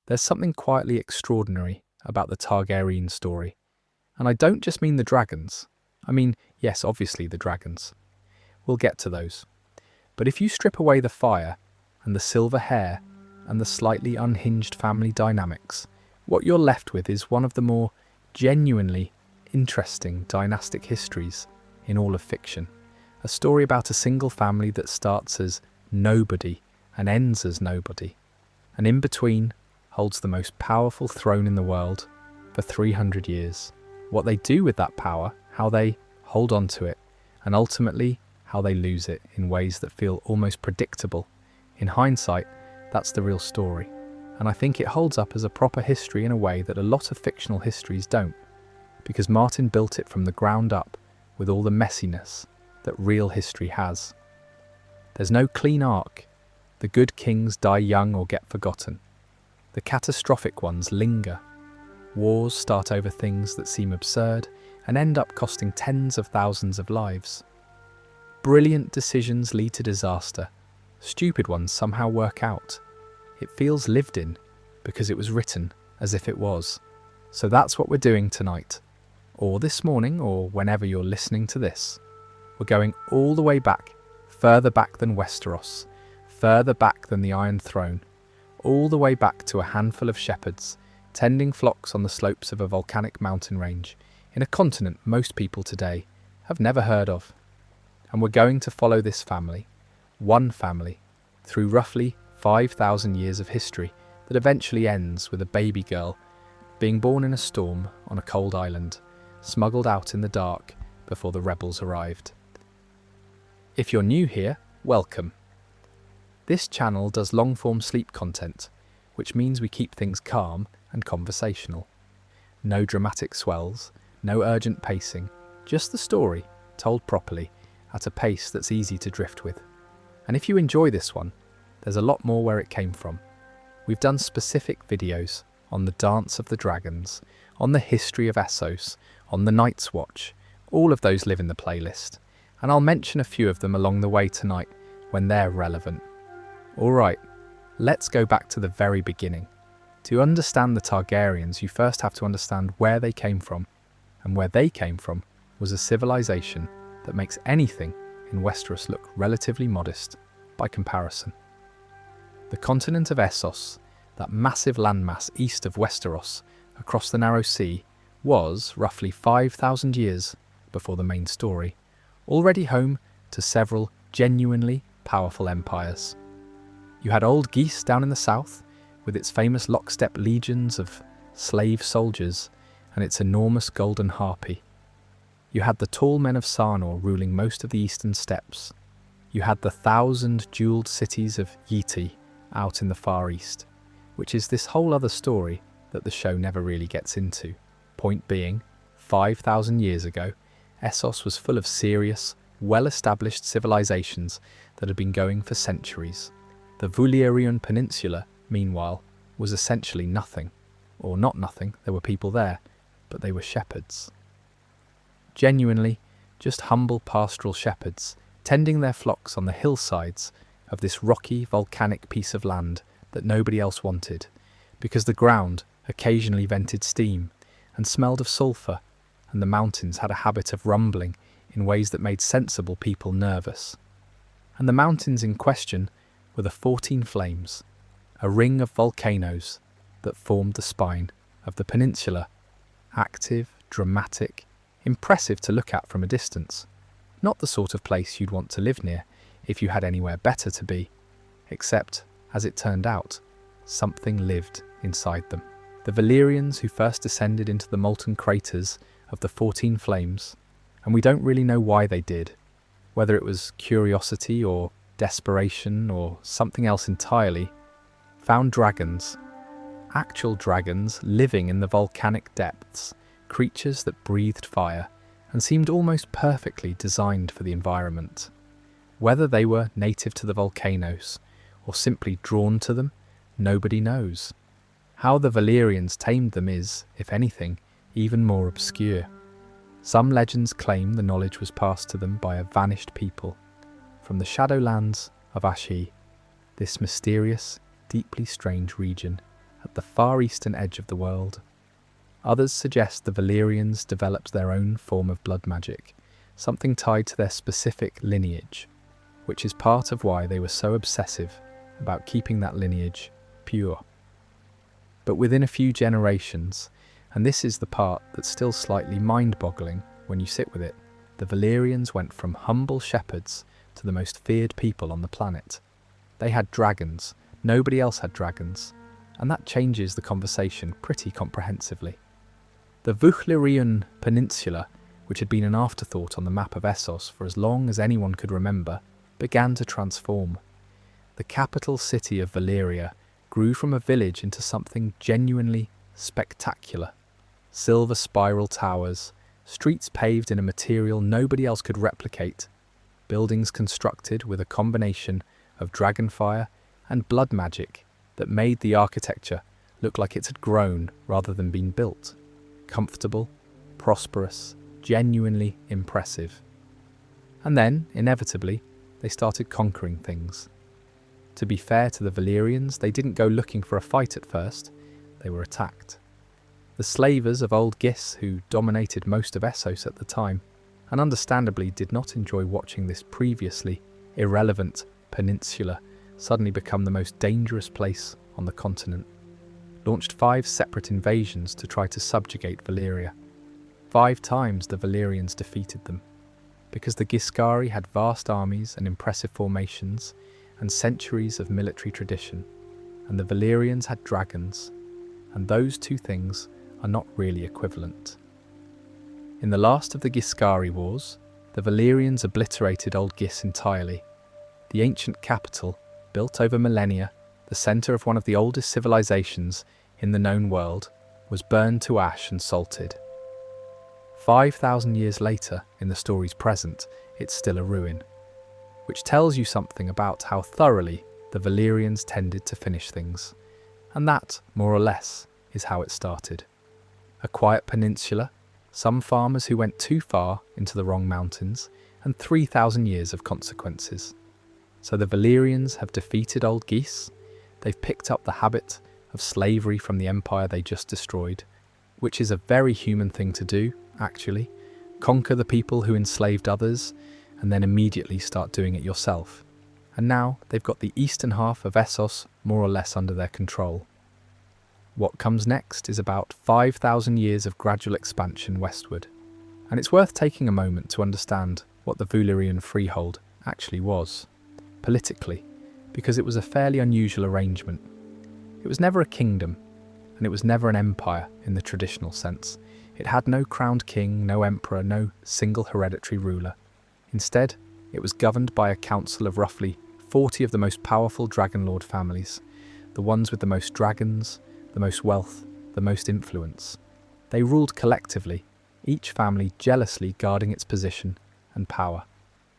There's something quietly extraordinary about the Targaryen story. And I don't just mean the dragons. I mean, yes, obviously the dragons. We'll get to those. But if you strip away the fire and the silver hair and the slightly unhinged family dynamics, what you're left with is one of the more genuinely interesting dynastic histories in all of fiction. A story about a single family that starts as nobody and ends as nobody, and in between holds the most powerful throne in the world for 300 years. What they do with that power, how they hold on to it, and ultimately how they lose it in ways that feel almost predictable. In hindsight, that's the real story, and I think it holds up as a proper history in a way that a lot of fictional histories don't, because Martin built it from the ground up with all the messiness that real history has. There's no clean arc. The good kings die young or get forgotten. The catastrophic ones linger. Wars start over things that seem absurd and end up costing tens of thousands of lives. Brilliant decisions lead to disaster. Stupid ones somehow work out. It feels lived in because it was written as if it was. So that's what we're doing tonight, or this morning, or whenever you're listening to this. We're going all the way back, further back than Westeros, further back than the Iron Throne, all the way back to a handful of shepherds tending flocks on the slopes of a volcanic mountain range in a continent most people today have never heard of. And we're going to follow this family, one family, through roughly 5,000 years of history that eventually ends with a baby girl being born in a storm on a cold island, smuggled out in the dark before the rebels arrived. If you're new here, welcome. This channel does long-form sleep content, which means we keep things calm and conversational. No dramatic swells, no urgent pacing, just the story, told properly, at a pace that's easy to drift with. And if you enjoy this one, there's a lot more where it came from. We've done specific videos on the Dance of the Dragons, on the history of Essos, on the Night's Watch. All of those live in the playlist, and I'll mention a few of them along the way tonight when they're relevant. Alright, let's go back to the very beginning. To understand the Targaryens, you first have to understand where they came from, and where they came from was a civilization that makes anything in Westeros look relatively modest by comparison. The continent of Essos, that massive landmass east of Westeros across the narrow sea, was, roughly 5,000 years before the main story, already home to several genuinely powerful empires. You had Old Geese down in the south, with its famous lockstep legions of slave soldiers and its enormous golden harpy. You had the tall men of Sarnor ruling most of the eastern steppes. You had the 1,000 jewelled cities of Yiti out in the far east, which is this whole other story that the show never really gets into. Point being, 5,000 years ago, Essos was full of serious, well-established civilizations that had been going for centuries. The Valyrian Peninsula, meanwhile, was essentially nothing. Or not nothing, there were people there, but they were shepherds. Genuinely, just humble pastoral shepherds, tending their flocks on the hillsides of this rocky, volcanic piece of land that nobody else wanted, because the ground occasionally vented steam and smelled of sulphur, and the mountains had a habit of rumbling in ways that made sensible people nervous. And the mountains in question were the 14 Flames, a ring of volcanoes that formed the spine of the peninsula. Active, dramatic, impressive to look at from a distance. Not the sort of place you'd want to live near if you had anywhere better to be. Except, as it turned out, something lived inside them. The Valyrians who first descended into the molten craters of the 14 Flames, and we don't really know why they did, whether it was curiosity or desperation or something else entirely, found dragons, actual dragons living in the volcanic depths, creatures that breathed fire and seemed almost perfectly designed for the environment. Whether they were native to the volcanoes or simply drawn to them, nobody knows. How the Valyrians tamed them is, if anything, even more obscure. Some legends claim the knowledge was passed to them by a vanished people from the Shadowlands of Ashi, this mysterious, deeply strange region at the far eastern edge of the world. Others suggest the Valyrians developed their own form of blood magic, something tied to their specific lineage, which is part of why they were so obsessive about keeping that lineage pure. But within a few generations, and this is the part that's still slightly mind-boggling when you sit with it, the Valyrians went from humble shepherds to the most feared people on the planet. They had dragons, nobody else had dragons, and that changes the conversation pretty comprehensively. The Valyrian Peninsula, which had been an afterthought on the map of Essos for as long as anyone could remember, began to transform. The capital city of Valyria grew from a village into something genuinely spectacular. Silver spiral towers, streets paved in a material nobody else could replicate, buildings constructed with a combination of dragonfire and blood magic that made the architecture look like it had grown rather than been built. Comfortable, prosperous, genuinely impressive. And then, inevitably, they started conquering things. To be fair to the Valyrians, they didn't go looking for a fight at first, they were attacked. The slavers of Old Gis, who dominated most of Essos at the time, and understandably did not enjoy watching this previously irrelevant peninsula suddenly become the most dangerous place on the continent, launched 5 separate invasions to try to subjugate Valyria. 5 times the Valyrians defeated them, because the Giscari had vast armies and impressive formations and centuries of military tradition, and the Valyrians had dragons, and those two things are not really equivalent. In the last of the Giscari Wars, the Valyrians obliterated Old Gis entirely. The ancient capital, built over millennia, the centre of one of the oldest civilizations in the known world, was burned to ash and salted. 5,000 years later, in the story's present, it's still a ruin, which tells you something about how thoroughly the Valyrians tended to finish things. And that, more or less, is how it started. A quiet peninsula, some farmers who went too far into the wrong mountains, and 3,000 years of consequences. So the Valyrians have defeated Old Gis, they've picked up the habit of slavery from the empire they just destroyed, which is a very human thing to do, actually. Conquer the people who enslaved others, and then immediately start doing it yourself. And now they've got the eastern half of Essos more or less under their control. What comes next is about 5,000 years of gradual expansion westward, and it's worth taking a moment to understand what the Valyrian freehold actually was, politically, because it was a fairly unusual arrangement. It was never a kingdom, and it was never an empire in the traditional sense. It had no crowned king, no emperor, no single hereditary ruler. Instead, it was governed by a council of roughly 40 of the most powerful Dragonlord families, the ones with the most dragons, the most wealth, the most influence. They ruled collectively, each family jealously guarding its position and power,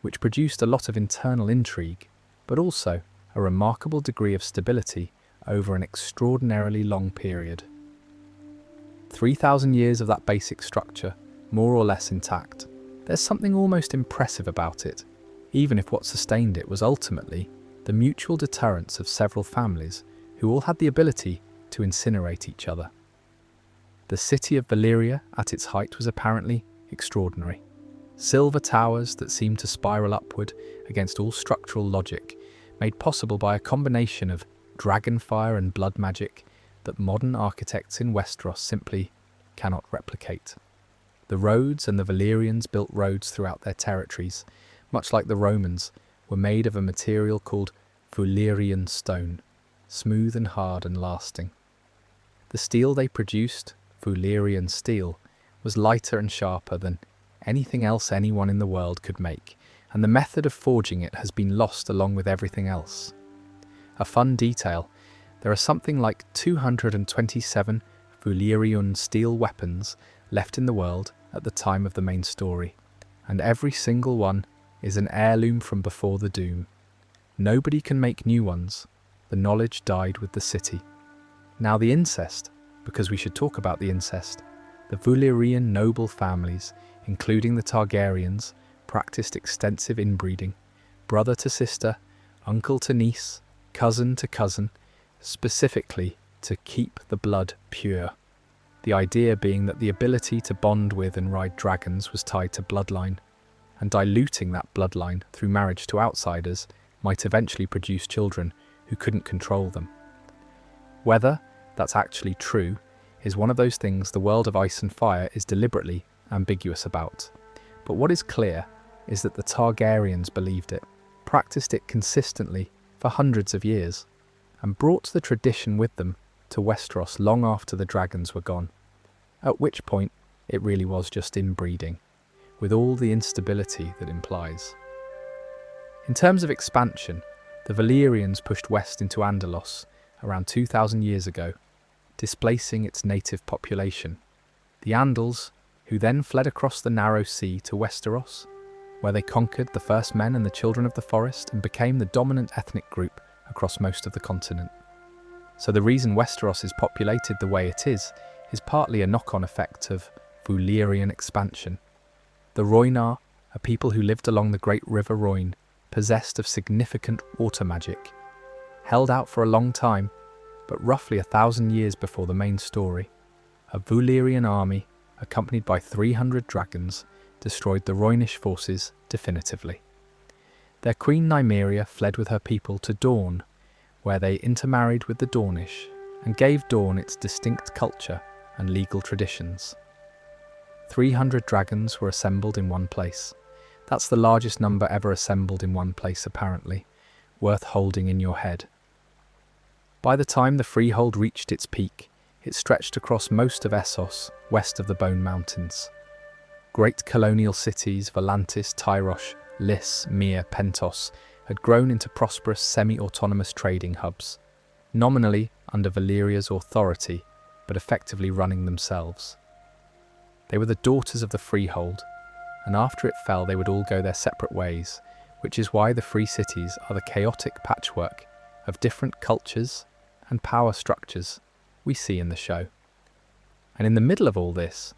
which produced a lot of internal intrigue, but also a remarkable degree of stability over an extraordinarily long period. 3,000 years of that basic structure, more or less intact. There's something almost impressive about it, even if what sustained it was ultimately the mutual deterrence of several families who all had the ability to incinerate each other. The city of Valyria at its height was apparently extraordinary. Silver towers that seemed to spiral upward against all structural logic, made possible by a combination of dragonfire and blood magic that modern architects in Westeros simply cannot replicate. The roads, and the Valyrians built roads throughout their territories, much like the Romans, were made of a material called Valyrian stone, smooth and hard and lasting. The steel they produced, Valyrian steel, was lighter and sharper than anything else anyone in the world could make, and the method of forging it has been lost along with everything else. A fun detail, there are something like 227 Valyrian steel weapons left in the world at the time of the main story, and every single one is an heirloom from before the Doom. Nobody can make new ones. The knowledge died with the city. Now the incest, because we should talk about the incest. The Valyrian noble families, including the Targaryens, practiced extensive inbreeding, brother to sister, uncle to niece, cousin to cousin, specifically to keep the blood pure. The idea being that the ability to bond with and ride dragons was tied to bloodline, and diluting that bloodline through marriage to outsiders might eventually produce children who couldn't control them. Whether that's actually true is one of those things the world of Ice and Fire is deliberately ambiguous about. But what is clear is that the Targaryens believed it, practiced it consistently for hundreds of years, and brought the tradition with them to Westeros long after the dragons were gone, at which point it really was just inbreeding, with all the instability that implies. In terms of expansion, the Valyrians pushed west into Andalos around 2,000 years ago, displacing its native population. The Andals, who then fled across the narrow sea to Westeros, where they conquered the first men and the children of the forest and became the dominant ethnic group across most of the continent. So the reason Westeros is populated the way it is partly a knock-on effect of Valyrian expansion. The Rhoynar, a people who lived along the great river Rhoyne, possessed of significant water magic, held out for a long time, but roughly 1,000 years before the main story, a Valyrian army, accompanied by 300 dragons, destroyed the Rhoynish forces definitively. Their queen Nymeria fled with her people to Dorne, where they intermarried with the Dornish and gave Dorne its distinct culture and legal traditions. 300 dragons were assembled in one place. That's the largest number ever assembled in one place apparently, worth holding in your head. By the time the freehold reached its peak, it stretched across most of Essos, west of the Bone Mountains. Great colonial cities, Volantis, Tyrosh, Lys, Myr, Pentos, had grown into prosperous semi-autonomous trading hubs, nominally under Valyria's authority, but effectively running themselves. They were the daughters of the freehold, and after it fell they would all go their separate ways, which is why the free cities are the chaotic patchwork of different cultures and power structures we see in the show. And in the middle of all this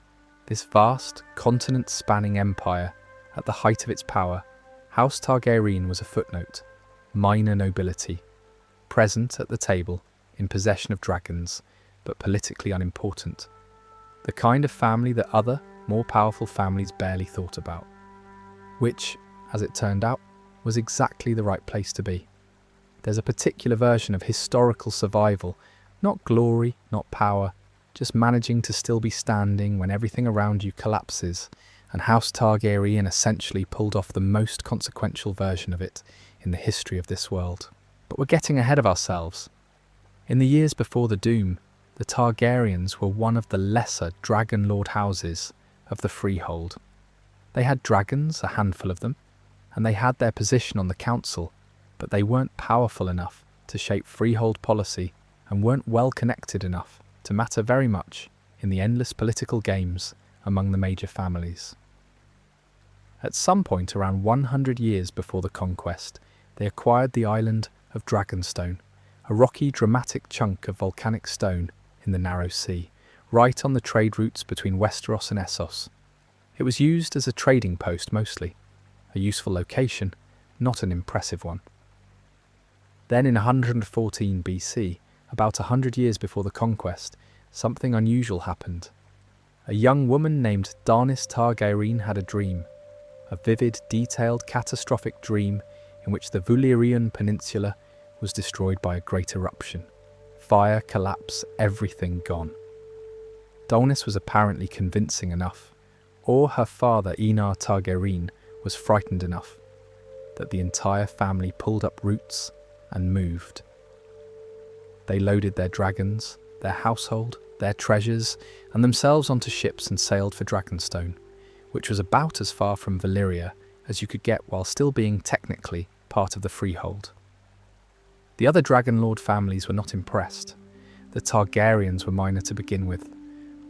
vast, continent-spanning empire, at the height of its power, House Targaryen was a footnote, minor nobility, present at the table, in possession of dragons, but politically unimportant. The kind of family that other, more powerful families barely thought about. Which, as it turned out, was exactly the right place to be. There's a particular version of historical survival, not glory, not power, just managing to still be standing when everything around you collapses, and House Targaryen essentially pulled off the most consequential version of it in the history of this world. But we're getting ahead of ourselves. In the years before the Doom, the Targaryens were one of the lesser Dragon Lord houses of the Freehold. They had dragons, a handful of them, and they had their position on the council, but they weren't powerful enough to shape Freehold policy and weren't well connected enough to matter very much in the endless political games among the major families. At some point around 100 years before the conquest, they acquired the island of Dragonstone, a rocky, dramatic chunk of volcanic stone in the narrow sea, right on the trade routes between Westeros and Essos. It was used as a trading post mostly, a useful location, not an impressive one. Then in 114 BC, about 100 years before the conquest, something unusual happened. A young woman named Daenerys Targaryen had a dream, a vivid, detailed, catastrophic dream in which the Valyrian Peninsula was destroyed by a great eruption. Fire, collapse, everything gone. Daenerys was apparently convincing enough, or her father Enar Targaryen was frightened enough, that the entire family pulled up roots and moved. They loaded their dragons, their household, their treasures, and themselves onto ships and sailed for Dragonstone, which was about as far from Valyria as you could get while still being technically part of the Freehold. The other Dragonlord families were not impressed. The Targaryens were minor to begin with,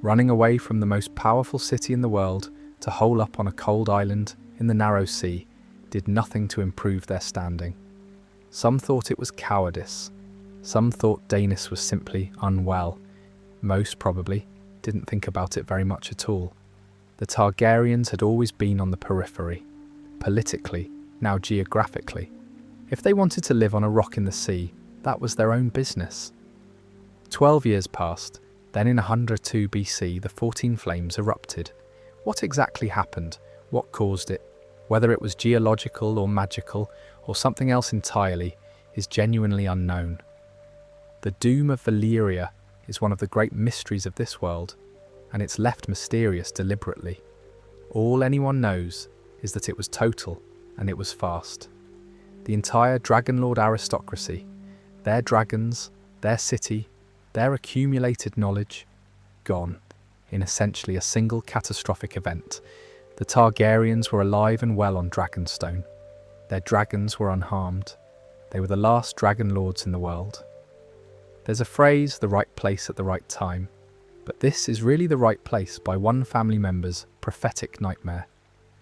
running away from the most powerful city in the world to hole up on a cold island in the narrow sea did nothing to improve their standing. Some thought it was cowardice. Some thought Daenerys was simply unwell. Most probably didn't think about it very much at all. The Targaryens had always been on the periphery, politically, now geographically. If they wanted to live on a rock in the sea, that was their own business. 12 years passed, then in 102 BC the 14 flames erupted. What exactly happened? What caused it? Whether it was geological or magical or something else entirely is genuinely unknown. The doom of Valyria is one of the great mysteries of this world, and it's left mysterious deliberately. All anyone knows is that it was total and it was fast. The entire Dragonlord aristocracy, their dragons, their city, their accumulated knowledge, gone in essentially a single catastrophic event. The Targaryens were alive and well on Dragonstone. Their dragons were unharmed. They were the last Dragonlords in the world. There's a phrase, the right place at the right time, but this is really the right place by one family member's prophetic nightmare,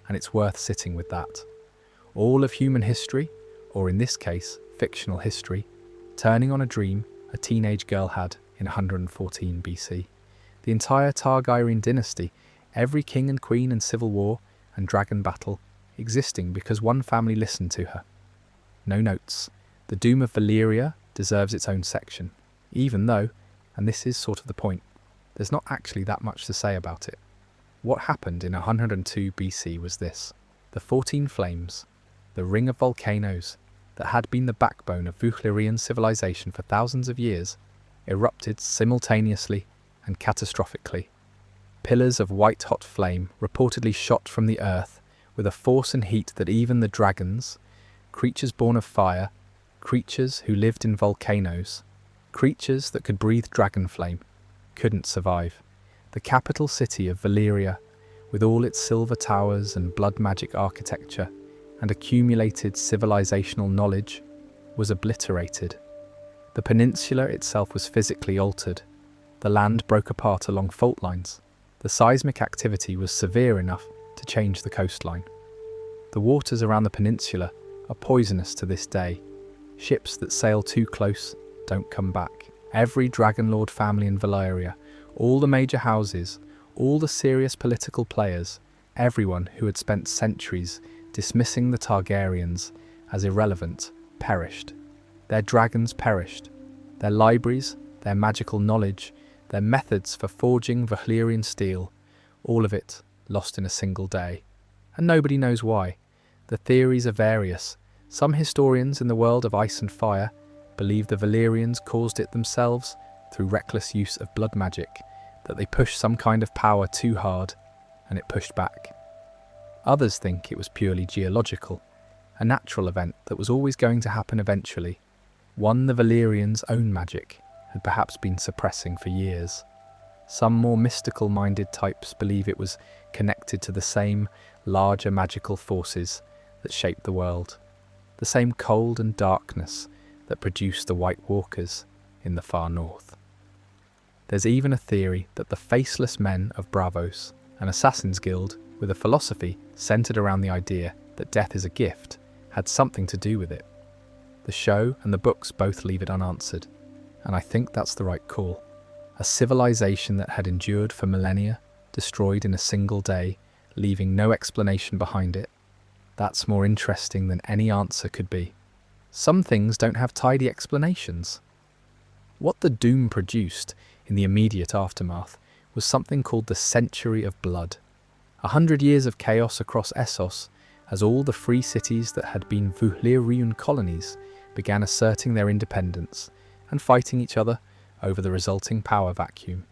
and it's worth sitting with that. All of human history, or in this case, fictional history, turning on a dream a teenage girl had in 114 BC. The entire Targaryen dynasty, every king and queen and civil war and dragon battle, existing because one family listened to her. No notes. The doom of Valyria deserves its own section, even though, and this is sort of the point, there's not actually that much to say about it. What happened in 102 BC was this: the 14 flames, the ring of volcanoes that had been the backbone of Valyrian civilization for thousands of years, erupted simultaneously and catastrophically. Pillars of white-hot flame reportedly shot from the earth with a force and heat that even the dragons, creatures born of fire, creatures who lived in volcanoes, creatures that could breathe dragon flame, couldn't survive. The capital city of Valyria, with all its silver towers and blood magic architecture and accumulated civilizational knowledge, was obliterated. The peninsula itself was physically altered. The land broke apart along fault lines. The seismic activity was severe enough to change the coastline. The waters around the peninsula are poisonous to this day. Ships that sail too close don't come back. Every Dragonlord family in Valyria, all the major houses, all the serious political players, everyone who had spent centuries dismissing the Targaryens as irrelevant, perished. Their dragons perished. Their libraries, their magical knowledge, their methods for forging Valyrian steel, all of it lost in a single day. And nobody knows why. The theories are various. Some historians in the world of ice and fire believe the Valyrians caused it themselves through reckless use of blood magic, that they pushed some kind of power too hard and it pushed back. Others think it was purely geological, a natural event that was always going to happen eventually, one the Valyrians' own magic had perhaps been suppressing for years. Some more mystical-minded types believe it was connected to the same larger magical forces that shaped the world, the same cold and darkness that produced the White Walkers in the far north. There's even a theory that the faceless men of Braavos, an assassin's guild with a philosophy centered around the idea that death is a gift, had something to do with it. The show and the books both leave it unanswered, and I think that's the right call. A civilization that had endured for millennia, destroyed in a single day, leaving no explanation behind it. That's more interesting than any answer could be. Some things don't have tidy explanations. What the Doom produced in the immediate aftermath was something called the Century of Blood. 100 years of chaos across Essos, as all the free cities that had been Valyrian colonies began asserting their independence and fighting each other over the resulting power vacuum.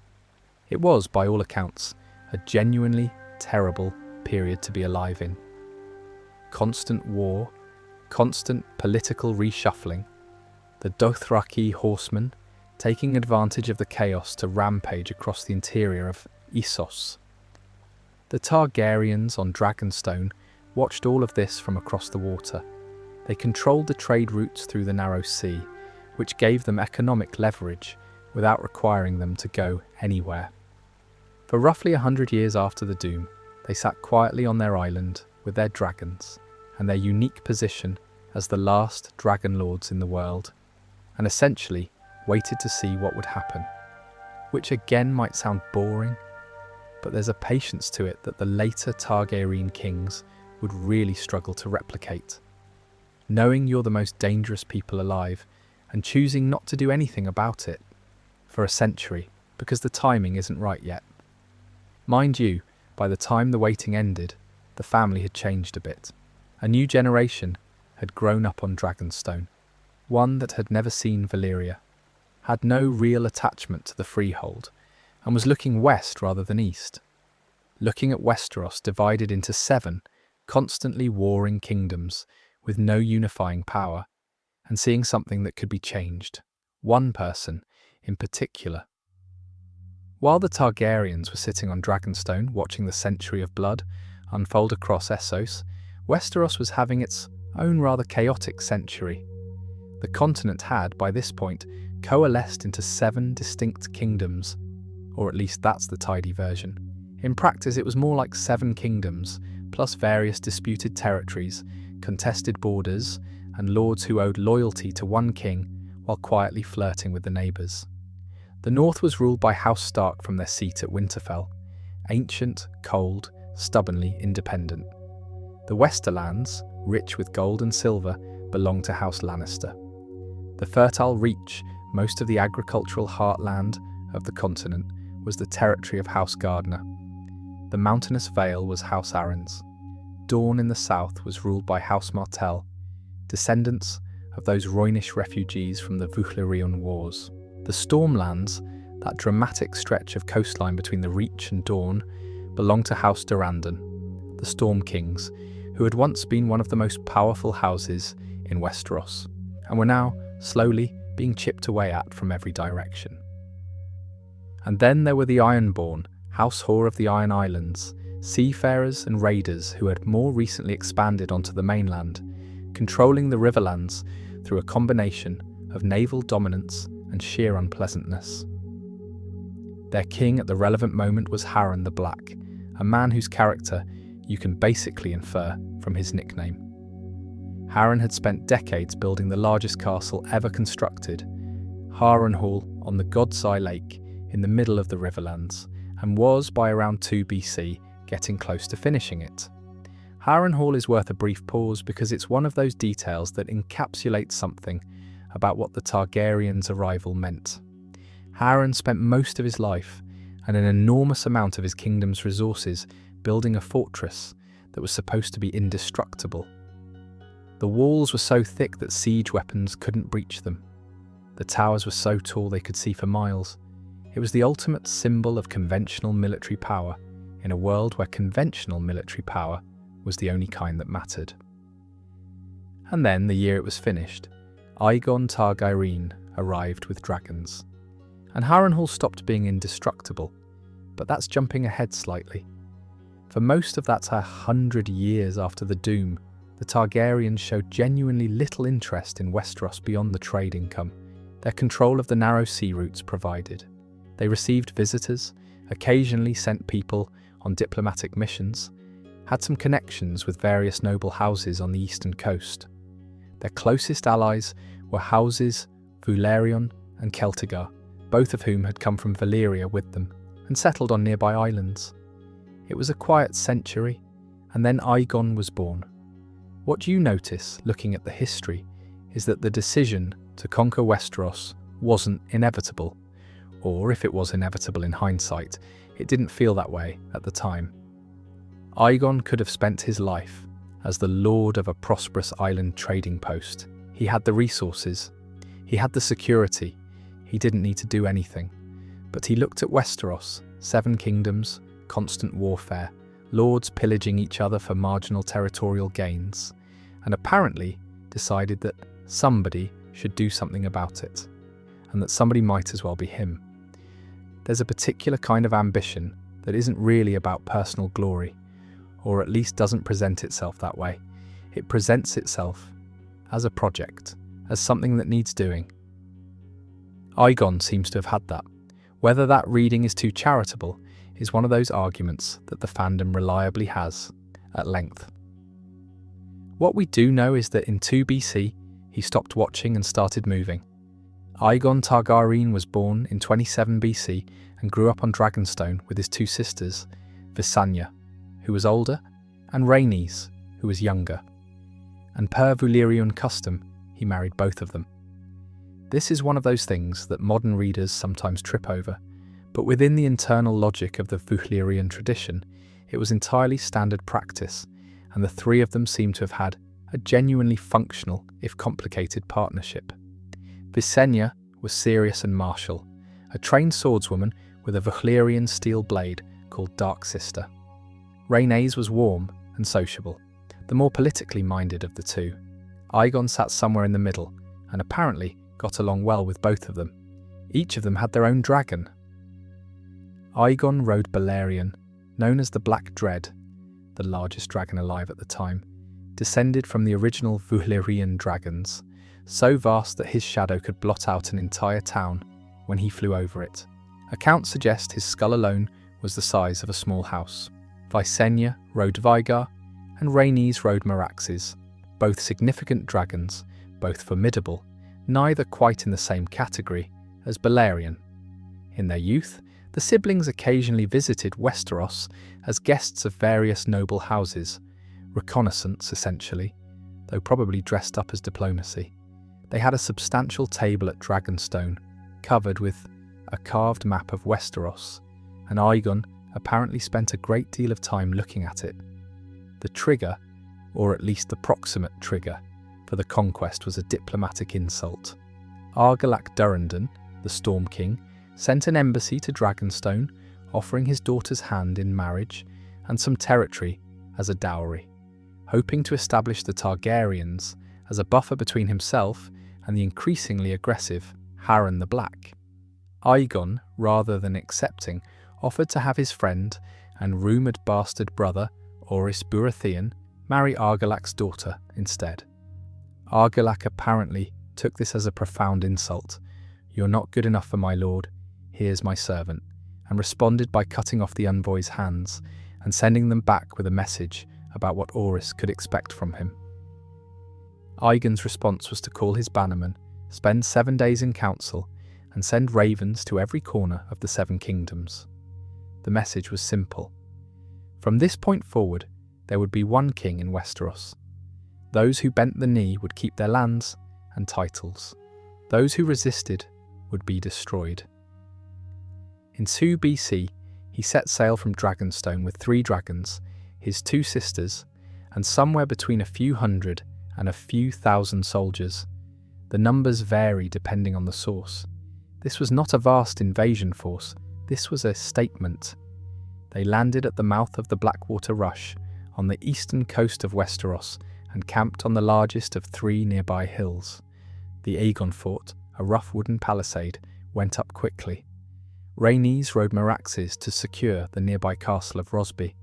It was, by all accounts, a genuinely terrible period to be alive in. Constant war, constant political reshuffling, the Dothraki horsemen taking advantage of the chaos to rampage across the interior of Essos. The Targaryens on Dragonstone watched all of this from across the water. They controlled the trade routes through the narrow sea, which gave them economic leverage without requiring them to go anywhere. For roughly 100 years after the Doom, they sat quietly on their island with their dragons and their unique position as the last dragon lords in the world, and essentially waited to see what would happen, which again might sound boring, but there's a patience to it that the later Targaryen kings would really struggle to replicate. Knowing you're the most dangerous people alive and choosing not to do anything about it. for a century, because the timing isn't right yet. Mind you, by the time the waiting ended, the family had changed a bit. A new generation had grown up on Dragonstone, one that had never seen Valyria, had no real attachment to the freehold, and was looking west rather than east. Looking at Westeros divided into 7 constantly warring kingdoms with no unifying power, and seeing something that could be changed. One person in particular. While the Targaryens were sitting on Dragonstone watching the century of blood unfold across Essos, Westeros was having its own rather chaotic century. The continent had, by this point, coalesced into 7 distinct kingdoms, or at least that's the tidy version. In practice, it was more like 7 kingdoms, plus various disputed territories, contested borders, and lords who owed loyalty to one king while quietly flirting with the neighbours. The north was ruled by House Stark from their seat at Winterfell, ancient, cold, stubbornly independent. The Westerlands, rich with gold and silver, belonged to House Lannister. The fertile reach, most of the agricultural heartland of the continent, was the territory of House Gardner. The mountainous vale was House Arryn's. Dorne in the south was ruled by House Martell, descendants of those Rhoynish refugees from the Valyrian Wars. The Stormlands, that dramatic stretch of coastline between the Reach and Dorne, belonged to House Durrandon, the Storm Kings, who had once been one of the most powerful houses in Westeros, and were now slowly being chipped away at from every direction. And then there were the Ironborn, House Hoare of the Iron Islands, seafarers and raiders who had more recently expanded onto the mainland, controlling the Riverlands through a combination of naval dominance and sheer unpleasantness. Their king at the relevant moment was Harren the Black, a man whose character you can basically infer from his nickname. Harren had spent decades building the largest castle ever constructed, Harrenhal on the God's-Eye Lake in the middle of the Riverlands, and was, by around 2 BC, getting close to finishing it. Harrenhal is worth a brief pause because it's one of those details that encapsulates something about what the Targaryens' arrival meant. Harren spent most of his life and an enormous amount of his kingdom's resources building a fortress that was supposed to be indestructible. The walls were so thick that siege weapons couldn't breach them. The towers were so tall they could see for miles. It was the ultimate symbol of conventional military power in a world where conventional military power was the only kind that mattered. And then, the year it was finished, Aegon Targaryen arrived with dragons. And Harrenhal stopped being indestructible, but that's jumping ahead slightly. For most of that 100 years after the Doom, the Targaryens showed genuinely little interest in Westeros beyond the trade income their control of the narrow sea routes provided. They received visitors, occasionally sent people on diplomatic missions, had some connections with various noble houses on the eastern coast. Their closest allies were houses Velaryon and Celtigar, both of whom had come from Valyria with them and settled on nearby islands. It was a quiet century, and then Aegon was born. What you notice, looking at the history, is that the decision to conquer Westeros wasn't inevitable, or if it was inevitable in hindsight, it didn't feel that way at the time. Aegon could have spent his life as the lord of a prosperous island trading post. He had the resources, he had the security, he didn't need to do anything. But he looked at Westeros, 7 kingdoms, constant warfare, lords pillaging each other for marginal territorial gains, and apparently decided that somebody should do something about it, and that somebody might as well be him. There's a particular kind of ambition that isn't really about personal glory, or at least doesn't present itself that way. It presents itself as a project, as something that needs doing. Aegon seems to have had that. Whether that reading is too charitable is one of those arguments that the fandom reliably has, at length. What we do know is that in 2 BC, he stopped watching and started moving. Aegon Targaryen was born in 27 BC and grew up on Dragonstone with his 2 sisters, Visenya, who was older, and Rhaenys, who was younger. And per Valyrian custom, he married both of them. This is one of those things that modern readers sometimes trip over, but within the internal logic of the Voughtlerian tradition, it was entirely standard practice, and the three of them seem to have had a genuinely functional, if complicated, partnership. Visenya was serious and martial, a trained swordswoman with a Voughtlerian steel blade called Dark Sister. Rhaenys was warm and sociable, the more politically minded of the two. Aegon sat somewhere in the middle, and apparently got along well with both of them. Each of them had their own dragon. Aegon rode Balerion, known as the Black Dread, the largest dragon alive at the time, descended from the original Voughtlerian dragons, so vast that his shadow could blot out an entire town when he flew over it. Accounts suggest his skull alone was the size of a small house. Visenya rode Vhagar, and Rhaenys rode Meraxes, both significant dragons, both formidable, neither quite in the same category as Balerion. In their youth, the siblings occasionally visited Westeros as guests of various noble houses, reconnaissance essentially, though probably dressed up as diplomacy. They had a substantial table at Dragonstone, covered with a carved map of Westeros, and Aegon apparently spent a great deal of time looking at it. The trigger, or at least the proximate trigger, for the conquest was a diplomatic insult. Argilac Durrandon, the Storm King, sent an embassy to Dragonstone, offering his daughter's hand in marriage and some territory as a dowry, hoping to establish the Targaryens as a buffer between himself and the increasingly aggressive Harren the Black. Aegon, rather than accepting, offered to have his friend and rumoured bastard brother, Orys Baratheon, marry Argilac's daughter instead. Argilac apparently took this as a profound insult. "You're not good enough for my lord, here's my servant," and responded by cutting off the envoy's hands and sending them back with a message about what Orys could expect from him. Aegon's response was to call his bannermen, spend 7 days in council, and send ravens to every corner of the 7 kingdoms. The message was simple. From this point forward, there would be one king in Westeros. Those who bent the knee would keep their lands and titles. Those who resisted would be destroyed. In 2 BC, he set sail from Dragonstone with 3 dragons, his 2 sisters, and somewhere between a few hundred and a few thousand soldiers. The numbers vary depending on the source. This was not a vast invasion force, this was a statement. They landed at the mouth of the Blackwater Rush, on the eastern coast of Westeros, and camped on the largest of 3 nearby hills. The Aegon fort, a rough wooden palisade, went up quickly. Rhaenys rode Meraxes to secure the nearby castle of Rosby.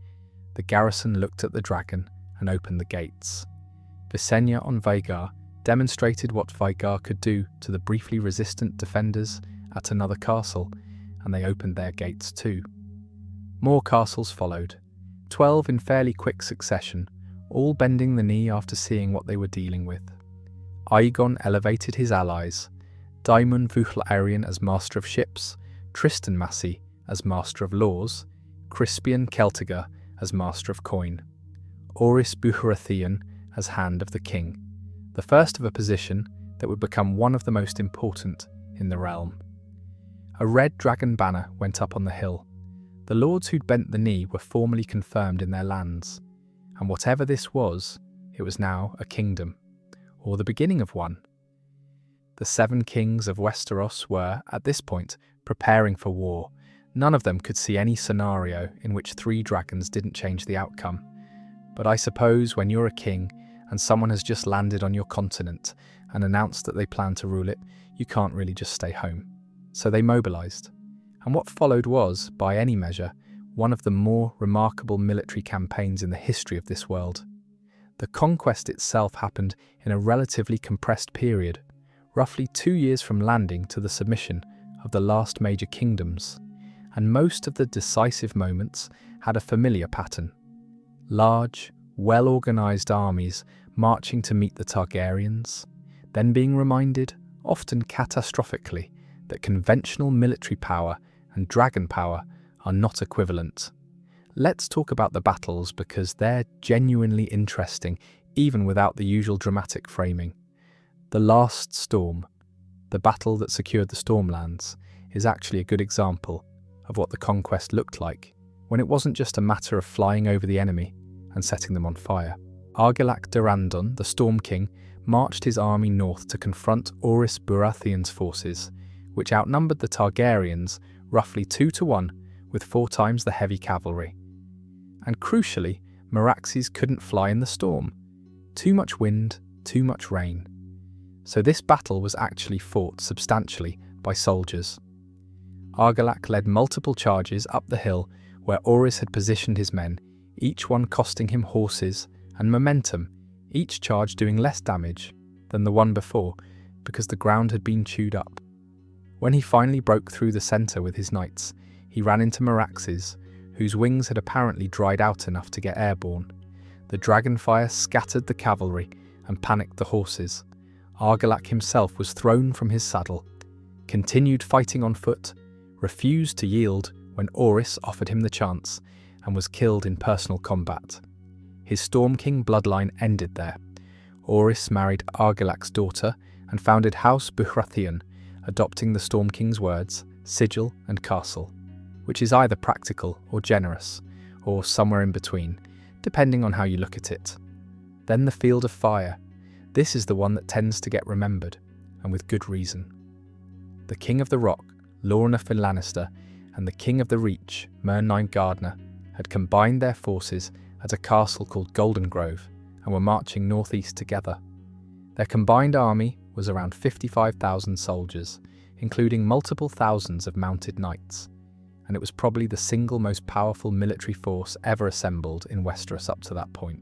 The garrison looked at the dragon and opened the gates. Visenya on Vhagar demonstrated what Vhagar could do to the briefly resistant defenders at another castle, and they opened their gates too. More castles followed, 12 in fairly quick succession, all bending the knee after seeing what they were dealing with. Aegon elevated his allies, Daemon Voughtlerion as master of ships, Tristan Massey as master of laws, Crispian Celtigar as master of coin, Orys Baratheon as hand of the king, the first of a position that would become one of the most important in the realm. A red dragon banner went up on the hill. The lords who'd bent the knee were formally confirmed in their lands, and whatever this was, it was now a kingdom, or the beginning of one. The 7 kings of Westeros were, at this point, preparing for war. None of them could see any scenario in which 3 dragons didn't change the outcome. But I suppose when you're a king and someone has just landed on your continent and announced that they plan to rule it, you can't really just stay home. So they mobilised. And what followed was, by any measure, one of the more remarkable military campaigns in the history of this world. The conquest itself happened in a relatively compressed period, roughly 2 years from landing to the submission of the last major kingdoms, and most of the decisive moments had a familiar pattern. Large, well-organised armies marching to meet the Targaryens, then being reminded, often catastrophically, that conventional military power and dragon power are not equivalent. Let's talk about the battles because they're genuinely interesting even without the usual dramatic framing. The Last Storm, the battle that secured the Stormlands, is actually a good example of what the conquest looked like when it wasn't just a matter of flying over the enemy and setting them on fire. Argilac Durandon, the Storm King, marched his army north to confront Orys Baratheon's forces, which outnumbered the Targaryens roughly 2-1 with 4 times the heavy cavalry. And crucially, Meraxes couldn't fly in the storm. Too much wind, too much rain. So this battle was actually fought substantially by soldiers. Argilac led multiple charges up the hill where Orys had positioned his men, each one costing him horses and momentum, each charge doing less damage than the one before because the ground had been chewed up. When he finally broke through the centre with his knights, he ran into Meraxes, whose wings had apparently dried out enough to get airborne. The dragonfire scattered the cavalry and panicked the horses. Argilac himself was thrown from his saddle, continued fighting on foot, refused to yield when Orys offered him the chance, and was killed in personal combat. His Storm King bloodline ended there. Orys married Argilac's daughter and founded House Baratheon, adopting the Storm King's words, sigil and castle, which is either practical or generous, or somewhere in between, depending on how you look at it. Then the Field of Fire. This is the one that tends to get remembered, and with good reason. The King of the Rock, Lorna Lannister, and the King of the Reach, Myrnine Gardner, had combined their forces at a castle called Golden Grove and were marching northeast together. Their combined army was around 55,000 soldiers, including multiple thousands of mounted knights, and it was probably the single most powerful military force ever assembled in Westeros up to that point.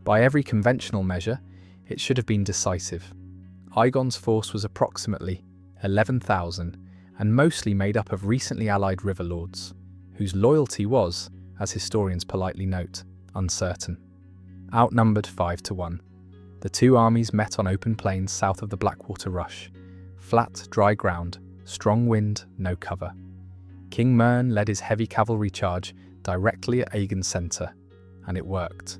By every conventional measure, it should have been decisive. Aegon's force was approximately 11,000 and mostly made up of recently allied river lords, whose loyalty was, as historians politely note, uncertain. Outnumbered 5-1, the two armies met on open plains south of the Blackwater Rush. Flat, dry ground, strong wind, no cover. King Mern led his heavy cavalry charge directly at Aegon's centre, and it worked.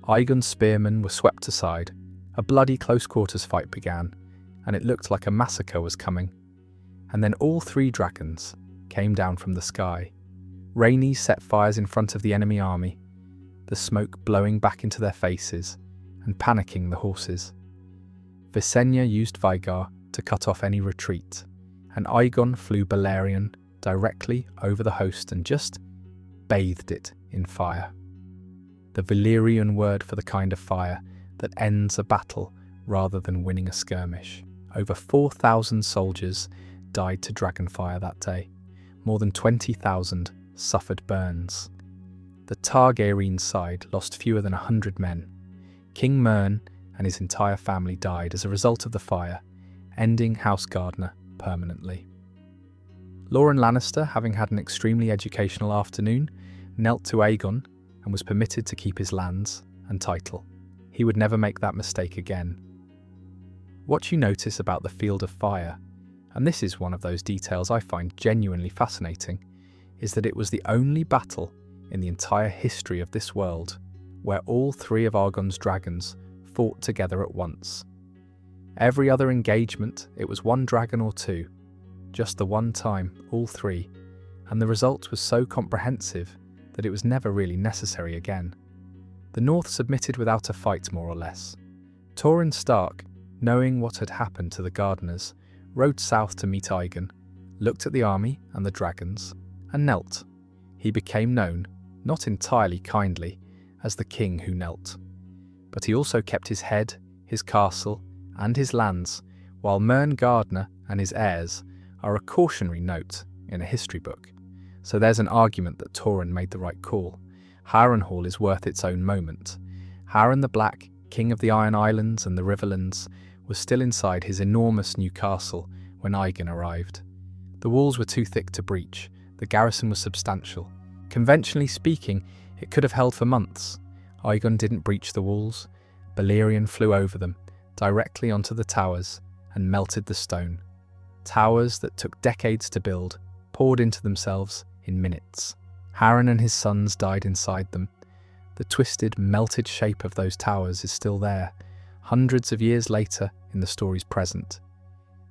Aegon's spearmen were swept aside, a bloody close-quarters fight began, and it looked like a massacre was coming. And then all 3 dragons came down from the sky. Rhaenys set fires in front of the enemy army, the smoke blowing back into their faces and panicking the horses. Visenya used Vhagar to cut off any retreat, and Aegon flew Balerion directly over the host and just bathed it in fire. The Valyrian word for the kind of fire that ends a battle rather than winning a skirmish. Over 4,000 soldiers died to dragonfire that day. More than 20,000 suffered burns. The Targaryen side lost fewer than 100 men. King Mern and his entire family died as a result of the fire, ending House Gardner permanently. Lauren Lannister, having had an extremely educational afternoon, knelt to Aegon and was permitted to keep his lands and title. He would never make that mistake again. What you notice about the Field of Fire, and this is one of those details I find genuinely fascinating, is that it was the only battle in the entire history of this world where all 3 of Aegon's dragons fought together at once. Every other engagement, it was 1 dragon or 2, just the one time, all 3, and the result was so comprehensive that it was never really necessary again. The North submitted without a fight, more or less. Torrhen Stark, knowing what had happened to the Gardeners, rode south to meet Aegon, looked at the army and the dragons, and knelt. He became known, not entirely kindly, as the king who knelt. But he also kept his head, his castle, and his lands, while Mern Gardner and his heirs are a cautionary note in a history book. So there's an argument that Torrhen made the right call. Harrenhal is worth its own moment. Harren the Black, king of the Iron Islands and the Riverlands, was still inside his enormous new castle when Aegon arrived. The walls were too thick to breach, the garrison was substantial. Conventionally speaking, it could have held for months. Aegon didn't breach the walls. Balerion flew over them, directly onto the towers, and melted the stone. Towers that took decades to build, poured into themselves in minutes. Harren and his sons died inside them. The twisted, melted shape of those towers is still there, hundreds of years later in the story's present.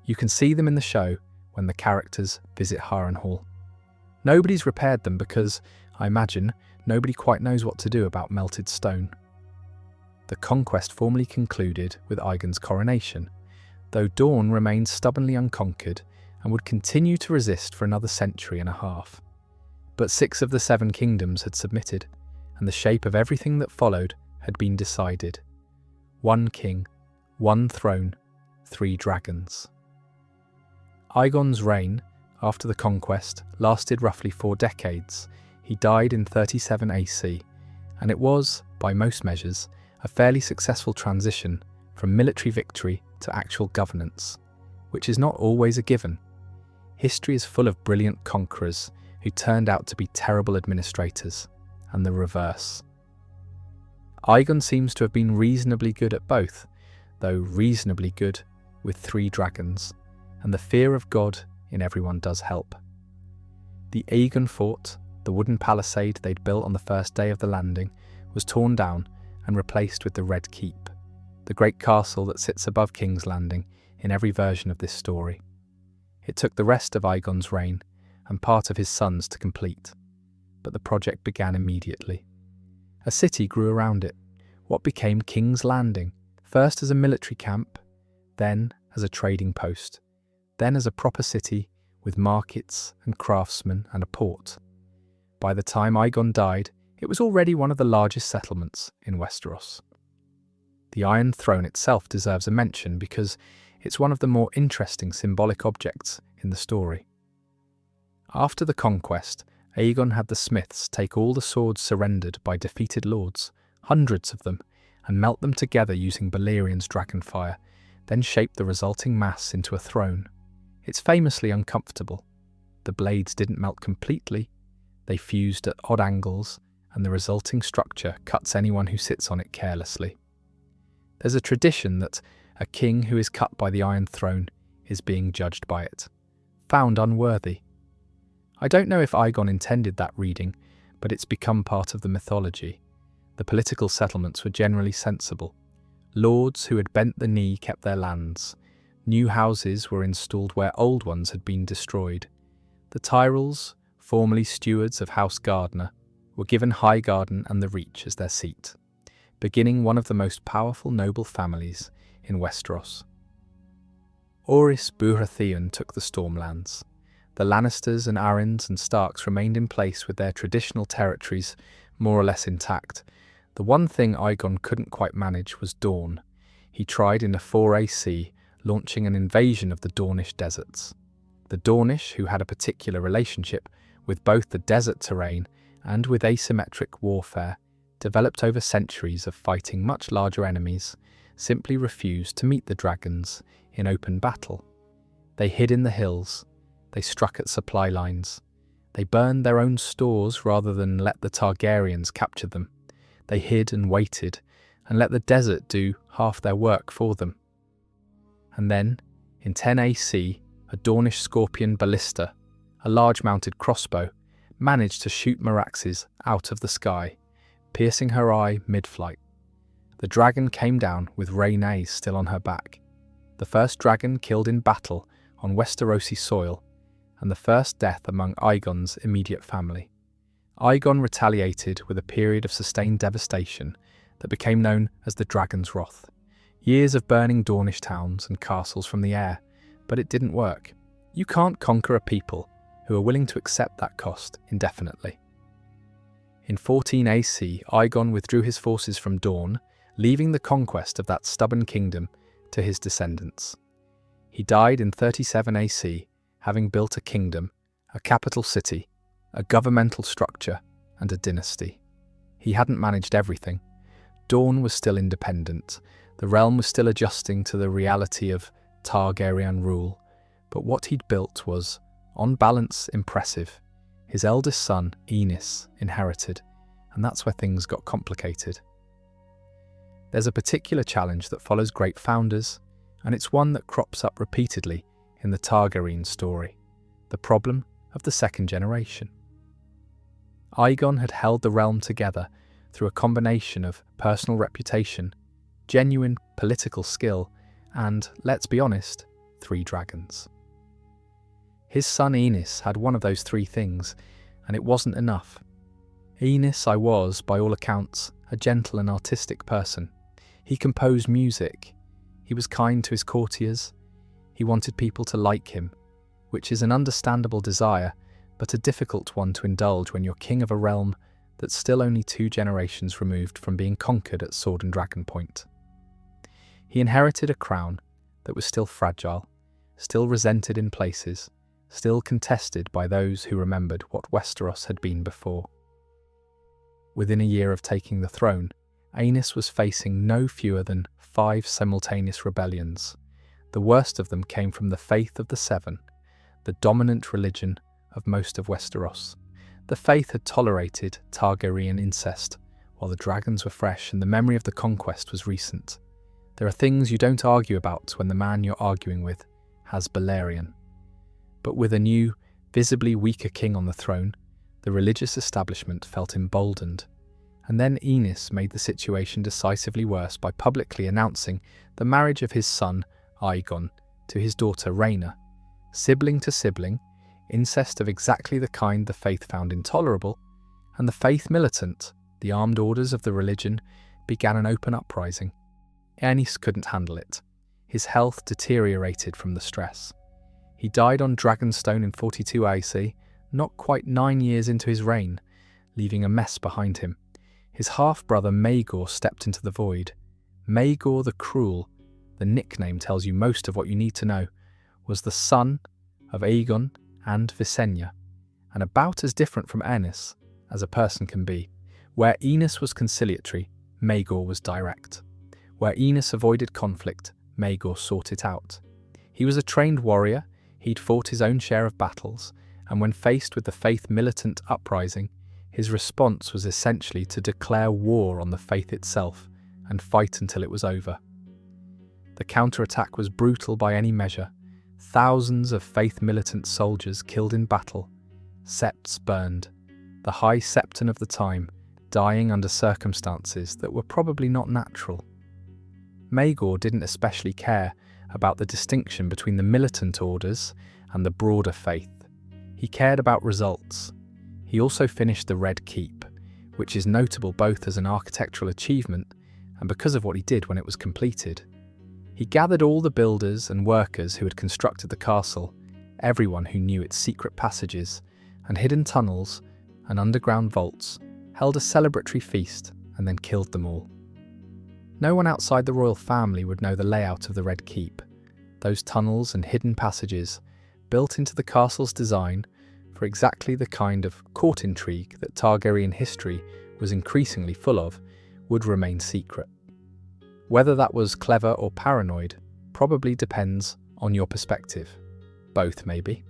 You can see them in the show when the characters visit Harrenhal. Nobody's repaired them because, I imagine, nobody quite knows what to do about melted stone. The conquest formally concluded with Aegon's coronation, though Dorne remained stubbornly unconquered and would continue to resist for another century and a half. But 6 of the 7 kingdoms had submitted, and the shape of everything that followed had been decided. 1 king, 1 throne, 3 dragons. Aegon's reign, after the conquest, lasted roughly 4 decades. He died in 37 AC, and it was, by most measures, a fairly successful transition from military victory to actual governance, which is not always a given. History is full of brilliant conquerors who turned out to be terrible administrators, and the reverse. Aegon seems to have been reasonably good at both, though reasonably good with 3 dragons, and the fear of God in everyone does help. The Aegon fort, the wooden palisade they'd built on the first day of the landing, was torn down and replaced with the Red Keep, the great castle that sits above King's Landing in every version of this story. It took the rest of Aegon's reign and part of his sons to complete, but the project began immediately. A city grew around it, what became King's Landing, first as a military camp, then as a trading post, then as a proper city with markets and craftsmen and a port. By the time Aegon died, it was already one of the largest settlements in Westeros. The Iron Throne itself deserves a mention because it's one of the more interesting symbolic objects in the story. After the conquest, Aegon had the smiths take all the swords surrendered by defeated lords, hundreds of them, and melt them together using Balerian's dragonfire, then shape the resulting mass into a throne. It's famously uncomfortable. The blades didn't melt completely, they fused at odd angles, and the resulting structure cuts anyone who sits on it carelessly. There's a tradition that a king who is cut by the Iron Throne is being judged by it, found unworthy. I don't know if Aegon intended that reading, but it's become part of the mythology. The political settlements were generally sensible. Lords who had bent the knee kept their lands. New houses were installed where old ones had been destroyed. The Tyrells, formerly stewards of House Gardner, were given Highgarden and the Reach as their seat, beginning one of the most powerful noble families in Westeros. Orys Baratheon took the Stormlands. The Lannisters and Arryns and Starks remained in place with their traditional territories more or less intact. The one thing Aegon couldn't quite manage was Dorne. He tried in a 4 AC, launching an invasion of the Dornish deserts. The Dornish, who had a particular relationship with both the desert terrain and with asymmetric warfare, developed over centuries of fighting much larger enemies, simply refused to meet the dragons in open battle. They hid in the hills, they struck at supply lines, they burned their own stores rather than let the Targaryens capture them. They hid and waited, and let the desert do half their work for them. And then, in 10 AC, a Dornish Scorpion ballista, a large mounted crossbow, managed to shoot Meraxes out of the sky, piercing her eye mid-flight. The dragon came down with Rhaenys still on her back. The first dragon killed in battle on Westerosi soil, and the first death among Aegon's immediate family. Aegon retaliated with a period of sustained devastation that became known as the Dragon's Wrath. Years of burning Dornish towns and castles from the air, but it didn't work. You can't conquer a people who are willing to accept that cost indefinitely. In 14 AC, Aegon withdrew his forces from Dorne, leaving the conquest of that stubborn kingdom to his descendants. He died in 37 AC, having built a kingdom, a capital city, a governmental structure, and a dynasty. He hadn't managed everything. Dorne was still independent. The realm was still adjusting to the reality of Targaryen rule, but what he'd built was, on balance, impressive. His eldest son, Aenys, inherited, and that's where things got complicated. There's a particular challenge that follows great founders, and it's one that crops up repeatedly in the Targaryen story, the problem of the second generation. Aegon had held the realm together through a combination of personal reputation, genuine political skill, and, let's be honest, 3 dragons. His son Enis had one of those 3 things, and it wasn't enough. Enis was, by all accounts, a gentle and artistic person. He composed music. He was kind to his courtiers. He wanted people to like him, which is an understandable desire, but a difficult one to indulge when you're king of a realm that's still only 2 generations removed from being conquered at Sword and Dragon Point. He inherited a crown that was still fragile, still resented in places, still contested by those who remembered what Westeros had been before. Within a year of taking the throne, Aenys was facing no fewer than 5 simultaneous rebellions. The worst of them came from the Faith of the Seven, the dominant religion of most of Westeros. The Faith had tolerated Targaryen incest, while the dragons were fresh and the memory of the conquest was recent. There are things you don't argue about when the man you're arguing with has Balerion. But with a new, visibly weaker king on the throne, the religious establishment felt emboldened. And then Aenys made the situation decisively worse by publicly announcing the marriage of his son, Aegon, to his daughter Rhaena. Sibling to sibling, incest of exactly the kind the Faith found intolerable, and the Faith militant, the armed orders of the religion, began an open uprising. Aenys couldn't handle it. His health deteriorated from the stress. He died on Dragonstone in 42 AC, not quite 9 years into his reign, leaving a mess behind him. His half-brother Maegor stepped into the void. Maegor the Cruel, the nickname tells you most of what you need to know, was the son of Aegon and Visenya, and about as different from Aenys as a person can be. Where Aenys was conciliatory, Maegor was direct. Where Aenys avoided conflict, Maegor sought it out. He was a trained warrior, he'd fought his own share of battles, and when faced with the Faith militant uprising, his response was essentially to declare war on the Faith itself and fight until it was over. The counterattack was brutal by any measure. Thousands of Faith militant soldiers killed in battle, septs burned, the High Septon of the time dying under circumstances that were probably not natural. Maegor didn't especially care about the distinction between the militant orders and the broader Faith. He cared about results. He also finished the Red Keep, which is notable both as an architectural achievement and because of what he did when it was completed. He gathered all the builders and workers who had constructed the castle, everyone who knew its secret passages and hidden tunnels and underground vaults, held a celebratory feast and then killed them all. No one outside the royal family would know the layout of the Red Keep. Those tunnels and hidden passages, built into the castle's design for exactly the kind of court intrigue that Targaryen history was increasingly full of, would remain secret. Whether that was clever or paranoid probably depends on your perspective. Both, maybe.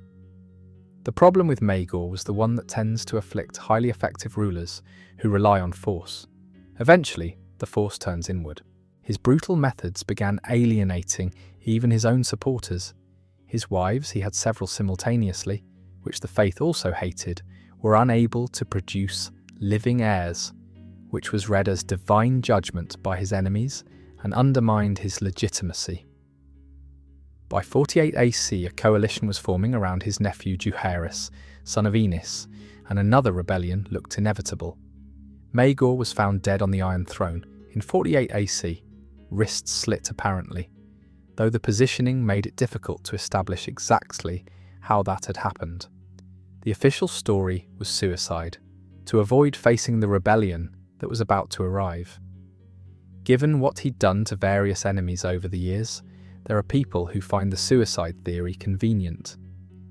The problem with Maegor was the one that tends to afflict highly effective rulers who rely on force. Eventually, the force turns inward. His brutal methods began alienating even his own supporters. His wives, he had several simultaneously, which the Faith also hated, were unable to produce living heirs, which was read as divine judgment by his enemies and undermined his legitimacy. By 48 AC, a coalition was forming around his nephew Jaehaerys, son of Aenys, and another rebellion looked inevitable. Maegor was found dead on the Iron Throne in 48 AC, wrists slit apparently, though the positioning made it difficult to establish exactly how that had happened. The official story was suicide, to avoid facing the rebellion that was about to arrive. Given what he'd done to various enemies over the years, there are people who find the suicide theory convenient.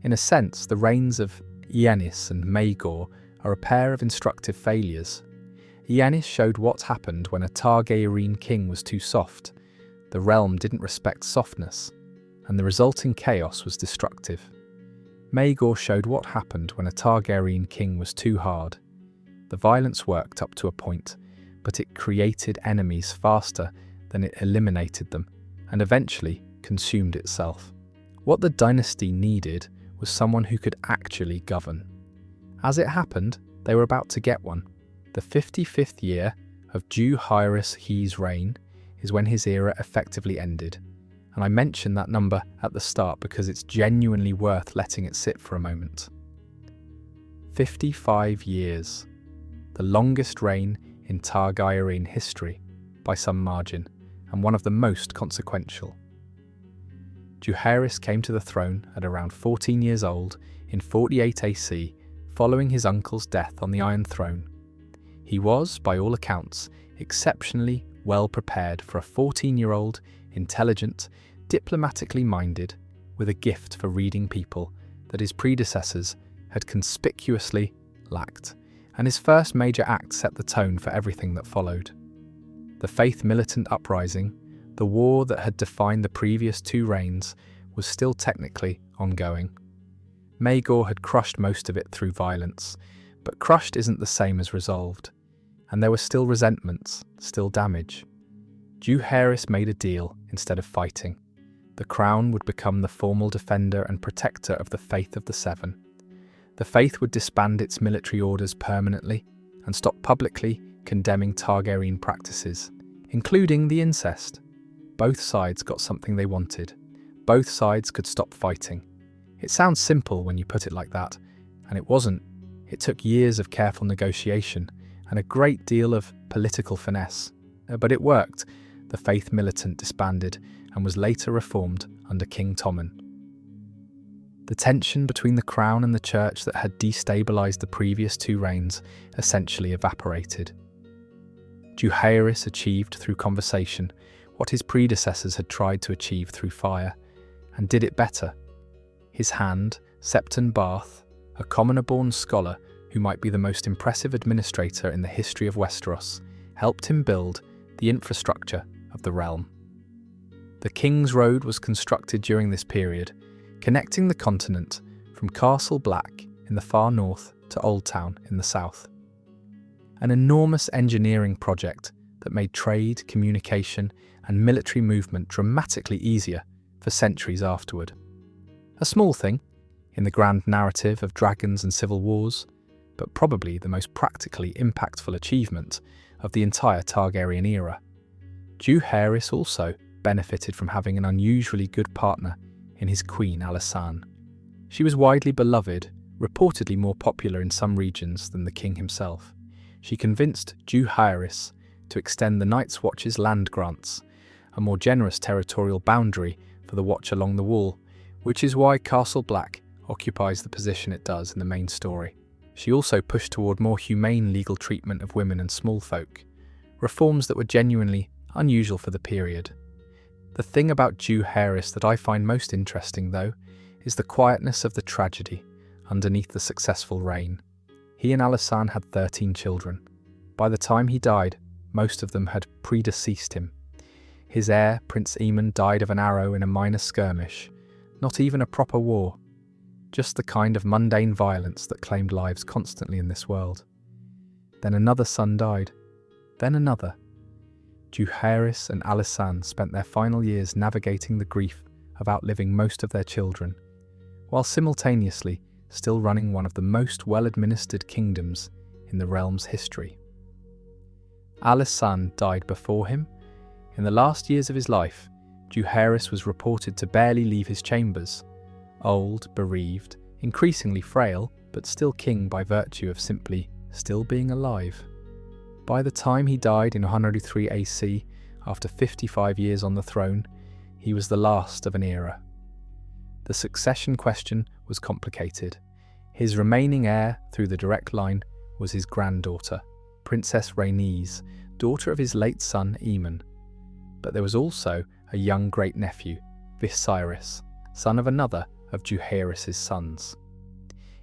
In a sense, the reigns of Aenys and Maegor are a pair of instructive failures. Aenys showed what happened when a Targaryen king was too soft. The realm didn't respect softness, and the resulting chaos was destructive. Maegor showed what happened when a Targaryen king was too hard. The violence worked up to a point, but it created enemies faster than it eliminated them, and eventually consumed itself. What the dynasty needed was someone who could actually govern. As it happened, they were about to get one. The 55th year of Jaehaerys' reign is when his era effectively ended, And I mention that number at the start because it's genuinely worth letting it sit for a moment. 55 years. The longest reign in Targaryen history, by some margin, and one of the most consequential. Jaehaerys came to the throne at around 14 years old in 48 AC, following his uncle's death on the Iron Throne. He was, by all accounts, exceptionally well prepared for a 14-year-old, intelligent, diplomatically minded, with a gift for reading people that his predecessors had conspicuously lacked, and his first major act set the tone for everything that followed. The Faith militant uprising, the war that had defined the previous 2 reigns, was still technically ongoing. Maegor had crushed most of it through violence, but crushed isn't the same as resolved, and there were still resentments, still damage. Jaehaerys made a deal instead of fighting. The crown would become the formal defender and protector of the Faith of the Seven. The Faith would disband its military orders permanently and stop publicly condemning Targaryen practices, including the incest. Both sides got something they wanted. Both sides could stop fighting. It sounds simple when you put it like that, and it wasn't. It took years of careful negotiation and a great deal of political finesse. But it worked. The Faith militant disbanded and was later reformed under King Tommen. The tension between the crown and the church that had destabilised the previous 2 reigns essentially evaporated. Jaehaerys achieved through conversation what his predecessors had tried to achieve through fire, and did it better. His hand, Septon Barth, a commoner-born scholar who might be the most impressive administrator in the history of Westeros, helped him build the infrastructure of the realm. The King's Road was constructed during this period, connecting the continent from Castle Black in the far north to Old Town in the south. An enormous engineering project that made trade, communication, and military movement dramatically easier for centuries afterward. A small thing in the grand narrative of dragons and civil wars, but probably the most practically impactful achievement of the entire Targaryen era. Jaehaerys also benefited from having an unusually good partner in his queen Alysanne. She was widely beloved, reportedly more popular in some regions than the king himself. She convinced Jaehaerys to extend the Night's Watch's land grants, a more generous territorial boundary for the watch along the wall, which is why Castle Black occupies the position it does in the main story. She also pushed toward more humane legal treatment of women and small folk, reforms that were genuinely unusual for the period. The thing about Jaehaerys that I find most interesting, though, is the quietness of the tragedy underneath the successful reign. He and Alysanne had 13 children. By the time he died, most of them had predeceased him. His heir, Prince Aemon, died of an arrow in a minor skirmish, not even a proper war, just the kind of mundane violence that claimed lives constantly in this world. Then another son died, then another. Jaehaerys and Alysanne spent their final years navigating the grief of outliving most of their children, while simultaneously still running one of the most well-administered kingdoms in the realm's history. Alysanne died before him. In the last years of his life, Jaehaerys was reported to barely leave his chambers, old, bereaved, increasingly frail, but still king by virtue of simply still being alive. By the time he died in 103 AC, after 55 years on the throne, he was the last of an era. The succession question was complicated. His remaining heir through the direct line was his granddaughter, Princess Rhaenys, daughter of his late son Aemon. But there was also a young great-nephew, Viserys, son of another of Jaehaerys' sons.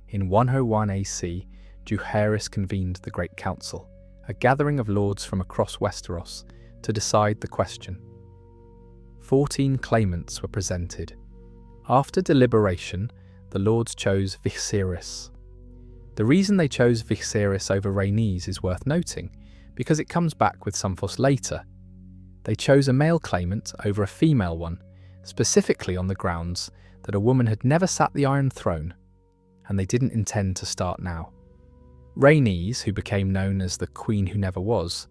In 101 AC, Jaehaerys convened the Great Council, a gathering of lords from across Westeros, to decide the question. 14 claimants were presented. After deliberation, the lords chose Viserys. The reason they chose Viserys over Rhaenys is worth noting, because it comes back with some fuss later. They chose a male claimant over a female one, specifically on the grounds that a woman had never sat the Iron Throne, and they didn't intend to start now. Rhaenys, who became known as the Queen Who Never Was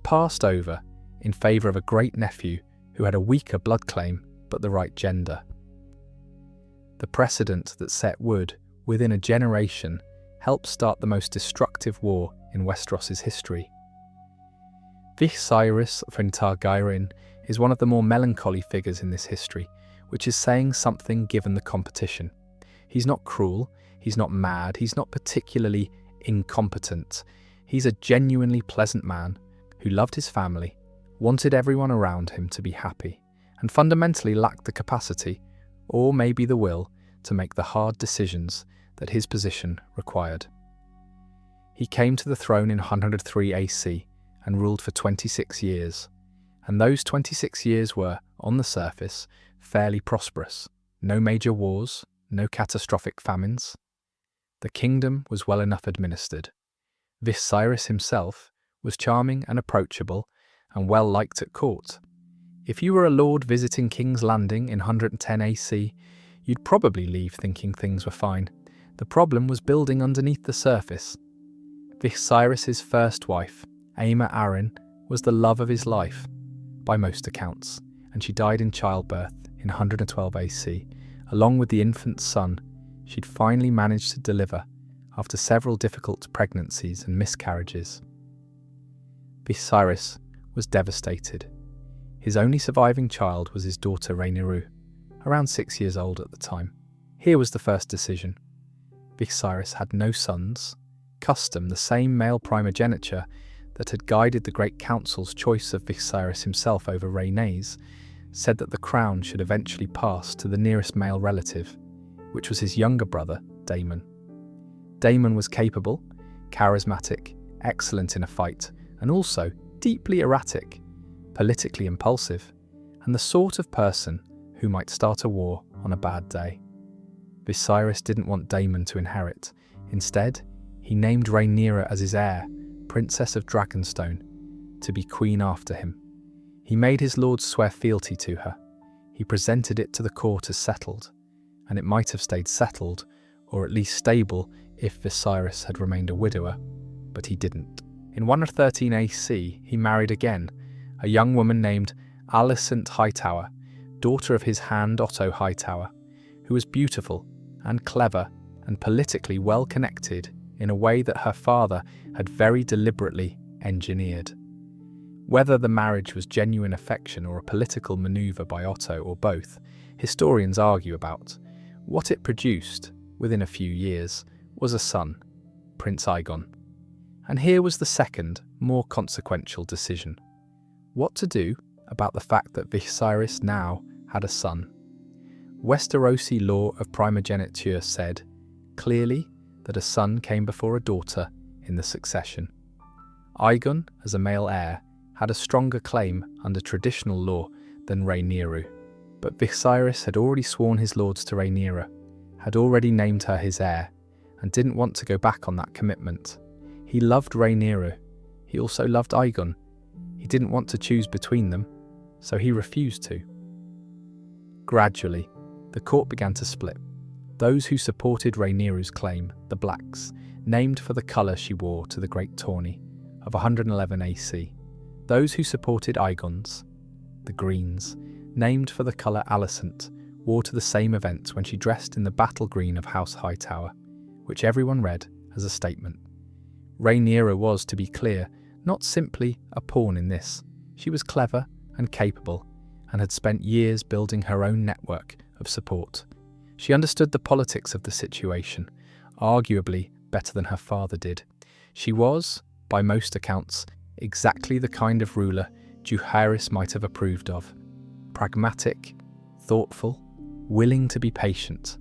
passed over in favour of a great-nephew who had a weaker blood claim but the right gender. The precedent that set would, within a generation, help start the most destructive war in Westeros's history. Viserys von Targaryen is one of the more melancholy figures in this history, which is saying something given the competition. He's not cruel, he's not mad, he's not particularly incompetent. He's a genuinely pleasant man who loved his family, wanted everyone around him to be happy, and fundamentally lacked the capacity, or maybe the will, to make the hard decisions that his position required. He came to the throne in 103 AC and ruled for 26 years, and those 26 years were, on the surface, fairly prosperous. No major wars, no catastrophic famines. The kingdom was well enough administered. Viserys himself was charming and approachable and well liked at court. If you were a lord visiting King's Landing in 110 AC, you'd probably leave thinking things were fine. The problem was building underneath the surface. Viserys' first wife, Aemma Arryn, was the love of his life, by most accounts, and she died in childbirth in 112 AC, along with the infant son she'd finally managed to deliver after several difficult pregnancies and miscarriages. Viserys was devastated. His only surviving child was his daughter Rhaenyra, around 6 years old at the time. Here was the first decision. Viserys had no sons. Custom, the same male primogeniture that had guided the Great Council's choice of Viserys himself over Rhaenys, said that the crown should eventually pass to the nearest male relative, which was his younger brother, Daemon. Daemon was capable, charismatic, excellent in a fight, and also deeply erratic, politically impulsive, and the sort of person who might start a war on a bad day. Viserys didn't want Daemon to inherit. Instead, he named Rhaenyra as his heir, Princess of Dragonstone, to be queen after him. He made his lords swear fealty to her. He presented it to the court as settled, and it might have stayed settled, or at least stable, if Viserys had remained a widower, but he didn't. In 113 AC, he married again, a young woman named Alicent Hightower, daughter of his hand Otto Hightower, who was beautiful and clever and politically well connected in a way that her father had very deliberately engineered. Whether the marriage was genuine affection or a political maneuver by Otto or both, historians argue about. What it produced, within a few years, was a son, Prince Aegon. And here was the second, more consequential decision. What to do about the fact that Viserys now had a son. Westerosi law of primogeniture said, clearly, that a son came before a daughter in the succession. Aegon, as a male heir, had a stronger claim under traditional law than Rhaenyra, but Viserys had already sworn his lords to Rhaenyra, had already named her his heir, and didn't want to go back on that commitment. He loved Rhaenyra. He also loved Aegon. He didn't want to choose between them, so he refused to. Gradually, the court began to split. Those who supported Rhaenyra's claim, the Blacks, named for the colour she wore to the Great Tourney of 111 AC. Those who supported Aegon's, the Greens, named for the colour Alicent, wore to the same event when she dressed in the battle green of House Hightower, which everyone read as a statement. Rhaenyra was, to be clear, not simply a pawn in this. She was clever and capable, and had spent years building her own network of support. She understood the politics of the situation, arguably better than her father did. She was, by most accounts, exactly the kind of ruler Jaehaerys might have approved of. Pragmatic, thoughtful, willing to be patient.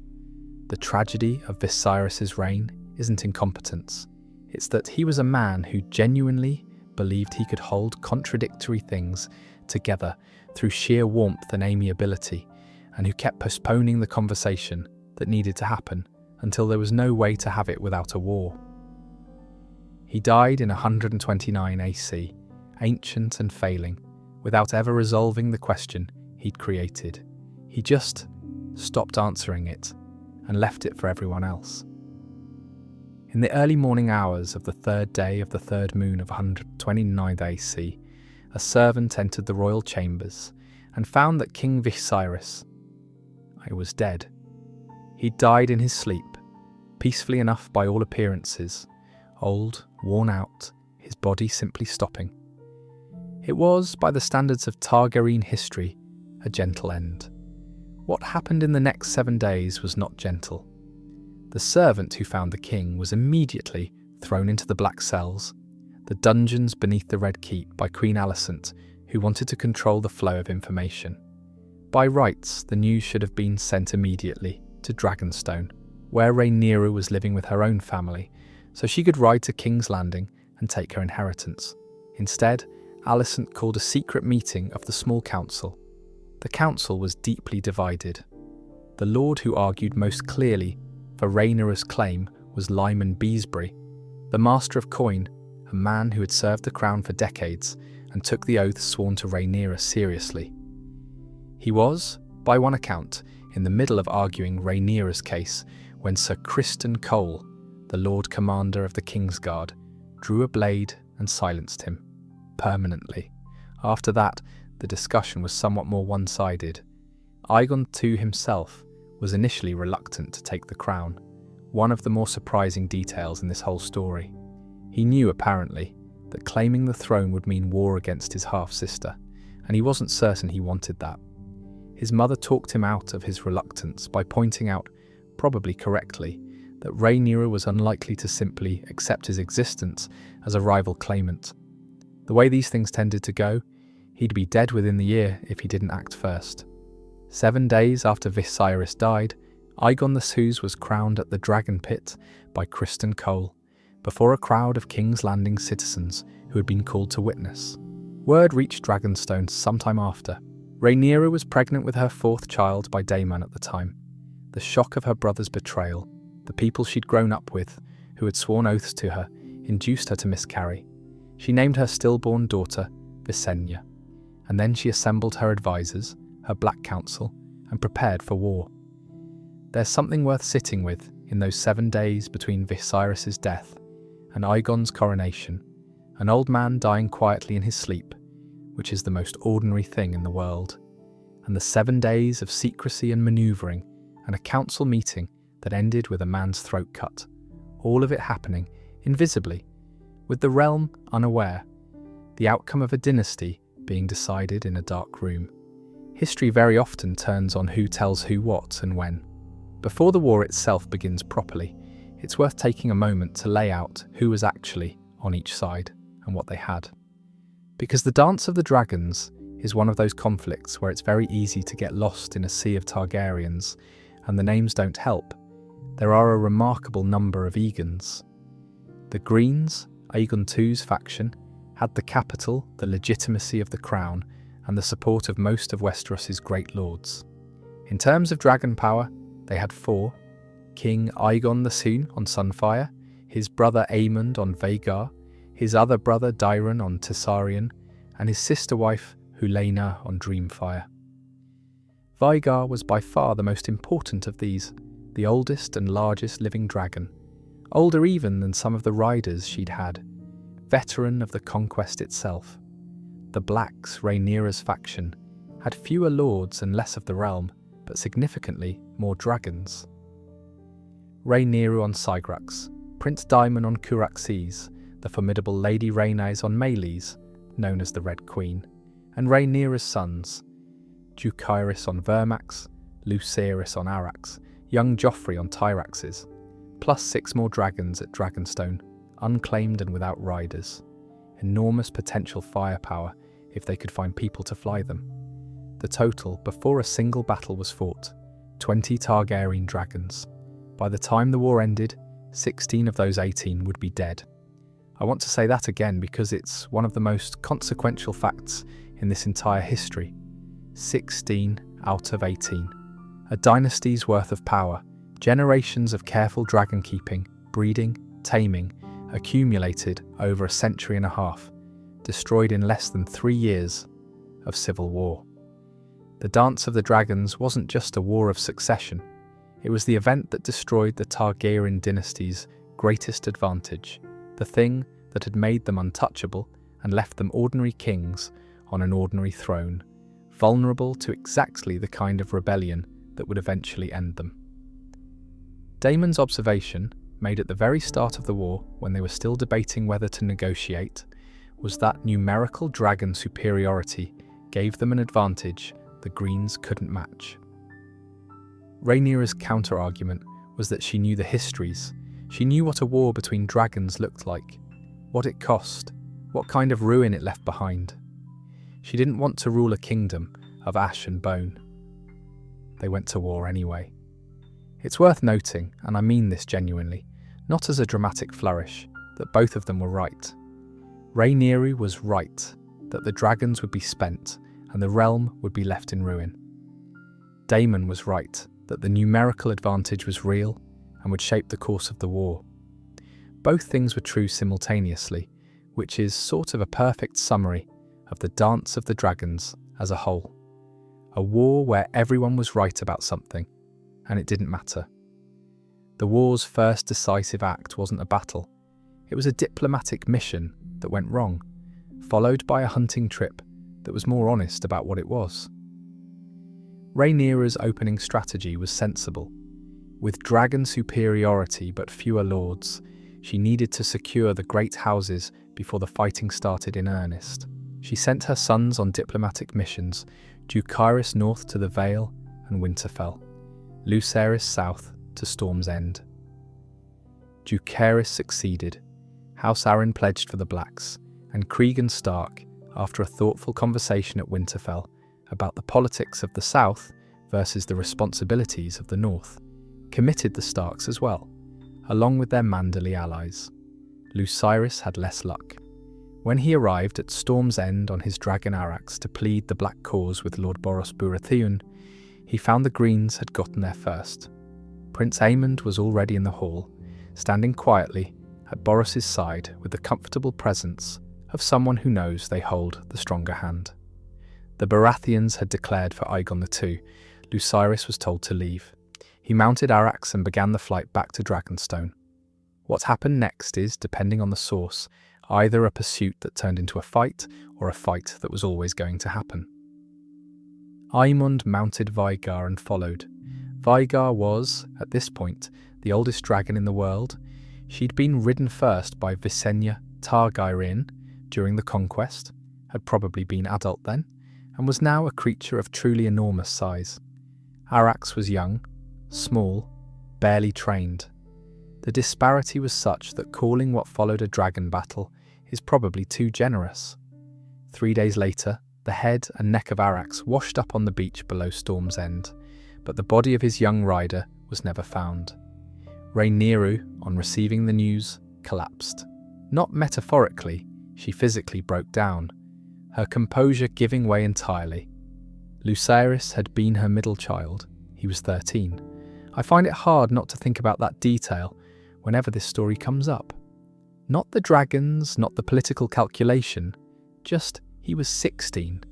The tragedy of Viserys' reign isn't incompetence. It's that he was a man who genuinely believed he could hold contradictory things together through sheer warmth and amiability, and who kept postponing the conversation that needed to happen until there was no way to have it without a war. He died in 129 AC, ancient and failing, without ever resolving the question he'd created. He just stopped answering it and left it for everyone else. In the early morning hours of the third day of the third moon of 129 AC, a servant entered the royal chambers and found that King Viserys was dead. He died in his sleep, peacefully enough by all appearances, old, worn out, his body simply stopping. It was, by the standards of Targaryen history, a gentle end. What happened in the next 7 days was not gentle. The servant who found the king was immediately thrown into the black cells, the dungeons beneath the Red Keep, by Queen Alicent, who wanted to control the flow of information. By rights, the news should have been sent immediately to Dragonstone, where Rhaenyra was living with her own family, so she could ride to King's Landing and take her inheritance. Instead, Alicent called a secret meeting of the small council. The council was deeply divided. The lord who argued most clearly for Rhaenyra's claim was Lyman Beesbury, the Master of Coin, a man who had served the crown for decades and took the oath sworn to Rhaenyra seriously. He was, by one account, in the middle of arguing Rhaenyra's case when Sir Criston Cole, the Lord Commander of the Kingsguard, drew a blade and silenced him, permanently. After that, the discussion was somewhat more one-sided. Aegon II himself was initially reluctant to take the crown, one of the more surprising details in this whole story. He knew, apparently, that claiming the throne would mean war against his half-sister, and he wasn't certain he wanted that. His mother talked him out of his reluctance by pointing out, probably correctly, that Rhaenyra was unlikely to simply accept his existence as a rival claimant. The way these things tended to go, he'd be dead within the year if he didn't act first. 7 days after Viserys died, Aegon the Supes was crowned at the Dragon Pit by Criston Cole, before a crowd of King's Landing citizens who had been called to witness. Word reached Dragonstone sometime after. Rhaenyra was pregnant with her 4th child by Daemon at the time. The shock of her brother's betrayal, the people she'd grown up with, who had sworn oaths to her, induced her to miscarry. She named her stillborn daughter Visenya, and then she assembled her advisors, her Black Council, and prepared for war. There's something worth sitting with in those 7 days between Viserys' death and Aegon's coronation, an old man dying quietly in his sleep, which is the most ordinary thing in the world, and the 7 days of secrecy and manoeuvring, and a council meeting that ended with a man's throat cut, all of it happening invisibly, with the realm unaware, the outcome of a dynasty being decided in a dark room. History very often turns on who tells who what and when. Before the war itself begins properly, it's worth taking a moment to lay out who was actually on each side and what they had. Because the Dance of the Dragons is one of those conflicts where it's very easy to get lost in a sea of Targaryens, and the names don't help. There are a remarkable number of Aegons. The Greens, Aegon II's faction, had the capital, the legitimacy of the crown, and the support of most of Westeros's great lords. In terms of dragon power, they had 4: King Aegon the Sun on Sunfire, his brother Aemond on Vhagar, his other brother Daeron on Tessarion, and his sister wife Helaena on Dreamfire. Vhagar was by far the most important of these, the oldest and largest living dragon, older even than some of the riders she'd had, veteran of the conquest itself. The Blacks, Rhaenyra's faction, had fewer lords and less of the realm, but significantly more dragons. Rhaenyra on Sygrax, Prince Daemon on Curaxes, the formidable Lady Rhaenys on Meleys, known as the Red Queen, and Rhaenyra's sons, Ducairis on Vermax, Lucerys on Arax, young Joffrey on Tyraxes, plus 6 more dragons at Dragonstone, unclaimed and without riders. Enormous potential firepower if they could find people to fly them. The total, before a single battle was fought, 20 Targaryen dragons. By the time the war ended, 16 of those 18 would be dead. I want to say that again because it's one of the most consequential facts in this entire history. 16 out of 18. A dynasty's worth of power, generations of careful dragon keeping, breeding, taming, accumulated over a century and a half, destroyed in less than 3 years of civil war. The Dance of the Dragons wasn't just a war of succession, it was the event that destroyed the Targaryen dynasty's greatest advantage, the thing that had made them untouchable and left them ordinary kings on an ordinary throne, vulnerable to exactly the kind of rebellion that would eventually end them. Daemon's observation, made at the very start of the war when they were still debating whether to negotiate, was that numerical dragon superiority gave them an advantage the Greens couldn't match. Rhaenyra's counter-argument was that she knew the histories. She knew what a war between dragons looked like, what it cost, what kind of ruin it left behind. She didn't want to rule a kingdom of ash and bone. They went to war anyway. It's worth noting, and I mean this genuinely, not as a dramatic flourish, that both of them were right. Rhaenyra was right that the dragons would be spent and the realm would be left in ruin. Daemon was right that the numerical advantage was real and would shape the course of the war. Both things were true simultaneously, which is sort of a perfect summary of the Dance of the Dragons as a whole. A war where everyone was right about something, and it didn't matter. The war's first decisive act wasn't a battle. It was a diplomatic mission that went wrong, followed by a hunting trip that was more honest about what it was. Rhaenyra's opening strategy was sensible. With dragon superiority but fewer lords, she needed to secure the great houses before the fighting started in earnest. She sent her sons on diplomatic missions, Dracarys north to the Vale and Winterfell, Lucerys south to Storm's End. Dracarys succeeded. House Arryn pledged for the Blacks, and Cregan Stark, after a thoughtful conversation at Winterfell about the politics of the South versus the responsibilities of the North, committed the Starks as well, along with their Manderly allies. Lucerys had less luck. When he arrived at Storm's End on his dragon Arax to plead the Black cause with Lord Boros Baratheon, he found the Greens had gotten there first. Prince Aemond was already in the hall, standing quietly at Boros's side with the comfortable presence of someone who knows they hold the stronger hand. The Baratheons had declared for Aegon II. Lucerys was told to leave. He mounted Arax and began the flight back to Dragonstone. What happened next is, depending on the source, either a pursuit that turned into a fight or a fight that was always going to happen. Aemond mounted Vhagar and followed. Vhagar was, at this point, the oldest dragon in the world. She'd been ridden first by Visenya Targaryen during the conquest, had probably been adult then, and was now a creature of truly enormous size. Arax was young, small, barely trained. The disparity was such that calling what followed a dragon battle is probably too generous. 3 days later, the head and neck of Arax washed up on the beach below Storm's End, but the body of his young rider was never found. Rhaenyra, on receiving the news, collapsed. Not metaphorically, she physically broke down, her composure giving way entirely. Lucerys had been her middle child. He was 13. I find it hard not to think about that detail whenever this story comes up. Not the dragons, not the political calculation, just he was 16.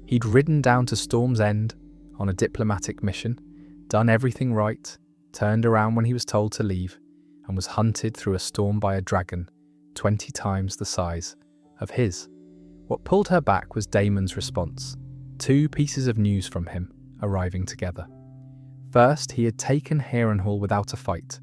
He'd ridden down to Storm's End on a diplomatic mission, done everything right, turned around when he was told to leave, and was hunted through a storm by a dragon 20 times the size of his. What pulled her back was Daemon's response. 2 pieces of news from him arriving together. First, he had taken Harrenhal without a fight,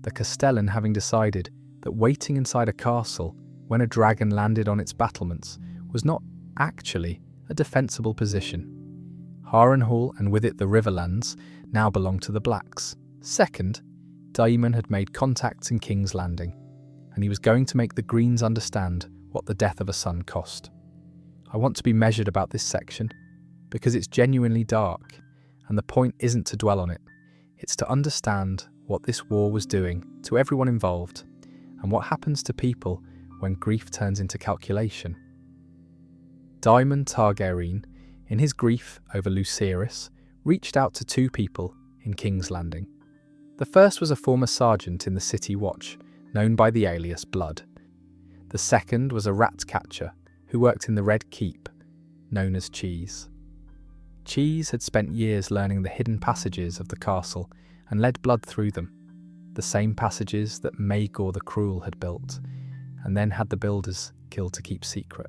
the Castellan having decided that waiting inside a castle when a dragon landed on its battlements was not actually a defensible position. Harrenhal, and with it the Riverlands, now belonged to the Blacks. Second, Daemon had made contacts in King's Landing, and he was going to make the Greens understand what the death of a son cost. I want to be measured about this section, because it's genuinely dark, and the point isn't to dwell on it. It's to understand what this war was doing to everyone involved, and what happens to people when grief turns into calculation. Daemon Targaryen, in his grief over Lucerys, reached out to 2 people in King's Landing. The first was a former sergeant in the City Watch, known by the alias Blood. The second was a rat catcher who worked in the Red Keep, known as Cheese. Cheese had spent years learning the hidden passages of the castle and led Blood through them, the same passages that Maegor the Cruel had built, and then had the builders killed to keep secret.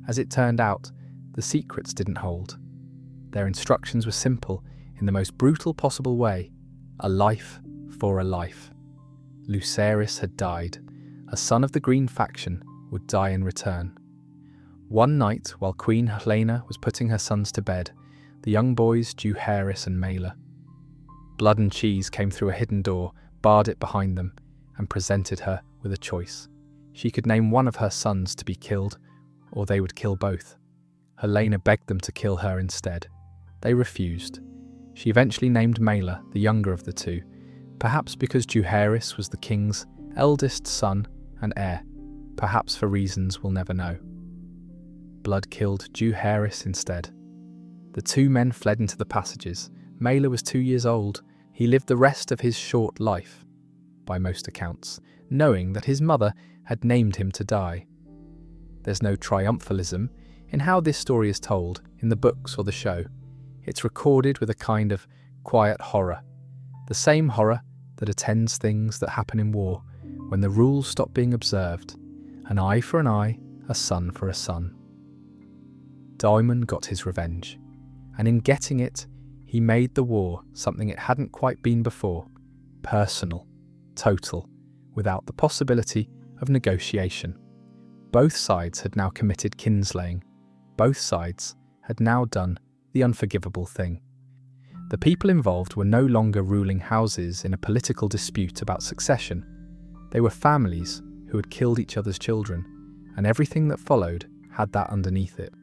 As it turned out, the secrets didn't hold. Their instructions were simple in the most brutal possible way: a life for a life. Lucerys had died. A son of the Green faction would die in return. One night, while Queen Helena was putting her sons to bed, the young boys, Jaehaerys and Mela, Blood and Cheese came through a hidden door, barred it behind them, and presented her with a choice. She could name one of her sons to be killed, or they would kill both. Helena begged them to kill her instead. They refused. She eventually named Mela, the younger of the two, perhaps because Jaehaerys was the king's eldest son and heir, perhaps for reasons we'll never know. Blood killed Jaehaerys instead. The two men fled into the passages. Mela was 2 years old. He lived the rest of his short life, by most accounts, knowing that his mother had named him to die. There's no triumphalism in how this story is told in the books or the show. It's recorded with a kind of quiet horror, the same horror that attends things that happen in war, when the rules stop being observed. An eye for an eye, a son for a son. Daemon got his revenge, and in getting it, he made the war something it hadn't quite been before: personal, total, without the possibility of negotiation. Both sides had now committed kinslaying. Both sides had now done the unforgivable thing. The people involved were no longer ruling houses in a political dispute about succession. They were families who had killed each other's children, and everything that followed had that underneath it.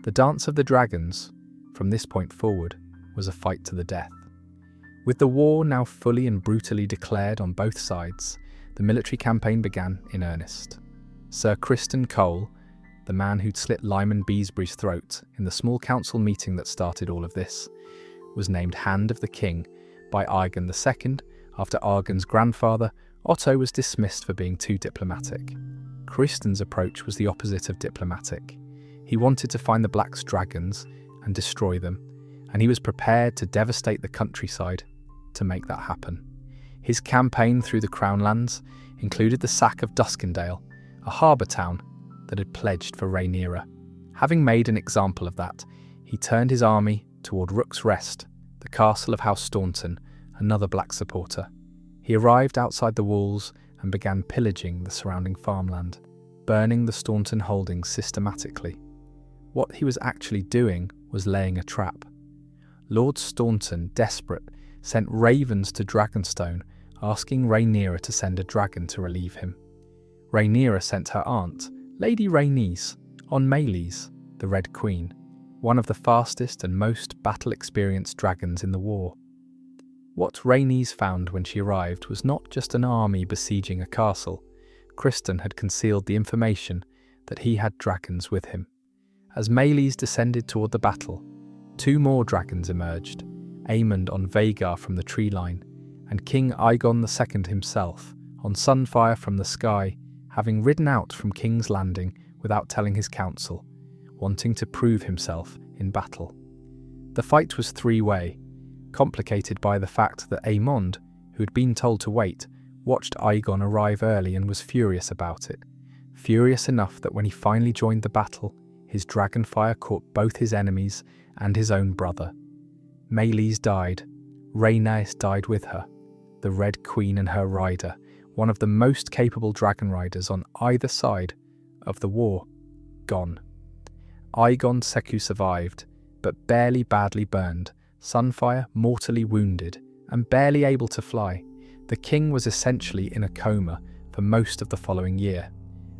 The Dance of the Dragons, from this point forward, was a fight to the death. With the war now fully and brutally declared on both sides, the military campaign began in earnest. Sir Criston Cole, the man who'd slit Lyman Beesbury's throat in the small council meeting that started all of this, was named Hand of the King by Aegon II after Aegon's grandfather, Otto, was dismissed for being too diplomatic. Criston's approach was the opposite of diplomatic. He wanted to find the Black's dragons and destroy them, and he was prepared to devastate the countryside to make that happen. His campaign through the Crown Lands included the sack of Duskendale, a harbour town that had pledged for Rhaenyra. Having made an example of that, he turned his army toward Rook's Rest, the castle of House Staunton, another Black supporter. He arrived outside the walls and began pillaging the surrounding farmland, burning the Staunton holdings systematically. What he was actually doing was laying a trap. Lord Staunton, desperate, sent ravens to Dragonstone, asking Rhaenyra to send a dragon to relieve him. Rhaenyra sent her aunt, Lady Rhaenys, on Meleys, the Red Queen, one of the fastest and most battle-experienced dragons in the war. What Rhaenys found when she arrived was not just an army besieging a castle. Criston had concealed the information that he had dragons with him. As Meleys descended toward the battle, 2 more dragons emerged, Aemond on Vhagar from the tree line, and King Aegon II himself on Sunfire from the sky, having ridden out from King's Landing without telling his council, wanting to prove himself in battle. The fight was 3-way, complicated by the fact that Aemond, who had been told to wait, watched Aegon arrive early and was furious about it. Furious enough that when he finally joined the battle, his dragonfire caught both his enemies and his own brother. Meleys died. Rhaenys died with her. The Red Queen and her rider, one of the most capable dragon riders on either side of the war, gone. Aegon Seku survived, but barely badly burned, Sunfire mortally wounded, and barely able to fly. The king was essentially in a coma for most of the following year,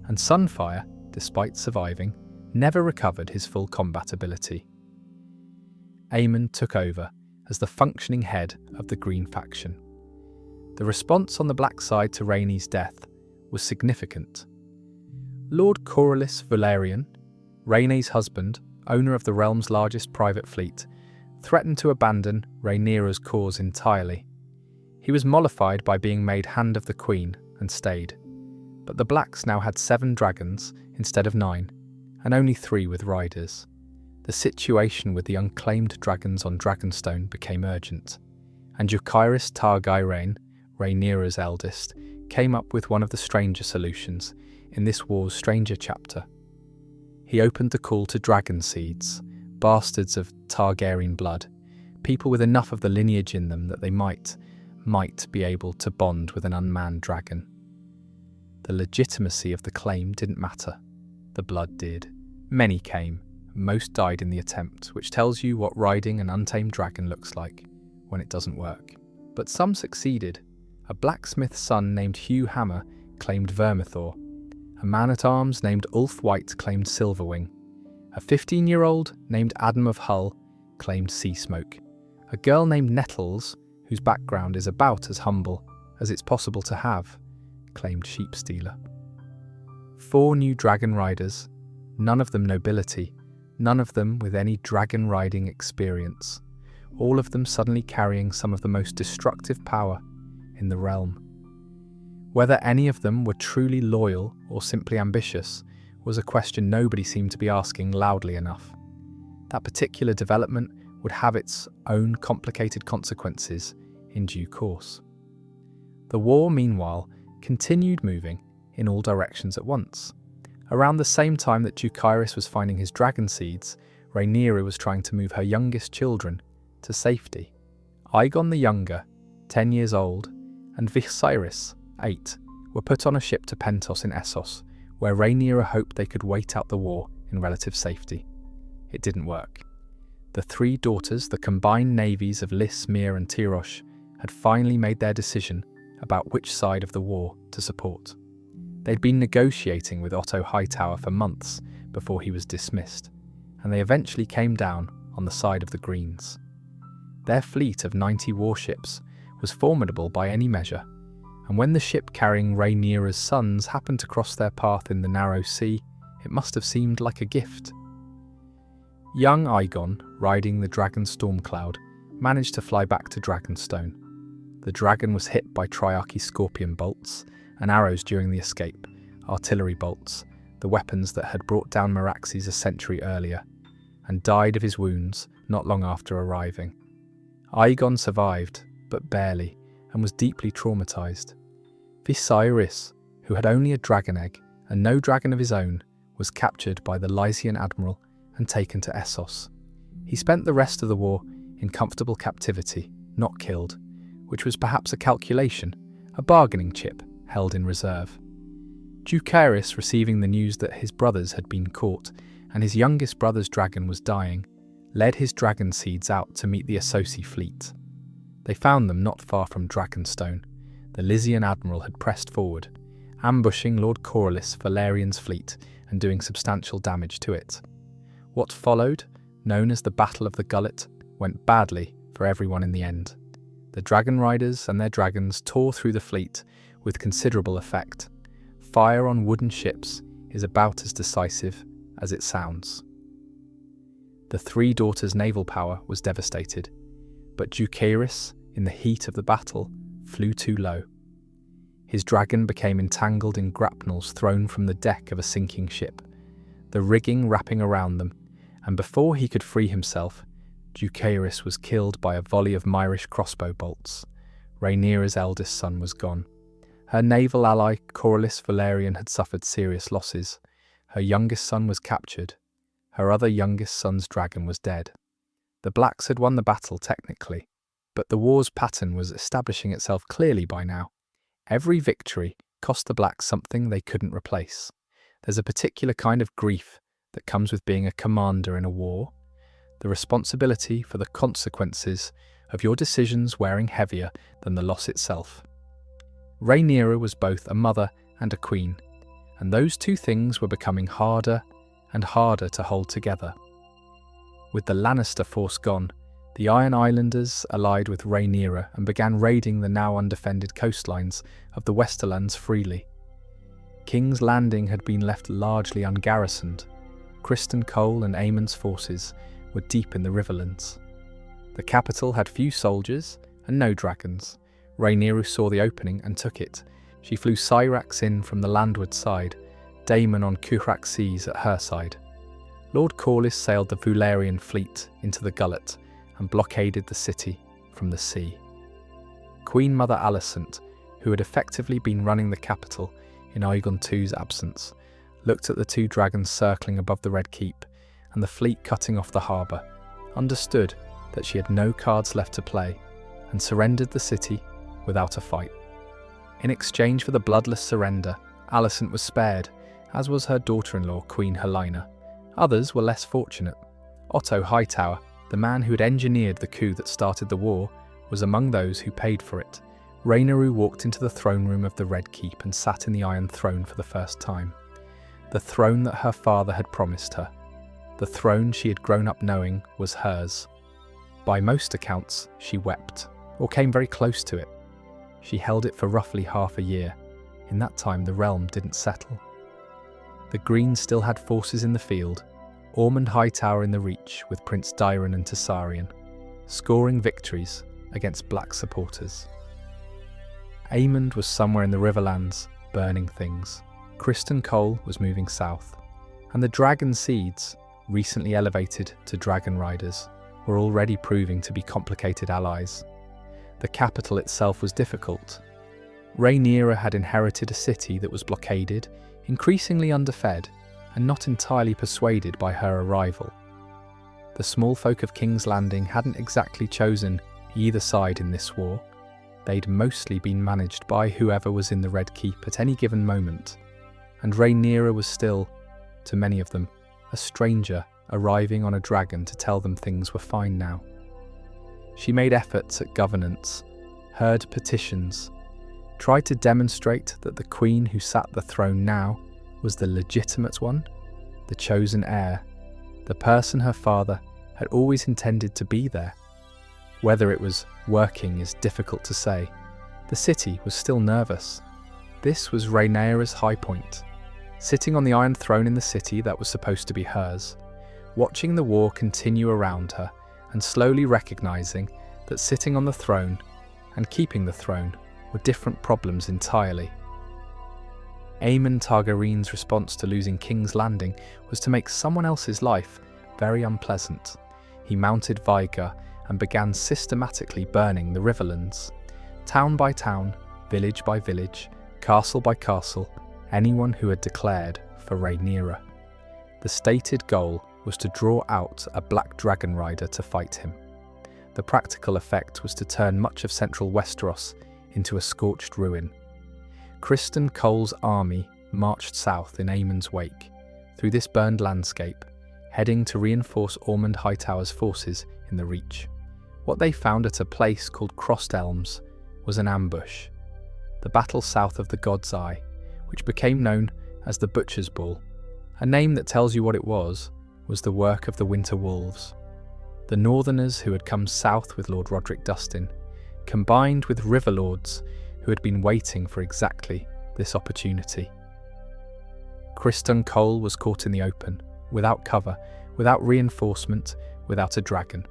and Sunfire, despite surviving, never recovered his full combat ability. Aemond took over as the functioning head of the Green faction. The response on the Black side to Rhaenys' death was significant. Lord Corlys Velaryon, Rhaenys' husband, owner of the realm's largest private fleet, threatened to abandon Rhaenyra's cause entirely. He was mollified by being made Hand of the Queen and stayed. But the Blacks now had 7 dragons instead of 9, and only 3 with riders. The situation with the unclaimed dragons on Dragonstone became urgent, and Jaehaerys Targaryen, Rhaenyra's eldest, came up with one of the stranger solutions in this war's stranger chapter. he opened the call to dragon seeds, bastards of Targaryen blood, people with enough of the lineage in them that they might be able to bond with an unmanned dragon. The legitimacy of the claim didn't matter. The blood did. Many came, most died in the attempt, which tells you what riding an untamed dragon looks like when it doesn't work. But some succeeded. A blacksmith's son named Hugh Hammer claimed Vermithor. A man-at-arms named Ulf White claimed Silverwing. A 15-year-old named Adam of Hull claimed Sea Smoke. A girl named Nettles, whose background is about as humble as it's possible to have, claimed Sheep Stealer. 4 new dragon riders, none of them nobility, none of them with any dragon riding experience, all of them suddenly carrying some of the most destructive power in the realm. Whether any of them were truly loyal or simply ambitious was a question nobody seemed to be asking loudly enough. That particular development would have its own complicated consequences in due course. The war, meanwhile, continued moving in all directions at once. Around the same time that Jacaerys was finding his dragon seeds, Rhaenyra was trying to move her youngest children to safety. Aegon the Younger, 10 years old, and Viserys, 8, were put on a ship to Pentos in Essos, where Rhaenyra hoped they could wait out the war in relative safety. It didn't work. The 3 daughters, the combined navies of Lys, Myr and Tyrosh, had finally made their decision about which side of the war to support. They'd been negotiating with Otto Hightower for months before he was dismissed, and they eventually came down on the side of the Greens. Their fleet of 90 warships was formidable by any measure, and when the ship carrying Rhaenyra's sons happened to cross their path in the narrow sea, it must have seemed like a gift. Young Aegon, riding the dragon Stormcloud, managed to fly back to Dragonstone. The dragon was hit by Triarchy scorpion bolts and arrows during the escape, artillery bolts, the weapons that had brought down Meraxes a century earlier, and died of his wounds not long after arriving. Aegon survived, but barely, and was deeply traumatized. Viserys, who had only a dragon egg and no dragon of his own, was captured by the Lysian admiral and taken to Essos. He spent the rest of the war in comfortable captivity, not killed, which was perhaps a calculation, a bargaining chip held in reserve. Jacaerys, receiving the news that his brothers had been caught and his youngest brother's dragon was dying, led his dragon seeds out to meet the Essosi fleet. They found them not far from Dragonstone. The Lysian admiral had pressed forward, ambushing Lord Corlys Valerian's fleet and doing substantial damage to it. What followed, known as the Battle of the Gullet, went badly for everyone in the end. The dragon riders and their dragons tore through the fleet with considerable effect. Fire on wooden ships is about as decisive as it sounds. The 3 daughters' naval power was devastated, but Jacaerys, in the heat of the battle, flew too low. His dragon became entangled in grapnels thrown from the deck of a sinking ship, the rigging wrapping around them, and before he could free himself, Jacaerys was killed by a volley of Myrish crossbow bolts. Rhaenyra's eldest son was gone. Her naval ally, Corlys Valerian, had suffered serious losses. Her youngest son was captured. Her other youngest son's dragon was dead. The Blacks had won the battle technically, but the war's pattern was establishing itself clearly by now. Every victory cost the Blacks something they couldn't replace. There's a particular kind of grief that comes with being a commander in a war, the responsibility for the consequences of your decisions wearing heavier than the loss itself. Rhaenyra was both a mother and a queen, and those 2 things were becoming harder and harder to hold together. With the Lannister force gone, the Iron Islanders allied with Rhaenyra and began raiding the now undefended coastlines of the Westerlands freely. King's Landing had been left largely ungarrisoned. Criston Cole and Aemon's forces were deep in the Riverlands. The capital had few soldiers and no dragons. Rhaenyra saw the opening and took it. She flew Syrax in from the landward side, Daemon on Cuchrac seas at her side. Lord Corlys sailed the Valyrian fleet into the Gullet and blockaded the city from the sea. Queen Mother Alicent, who had effectively been running the capital in Aegon II's absence, looked at the two dragons circling above the Red Keep and the fleet cutting off the harbour, understood that she had no cards left to play, and surrendered the city without a fight. In exchange for the bloodless surrender, Alicent was spared, as was her daughter-in-law, Queen Helena. Others were less fortunate. Otto Hightower, the man who had engineered the coup that started the war, was among those who paid for it. Rhaenyra walked into the throne room of the Red Keep and sat in the Iron Throne for the first time. The throne that her father had promised her. The throne she had grown up knowing was hers. By most accounts, she wept, or came very close to it. She held it for roughly half a year. In that time, the realm didn't settle. The Greens still had forces in the field, Ormond Hightower in the Reach with Prince Dairon and Tessarion, scoring victories against black supporters. Aemond was somewhere in the Riverlands, burning things. Criston Cole was moving south, and the Dragon Seeds, recently elevated to Dragon Riders, were already proving to be complicated allies. The capital itself was difficult. Rhaenyra had inherited a city that was blockaded, increasingly underfed, and not entirely persuaded by her arrival. The small folk of King's Landing hadn't exactly chosen either side in this war. They'd mostly been managed by whoever was in the Red Keep at any given moment, and Rhaenyra was still, to many of them, a stranger arriving on a dragon to tell them things were fine now. She made efforts at governance, heard petitions, tried to demonstrate that the queen who sat the throne now was the legitimate one, the chosen heir, the person her father had always intended to be there. Whether it was working is difficult to say. The city was still nervous. This was Rhaenyra's high point, sitting on the Iron Throne in the city that was supposed to be hers, watching the war continue around her and slowly recognising that sitting on the throne and keeping the throne were different problems entirely. Aemon Targaryen's response to losing King's Landing was to make someone else's life very unpleasant. He mounted Veigar and began systematically burning the Riverlands. Town by town, village by village, castle by castle, anyone who had declared for Rhaenyra. The stated goal was to draw out a black dragon rider to fight him. The practical effect was to turn much of central Westeros into a scorched ruin. Criston Cole's army marched south in Aemon's wake, through this burned landscape, heading to reinforce Ormond Hightower's forces in the Reach. What they found at a place called Crossed Elms was an ambush, the battle south of the God's Eye, which became known as the Butcher's Ball. A name that tells you what it was the work of the Winter Wolves, the Northerners who had come south with Lord Roderick Dustin, combined with River Lords who had been waiting for exactly this opportunity. Criston Cole was caught in the open, without cover, without reinforcement, without a dragon.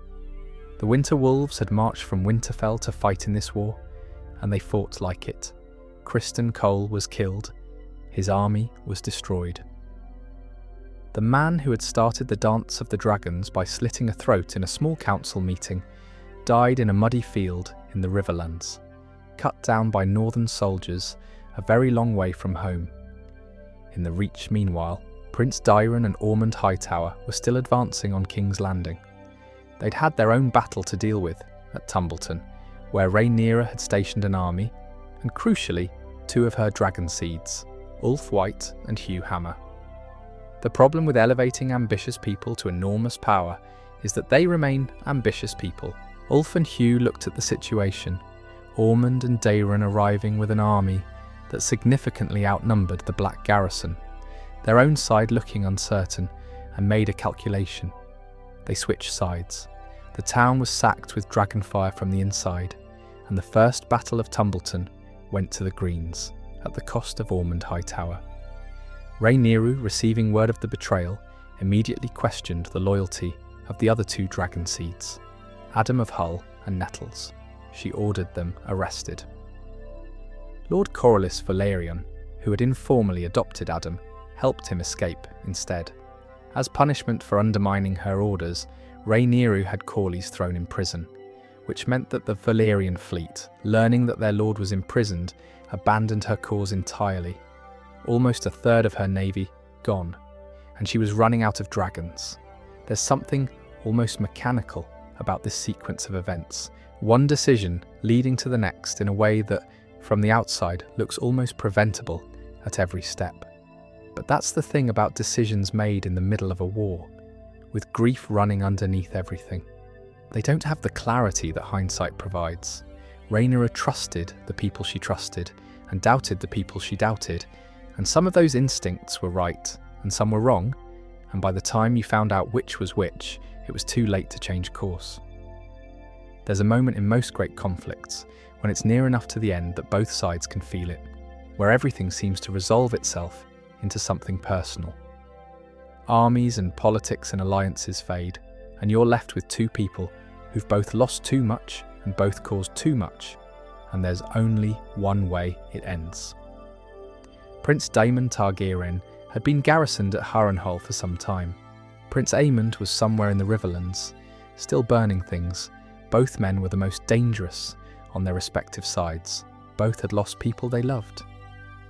The Winter Wolves had marched from Winterfell to fight in this war, and they fought like it. Criston Cole was killed, his army was destroyed. The man who had started the Dance of the Dragons by slitting a throat in a small council meeting died in a muddy field in the Riverlands, cut down by northern soldiers a very long way from home. In the Reach, meanwhile, Prince Dairon and Ormond Hightower were still advancing on King's Landing. They'd had their own battle to deal with at Tumbleton, where Rhaenyra had stationed an army, and crucially, two of her dragon seeds, Ulf White and Hugh Hammer. The problem with elevating ambitious people to enormous power is that they remain ambitious people. Ulf and Hugh looked at the situation, Ormond and Dairon arriving with an army that significantly outnumbered the Black Garrison, their own side looking uncertain, and made a calculation. They switched sides. The town was sacked with dragonfire from the inside, and the first battle of Tumbleton went to the Greens, at the cost of Ormond Hightower. Rhaenyra, receiving word of the betrayal, immediately questioned the loyalty of the other two dragon seeds, Adam of Hull and Nettles. She ordered them arrested. Lord Corlys Velaryon, who had informally adopted Adam, helped him escape instead. As punishment for undermining her orders, Rhaenyra had Corlys thrown in prison, which meant that the Valyrian fleet, learning that their lord was imprisoned, abandoned her cause entirely. Almost a third of her navy gone, and she was running out of dragons. There's something almost mechanical about this sequence of events, one decision leading to the next in a way that, from the outside, looks almost preventable at every step. But that's the thing about decisions made in the middle of a war, with grief running underneath everything. They don't have the clarity that hindsight provides. Rhaenyra trusted the people she trusted and doubted the people she doubted, and some of those instincts were right and some were wrong, and by the time you found out which was which, it was too late to change course. There's a moment in most great conflicts when it's near enough to the end that both sides can feel it, where everything seems to resolve itself into something personal. Armies and politics and alliances fade, and you're left with two people who've both lost too much and both caused too much, and there's only one way it ends. Prince Daemon Targaryen had been garrisoned at Harrenhal for some time. Prince Aemond was somewhere in the Riverlands, still burning things. Both men were the most dangerous on their respective sides. Both had lost people they loved.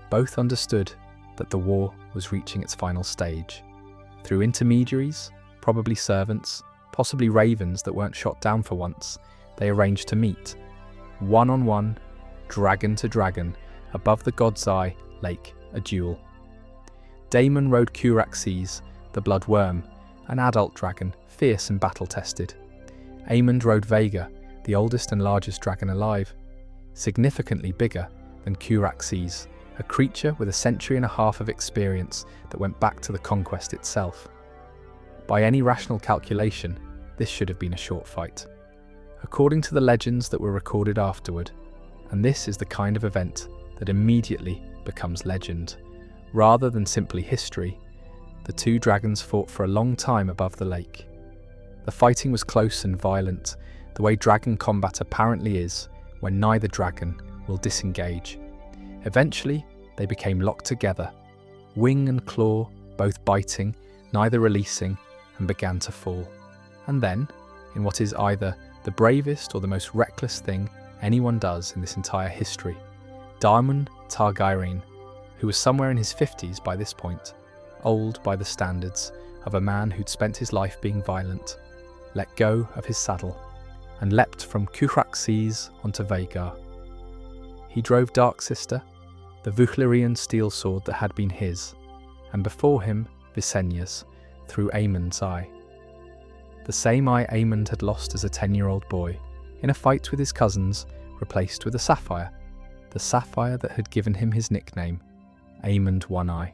Both understood that the war was reaching its final stage. Through intermediaries, probably servants, possibly ravens that weren't shot down for once, they arranged to meet, one-on-one, dragon to dragon, above the God's Eye Lake, a duel. Daemon rode Curaxes, the blood worm, an adult dragon, fierce and battle-tested. Aemond rode Vhagar, the oldest and largest dragon alive, significantly bigger than Curaxes, a creature with a century and a half of experience that went back to the conquest itself. By any rational calculation, this should have been a short fight. According to the legends that were recorded afterward, and this is the kind of event that immediately becomes legend, rather than simply history, the two dragons fought for a long time above the lake. The fighting was close and violent, the way dragon combat apparently is when neither dragon will disengage. Eventually, they became locked together, wing and claw both biting, neither releasing, and began to fall. And then, in what is either the bravest or the most reckless thing anyone does in this entire history, Daemon Targaryen, who was somewhere in his 50s by this point, old by the standards of a man who'd spent his life being violent, let go of his saddle and leapt from Curaxes onto Vhagar. He drove Darksister, the Vouchlerian steel sword that had been his, and before him Visenya's, through Aemond's eye. The same eye Aemond had lost as a 10-year-old boy, in a fight with his cousins, replaced with a sapphire, the sapphire that had given him his nickname, Aemond One Eye.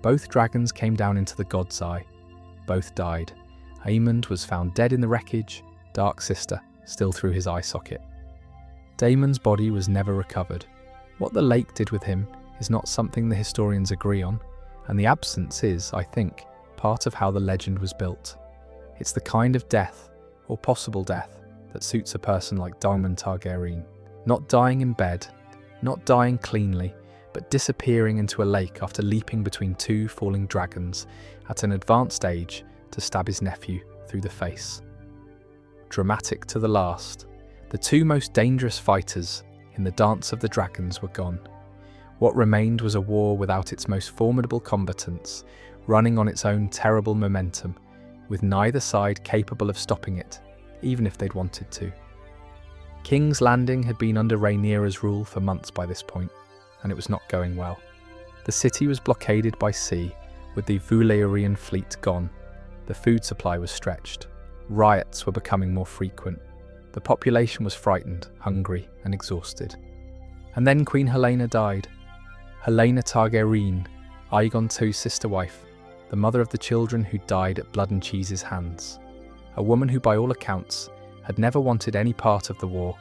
Both dragons came down into the God's Eye. Both died. Aemond was found dead in the wreckage, Darksister still through his eye socket. Daemon's body was never recovered. What the lake did with him is not something the historians agree on, and the absence is, I think, part of how the legend was built. It's the kind of death, or possible death, that suits a person like Daemon Targaryen. Not dying in bed, not dying cleanly, but disappearing into a lake after leaping between two falling dragons at an advanced age to stab his nephew through the face. Dramatic to the last, the two most dangerous fighters in the Dance of the Dragons were gone. What remained was a war without its most formidable combatants, running on its own terrible momentum, with neither side capable of stopping it, even if they'd wanted to. King's Landing had been under Rhaenyra's rule for months by this point, and it was not going well. The city was blockaded by sea, with the Valyrian fleet gone. The food supply was stretched. Riots were becoming more frequent. The population was frightened, hungry, and exhausted. And then Queen Helaena died. Helaena Targaryen, Aegon II's sister wife, the mother of the children who died at Blood and Cheese's hands. A woman who, by all accounts, had never wanted any part of the war,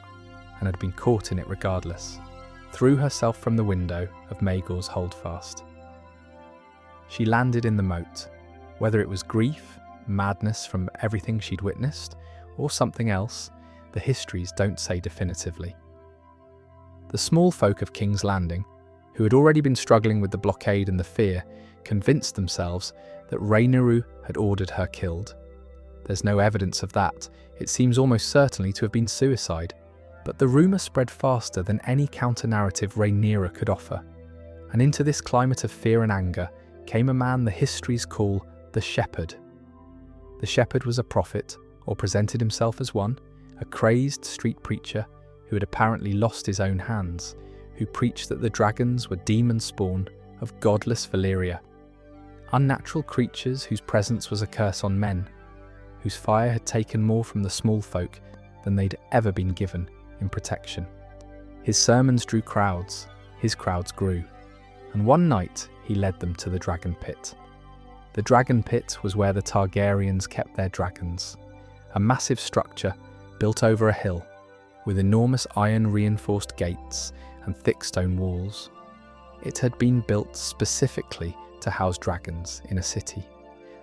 and had been caught in it regardless, threw herself from the window of Maegor's holdfast. She landed in the moat. Whether it was grief, madness from everything she'd witnessed, or something else, the histories don't say definitively. The small folk of King's Landing, who had already been struggling with the blockade and the fear, convinced themselves that Rhaenyra had ordered her killed. There's no evidence of that. It seems almost certainly to have been suicide. But the rumour spread faster than any counter-narrative Rhaenyra could offer, and into this climate of fear and anger came a man the histories call the Shepherd. The Shepherd was a prophet, or presented himself as one, a crazed street preacher who had apparently lost his own hands, who preached that the dragons were demon spawn of godless Valyria, unnatural creatures whose presence was a curse on men, whose fire had taken more from the small folk than they'd ever been given in protection. His sermons drew crowds, his crowds grew, and one night he led them to the dragon pit. The dragon pit was where the Targaryens kept their dragons, a massive structure built over a hill, with enormous iron-reinforced gates and thick stone walls. It had been built specifically to house dragons in a city.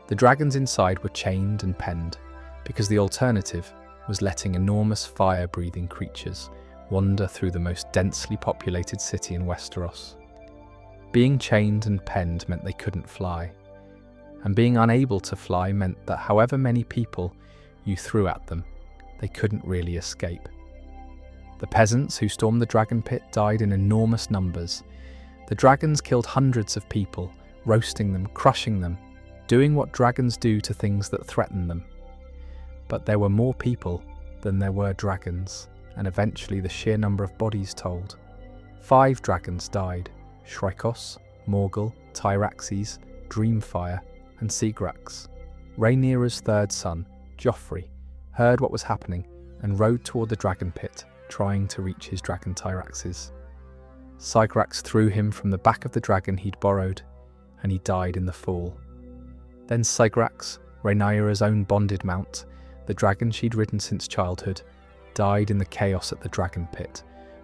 The dragons inside were chained and penned, because the alternative was letting enormous fire-breathing creatures wander through the most densely populated city in Westeros. Being chained and penned meant they couldn't fly, and being unable to fly meant that however many people you threw at them, they couldn't really escape. The peasants who stormed the dragon pit died in enormous numbers. The dragons killed hundreds of people, roasting them, crushing them, doing what dragons do to things that threaten them. But there were more people than there were dragons, and eventually the sheer number of bodies told. 5 dragons died: Shrykos, Morgul, Tyraxes, Dreamfire, and Seagrax. Rhaenyra's third son, Joffrey, heard what was happening and rode toward the dragon pit, trying to reach his dragon Tyraxes. Seagrax threw him from the back of the dragon he'd borrowed, and he died in the fall. Then Seagrax, Rhaenyra's own bonded mount, the dragon she'd ridden since childhood, died in the chaos at the dragon pit,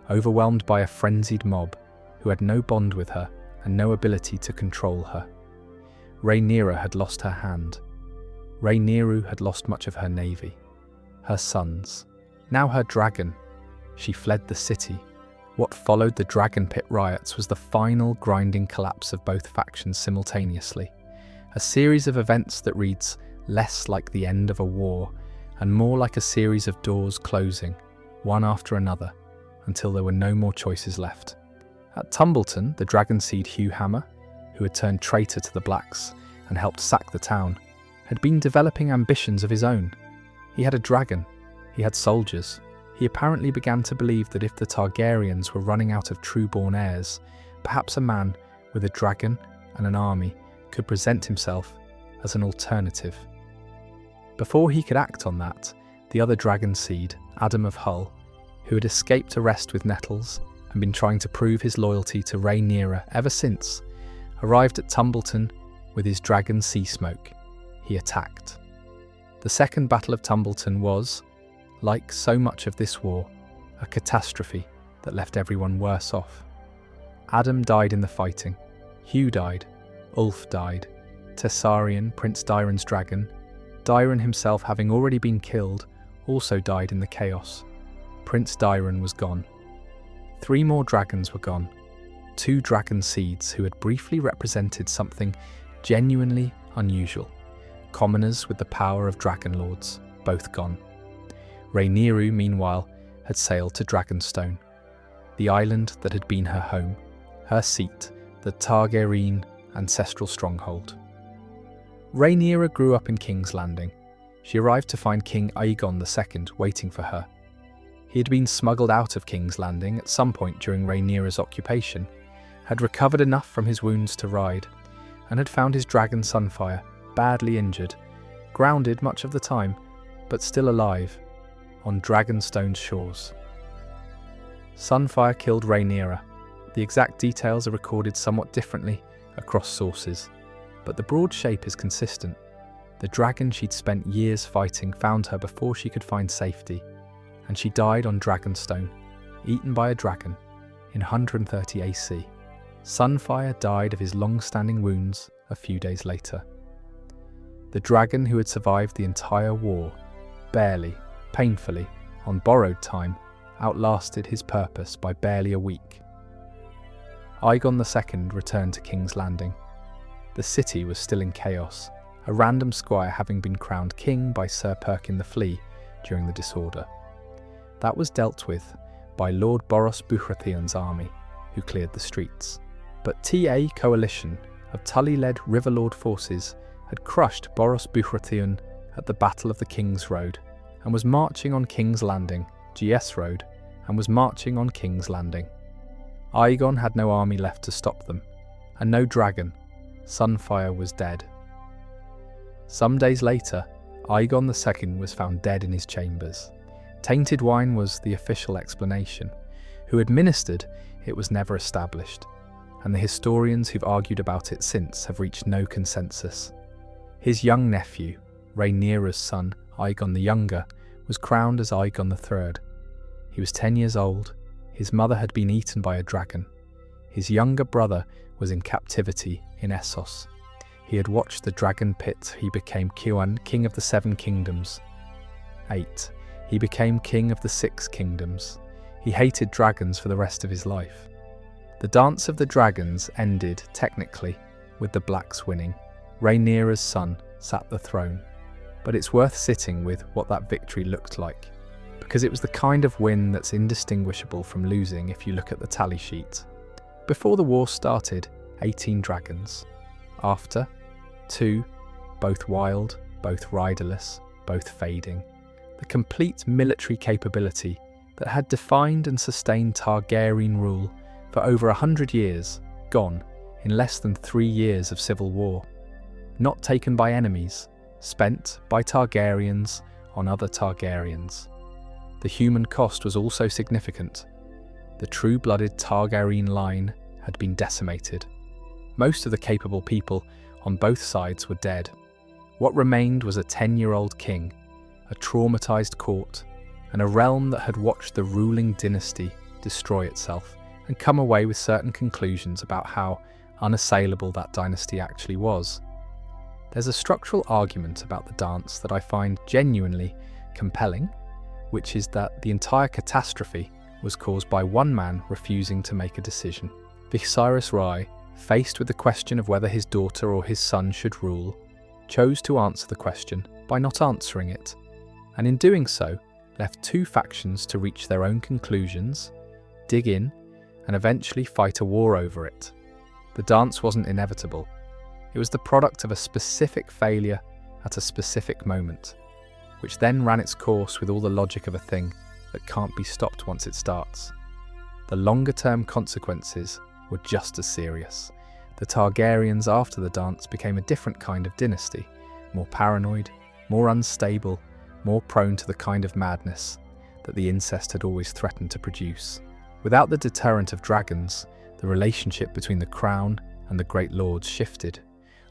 overwhelmed by a frenzied mob who had no bond with her and no ability to control her. Rhaenyra had lost her hand. Rhaenyra had lost much of her navy, her sons, now her dragon. She fled the city. What followed the dragon pit riots was the final grinding collapse of both factions simultaneously, a series of events that reads less like the end of a war and more like a series of doors closing, one after another, until there were no more choices left. At Tumbleton, the dragon seed Hugh Hammer, who had turned traitor to the Blacks and helped sack the town, had been developing ambitions of his own. He had a dragon, he had soldiers. He apparently began to believe that if the Targaryens were running out of true-born heirs, perhaps a man with a dragon and an army could present himself as an alternative. Before he could act on that, the other dragon seed, Adam of Hull, who had escaped arrest with Nettles and been trying to prove his loyalty to Rhaenyra ever since, arrived at Tumbleton with his dragon Sea Smoke. He attacked. The Second Battle of Tumbleton was, like so much of this war, a catastrophe that left everyone worse off. Adam died in the fighting, Hugh died, Ulf died, Tessarion, Prince Dairon's dragon, Dairon himself having already been killed, also died in the chaos. Prince Dairon was gone. 3 more dragons were gone. 2 dragon seeds who had briefly represented something genuinely unusual. Commoners with the power of dragon lords, both gone. Rhaenyra, meanwhile, had sailed to Dragonstone, the island that had been her home, her seat, the Targaryen ancestral stronghold. Rhaenyra grew up in King's Landing. She arrived to find King Aegon II waiting for her. He had been smuggled out of King's Landing at some point during Rhaenyra's occupation, had recovered enough from his wounds to ride, and had found his dragon Sunfire, badly injured, grounded much of the time, but still alive, on Dragonstone's shores. Sunfire killed Rhaenyra. The exact details are recorded somewhat differently across sources, but the broad shape is consistent. The dragon she'd spent years fighting found her before she could find safety, and she died on Dragonstone, eaten by a dragon, in 130 AC. Sunfire died of his long-standing wounds a few days later. The dragon who had survived the entire war, barely, painfully, on borrowed time, outlasted his purpose by barely a week. Aegon II returned to King's Landing. The city was still in chaos, a random squire having been crowned king by Sir Perkin the Flea during the disorder. That was dealt with by Lord Boros Baratheon's army, who cleared the streets. But TA Coalition, of Tully-led Riverlord forces had crushed Boros Buthrathion at the Battle of the King's Road, and was marching on King's Landing, GS Road, and was marching on King's Landing. Aegon had no army left to stop them, and no dragon. Sunfire was dead. Some days later, Aegon II was found dead in his chambers. Tainted wine was the official explanation. Who administered it was never established, and the historians who've argued about it since have reached no consensus. His young nephew, Rhaenyra's son, Aegon the Younger, was crowned as Aegon III. He was 10 years old. His mother had been eaten by a dragon. His younger brother was in captivity in Essos. He had watched the dragon pit. He became Kiwan, king of the 7 kingdoms. 8. He became king of the 6 kingdoms. He hated dragons for the rest of his life. The Dance of the Dragons ended, technically, with the Blacks winning. Rhaenyra's son sat the throne. But it's worth sitting with what that victory looked like, because it was the kind of win that's indistinguishable from losing if you look at the tally sheet. Before the war started, 18 dragons. After, 2, both wild, both riderless, both fading. The complete military capability that had defined and sustained Targaryen rule for over 100 years, gone in less than 3 years of civil war. Not taken by enemies, spent by Targaryens on other Targaryens. The human cost was also significant. The true-blooded Targaryen line had been decimated. Most of the capable people on both sides were dead. What remained was a 10-year-old king, a traumatized court, and a realm that had watched the ruling dynasty destroy itself and come away with certain conclusions about how unassailable that dynasty actually was. There's a structural argument about the dance that I find genuinely compelling, which is that the entire catastrophe was caused by one man refusing to make a decision. Viserys Rhai, faced with the question of whether his daughter or his son should rule, chose to answer the question by not answering it, and in doing so, left 2 factions to reach their own conclusions, dig in, and eventually fight a war over it. The dance wasn't inevitable. It was the product of a specific failure at a specific moment, which then ran its course with all the logic of a thing that can't be stopped once it starts. The longer-term consequences were just as serious. The Targaryens after the dance became a different kind of dynasty, more paranoid, more unstable, more prone to the kind of madness that the incest had always threatened to produce. Without the deterrent of dragons, the relationship between the crown and the great lords shifted.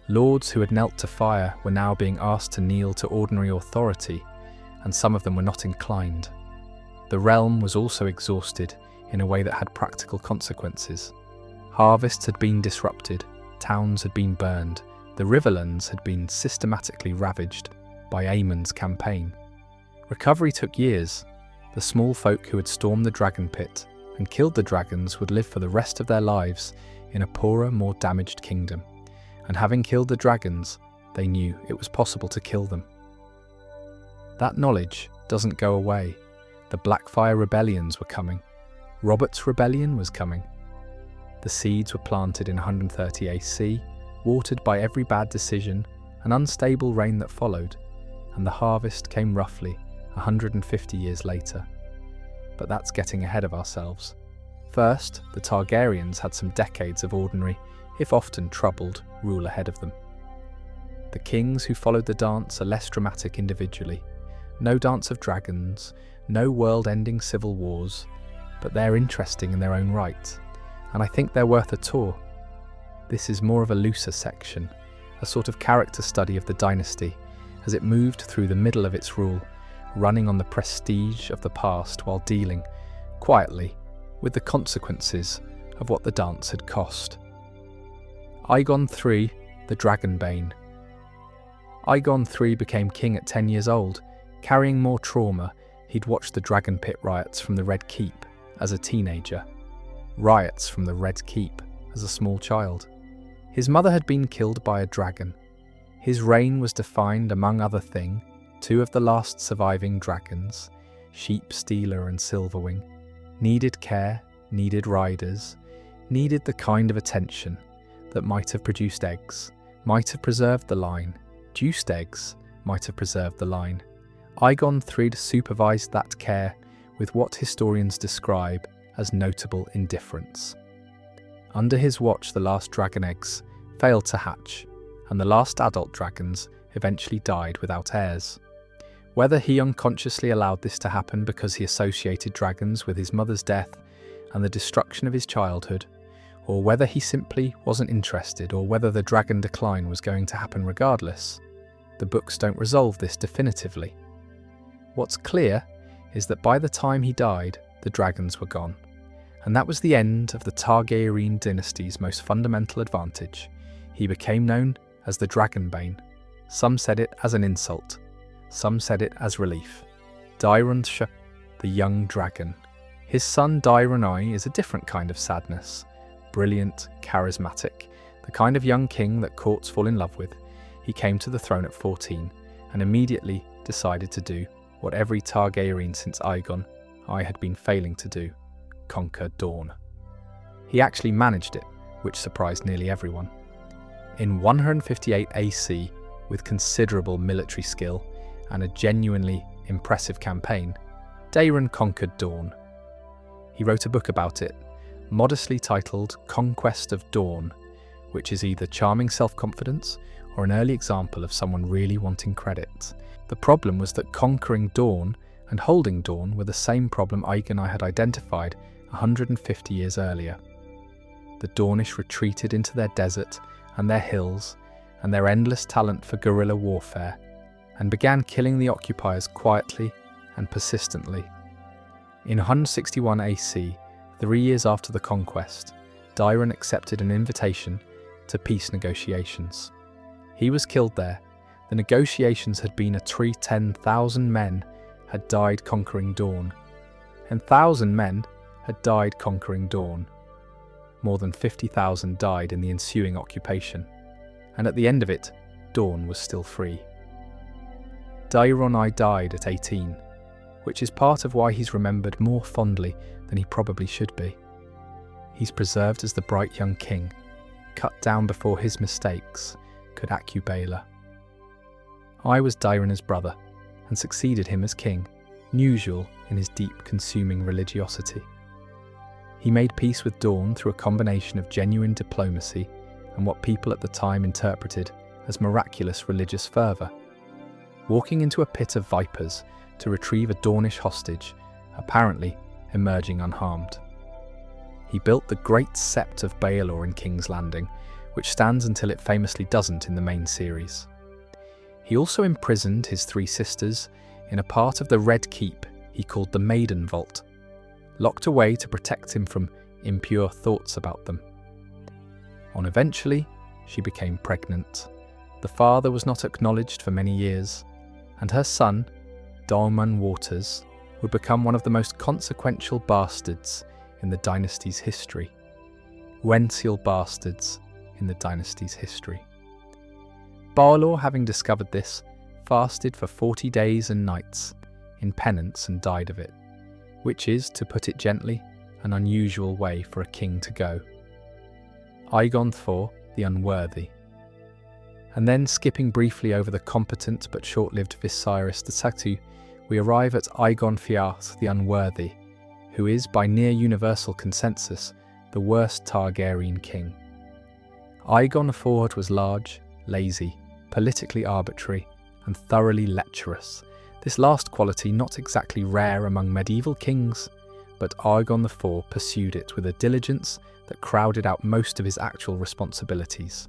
Lords who had knelt to fire were now being asked to kneel to ordinary authority, and some of them were not inclined. The realm was also exhausted in a way that had practical consequences. Harvests had been disrupted, towns had been burned, the Riverlands had been systematically ravaged by Aemon's campaign. Recovery took years. The small folk who had stormed the dragon pit and killed the dragons would live for the rest of their lives in a poorer, more damaged kingdom. And having killed the dragons, they knew it was possible to kill them. That knowledge doesn't go away. The Blackfire rebellions were coming. Robert's rebellion was coming. The seeds were planted in 130 AC, watered by every bad decision, an unstable reign that followed, and the harvest came roughly 150 years later. But that's getting ahead of ourselves. First, the Targaryens had some decades of ordinary, if often troubled, rule ahead of them. The kings who followed the dance are less dramatic individually. No dance of dragons, no world-ending civil wars, but they're interesting in their own right, and I think they're worth a tour. This is more of a looser section, a sort of character study of the dynasty as it moved through the middle of its rule, running on the prestige of the past while dealing, quietly, with the consequences of what the dance had cost. Aegon III, the Dragonbane. Aegon III became king at 10 years old, carrying more trauma. He'd watched the Dragon Pit riots from the Red Keep as a teenager, riots from the Red Keep as a small child. His mother had been killed by a dragon. His reign was defined, among other things, 2 of the last surviving dragons, Sheep Stealer and Silverwing, needed care, needed riders, needed the kind of attention that might have produced eggs, might have preserved the line. Juiced eggs might have preserved the line. Aegon III supervised that care with what historians describe as notable indifference. Under his watch, the last dragon eggs failed to hatch, and the last adult dragons eventually died without heirs. Whether he unconsciously allowed this to happen because he associated dragons with his mother's death and the destruction of his childhood, or whether he simply wasn't interested, or whether the dragon decline was going to happen regardless, the books don't resolve this definitively. What's clear is that by the time he died, the dragons were gone, and that was the end of the Targaryen dynasty's most fundamental advantage. He became known as the Dragonbane. Some said it as an insult, some said it as relief. Daeron Sh, the young dragon. His son Daeron I is a different kind of sadness. Brilliant, charismatic, the kind of young king that courts fall in love with. He came to the throne at 14 and immediately decided to do what every Targaryen since Aegon I had been failing to do: conquer Dorne. He actually managed it, which surprised nearly everyone. In 158 AC, with considerable military skill and a genuinely impressive campaign, Daeron conquered Dorne. He wrote a book about it, modestly titled Conquest of Dorne, which is either charming self-confidence or an early example of someone really wanting credit. The problem was that conquering Dorne and holding Dorne were the same problem Aegon I had identified 150 years earlier. The Dornish retreated into their desert and their hills and their endless talent for guerrilla warfare, and began killing the occupiers quietly and persistently. In 161 AC, 3 years after the conquest, Daeron accepted an invitation to peace negotiations. He was killed there. The negotiations had been a tree. 10,000 men had died conquering Dorne, and 1,000 men had died conquering Dorne. More than 50,000 died in the ensuing occupation, and at the end of it, Dorne was still free. Daeron I died at 18, which is part of why he's remembered more fondly than he probably should be. He's preserved as the bright young king, cut down before his mistakes could accubala. I was Daeron's brother, and succeeded him as king, unusual in his deep, consuming religiosity. He made peace with Dorne through a combination of genuine diplomacy and what people at the time interpreted as miraculous religious fervour. Walking into a pit of vipers to retrieve a Dornish hostage, apparently emerging unharmed. He built the Great Sept of Baelor in King's Landing, which stands until it famously doesn't in the main series. He also imprisoned his 3 sisters in a part of the Red Keep he called the Maiden Vault, locked away to protect him from impure thoughts about them. Eventually, she became pregnant. The father was not acknowledged for many years, and her son, Daemon Waters, would become one of the most consequential bastards in the dynasty's history. Wensleyan bastards in the dynasty's history. Baelor, having discovered this, fasted for 40 days and nights in penance and died of it, which is, to put it gently, an unusual way for a king to go. Aegon IV, the Unworthy. And then, skipping briefly over the competent but short-lived Viserys II, we arrive at Aegon IV, the Unworthy, who is, by near universal consensus, the worst Targaryen king. Aegon IV was large, lazy, politically arbitrary, and thoroughly lecherous. This last quality not exactly rare among medieval kings, but Aegon IV pursued it with a diligence that crowded out most of his actual responsibilities.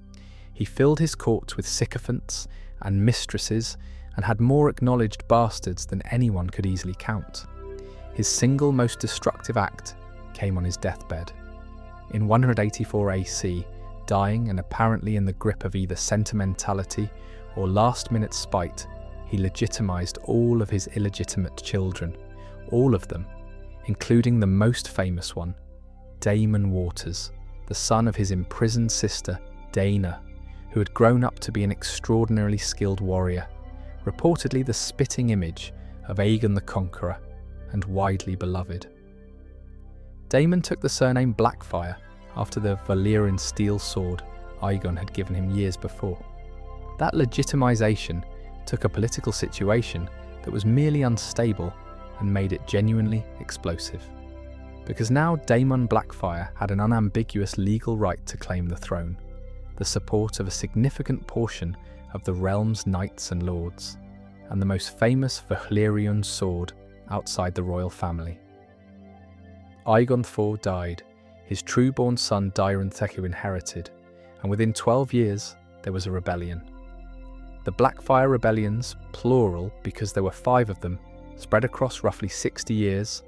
He filled his court with sycophants and mistresses and had more acknowledged bastards than anyone could easily count. His single most destructive act came on his deathbed. In 184 AC, dying and apparently in the grip of either sentimentality or last-minute spite, he legitimized all of his illegitimate children, all of them, including the most famous one, Daemon Waters, the son of his imprisoned sister, Daena, who had grown up to be an extraordinarily skilled warrior, reportedly the spitting image of Aegon the Conqueror, and widely beloved. Daemon took the surname Blackfire after the Valyrian steel sword Aegon had given him years before. That legitimization took a political situation that was merely unstable and made it genuinely explosive. Because now Daemon Blackfyre had an unambiguous legal right to claim the throne, the support of a significant portion of the realm's knights and lords, and the most famous Valyrian sword outside the royal family. Aegon IV died, his true-born son Daeron Theku inherited, and within 12 years there was a rebellion. The Blackfyre rebellions, plural because there were 5 of them, spread across roughly 60 years,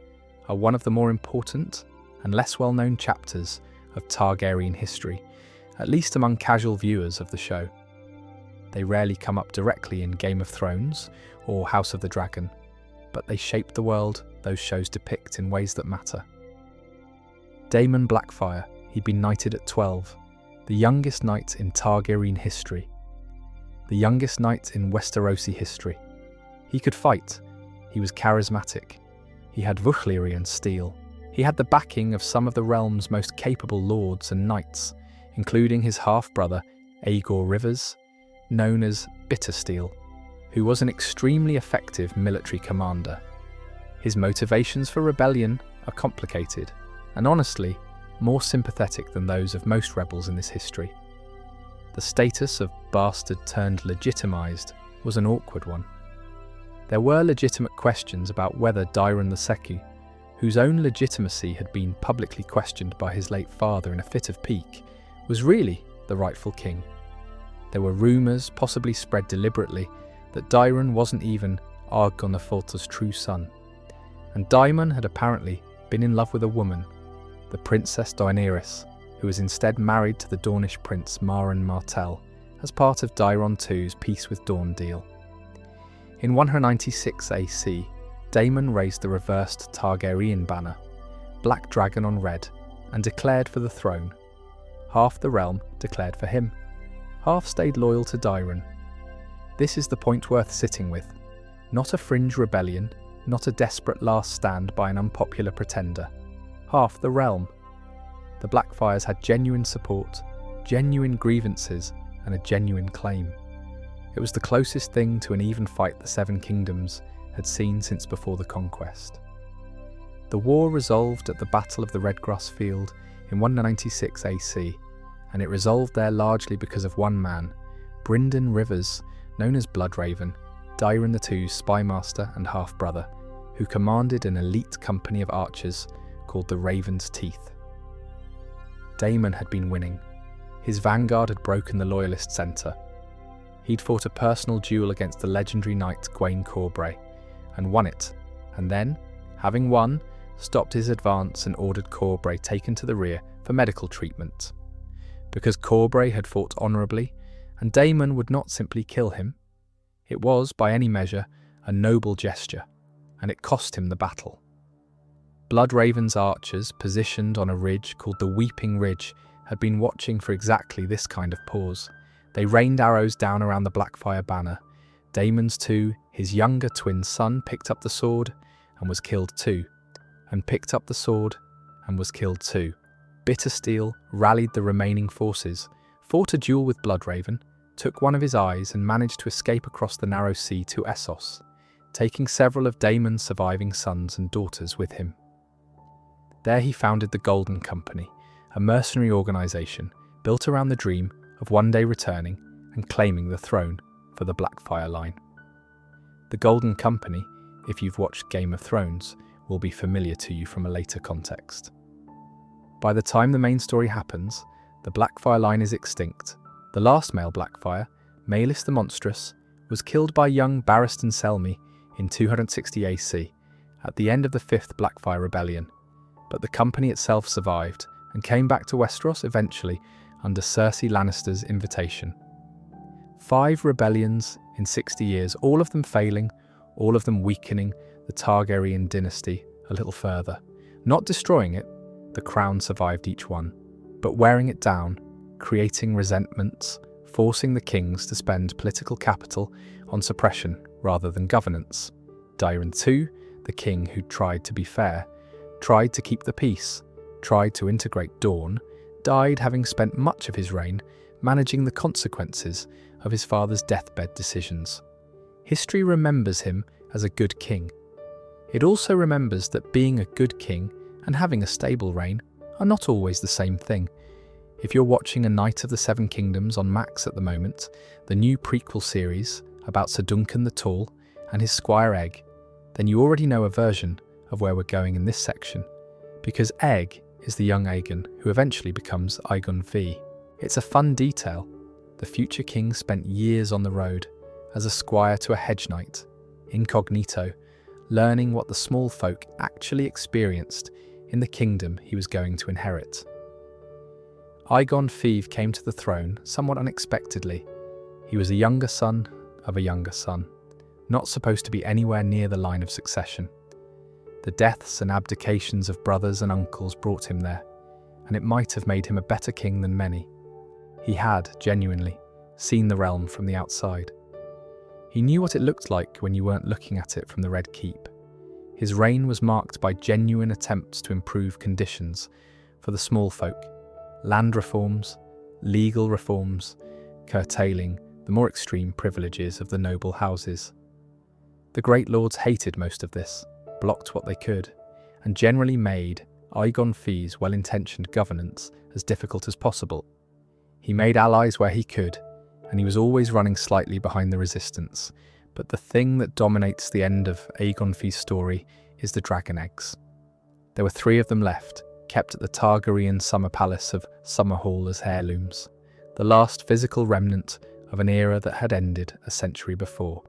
are one of the more important and less well-known chapters of Targaryen history, at least among casual viewers of the show. They rarely come up directly in Game of Thrones or House of the Dragon, but they shape the world those shows depict in ways that matter. Daemon Blackfyre, he'd been knighted at 12, the youngest knight in Targaryen history, the youngest knight in Westerosi history. He could fight, he was charismatic, he had Valyrian steel, he had the backing of some of the realm's most capable lords and knights, including his half-brother Aegor Rivers, known as Bittersteel, who was an extremely effective military commander. His motivations for rebellion are complicated, and honestly, more sympathetic than those of most rebels in this history. The status of bastard turned legitimized was an awkward one. There were legitimate questions about whether Daeron II, whose own legitimacy had been publicly questioned by his late father in a fit of pique, was really the rightful king. There were rumours, possibly spread deliberately, that Daeron wasn't even Aegon IV's true son. And Daemon had apparently been in love with a woman, the Princess Daenerys, who was instead married to the Dornish prince Marin Martell as part of Daeron II's Peace with Dawn deal. In 196 AC, Daemon raised the reversed Targaryen banner, black dragon on red, and declared for the throne. Half the realm declared for him. Half stayed loyal to Daeron. This is the point worth sitting with. Not a fringe rebellion, not a desperate last stand by an unpopular pretender. Half the realm. The Blackfyres had genuine support, genuine grievances, and a genuine claim. It was the closest thing to an even fight the Seven Kingdoms had seen since before the conquest. The war resolved at the Battle of the Redgrass Field in 196 AC, and it resolved there largely because of one man, Brynden Rivers, known as Bloodraven, Daeron II's spymaster and half-brother, who commanded an elite company of archers called the Raven's Teeth. Daemon had been winning. His vanguard had broken the Loyalist centre. He'd fought a personal duel against the legendary knight Gwaine Corbray, and won it, and then, having won, stopped his advance and ordered Corbray taken to the rear for medical treatment. Because Corbray had fought honourably, and Daemon would not simply kill him, it was, by any measure, a noble gesture, and it cost him the battle. Bloodraven's archers, positioned on a ridge called the Weeping Ridge, had been watching for exactly this kind of pause. They rained arrows down around the Blackfyre banner. Daemon's too, his younger twin son, picked up the sword and was killed too, and picked up the sword and was killed too. Bittersteel rallied the remaining forces, fought a duel with Bloodraven, took one of his eyes and managed to escape across the narrow sea to Essos, taking several of Daemon's surviving sons and daughters with him. There he founded the Golden Company, a mercenary organisation built around the dream of one day returning and claiming the throne for the Blackfyre line. The Golden Company, if you've watched Game of Thrones, will be familiar to you from a later context. By the time the main story happens, the Blackfyre line is extinct. The last male Blackfyre, Maelys the Monstrous, was killed by young Barristan Selmy in 260 AC, at the end of the 5th Blackfyre Rebellion, but the company itself survived and came back to Westeros eventually under Cersei Lannister's invitation. 5 rebellions in 60 years, all of them failing, all of them weakening the Targaryen dynasty a little further. Not destroying it, the crown survived each one, but wearing it down, creating resentments, forcing the kings to spend political capital on suppression rather than governance. Daeron II, the king who tried to be fair, tried to keep the peace, tried to integrate Dawn, died having spent much of his reign managing the consequences of his father's deathbed decisions. History remembers him as a good king. It also remembers that being a good king and having a stable reign are not always the same thing. If you're watching A Knight of the Seven Kingdoms on Max at the moment, the new prequel series about Sir Duncan the Tall and his squire Egg, then you already know a version of where we're going in this section, because Egg is the young Aegon who eventually becomes Aegon V. It's a fun detail. The future king spent years on the road as a squire to a hedge knight, incognito, learning what the small folk actually experienced in the kingdom he was going to inherit. Aegon Five came to the throne somewhat unexpectedly. He was a younger son of a younger son, not supposed to be anywhere near the line of succession. The deaths and abdications of brothers and uncles brought him there, and it might have made him a better king than many. He had, genuinely, seen the realm from the outside. He knew what it looked like when you weren't looking at it from the Red Keep. His reign was marked by genuine attempts to improve conditions for the small folk, land reforms, legal reforms, curtailing the more extreme privileges of the noble houses. The great lords hated most of this, blocked what they could, and generally made Aegon Fi's well-intentioned governance as difficult as possible. He made allies where he could, and he was always running slightly behind the resistance. But the thing that dominates the end of Aegon Fi's story is the dragon eggs. There were 3 of them left, kept at the Targaryen summer palace of Summerhall as heirlooms, the last physical remnant of an era that had ended a century before.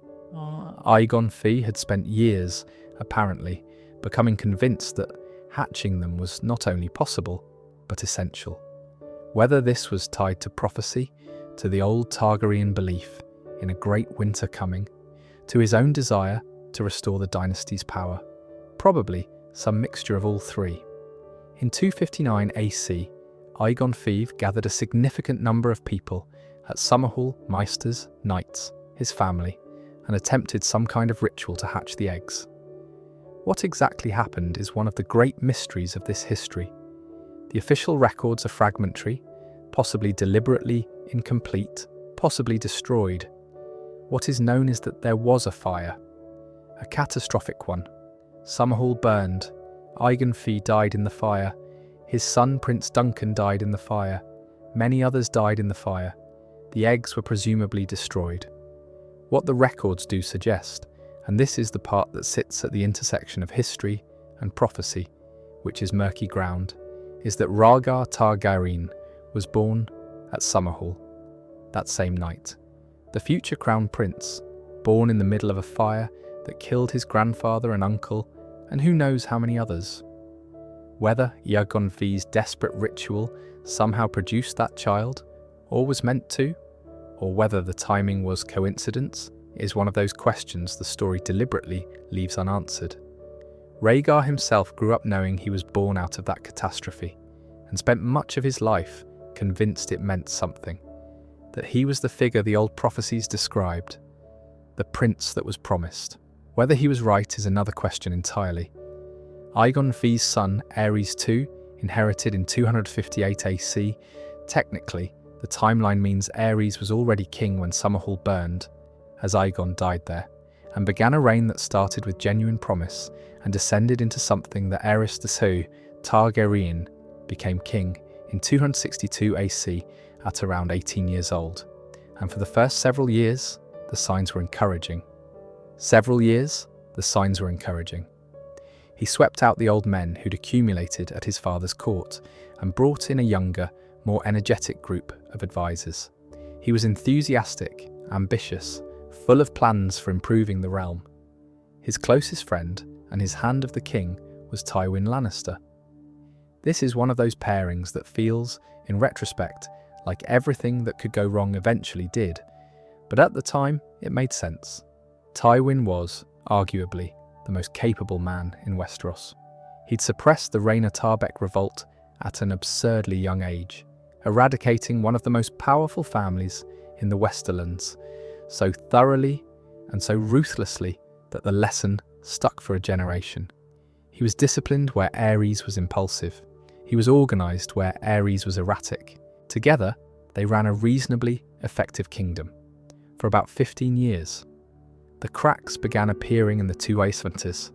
Aegon Fi had spent years, apparently, becoming convinced that hatching them was not only possible, but essential. Whether this was tied to prophecy, to the old Targaryen belief in a great winter coming, to his own desire to restore the dynasty's power, probably some mixture of all 3. In 259 AC, Aegon Five gathered a significant number of people at Summerhall, Maesters, Knights, his family, and attempted some kind of ritual to hatch the eggs. What exactly happened is one of the great mysteries of this history. The official records are fragmentary, possibly deliberately incomplete, possibly destroyed. What is known is that there was a fire, a catastrophic one. Summerhall burned, Aegon Fi died in the fire, his son Prince Duncan died in the fire, many others died in the fire. The eggs were presumably destroyed. What the records do suggest, and this is the part that sits at the intersection of history and prophecy, which is murky ground, is that Rhaegar Targaryen was born at Summerhall that same night. The future crown prince, born in the middle of a fire that killed his grandfather and uncle, and who knows how many others. Whether Aegon Fi's desperate ritual somehow produced that child, or was meant to, or whether the timing was coincidence, is one of those questions the story deliberately leaves unanswered. Rhaegar himself grew up knowing he was born out of that catastrophe, and spent much of his life convinced it meant something, that he was the figure the old prophecies described, the prince that was promised. Whether he was right is another question entirely. Aegon Fi's son, Aerys II, inherited in 258 AC. Technically, the timeline means Aerys was already king when Summerhall burned, as Aegon died there, and began a reign that started with genuine promise and descended into something that Aerys II, Targaryen, became king in 262 AC at around 18 years old. And for the first several years, the signs were encouraging. He swept out the old men who'd accumulated at his father's court and brought in a younger, more energetic group of advisors. He was enthusiastic, ambitious, full of plans for improving the realm. His closest friend and his hand of the king was Tywin Lannister. This is one of those pairings that feels, in retrospect, like everything that could go wrong eventually did, but at the time it made sense. Tywin was, arguably, the most capable man in Westeros. He'd suppressed the Rhaena Tarbeck revolt at an absurdly young age, eradicating one of the most powerful families in the Westerlands, so thoroughly and so ruthlessly that the lesson stuck for a generation. He was disciplined where Aerys was impulsive. He was organised where Aerys was erratic. Together, they ran a reasonably effective kingdom for about 15 years. The cracks began appearing in the two Aesvantes.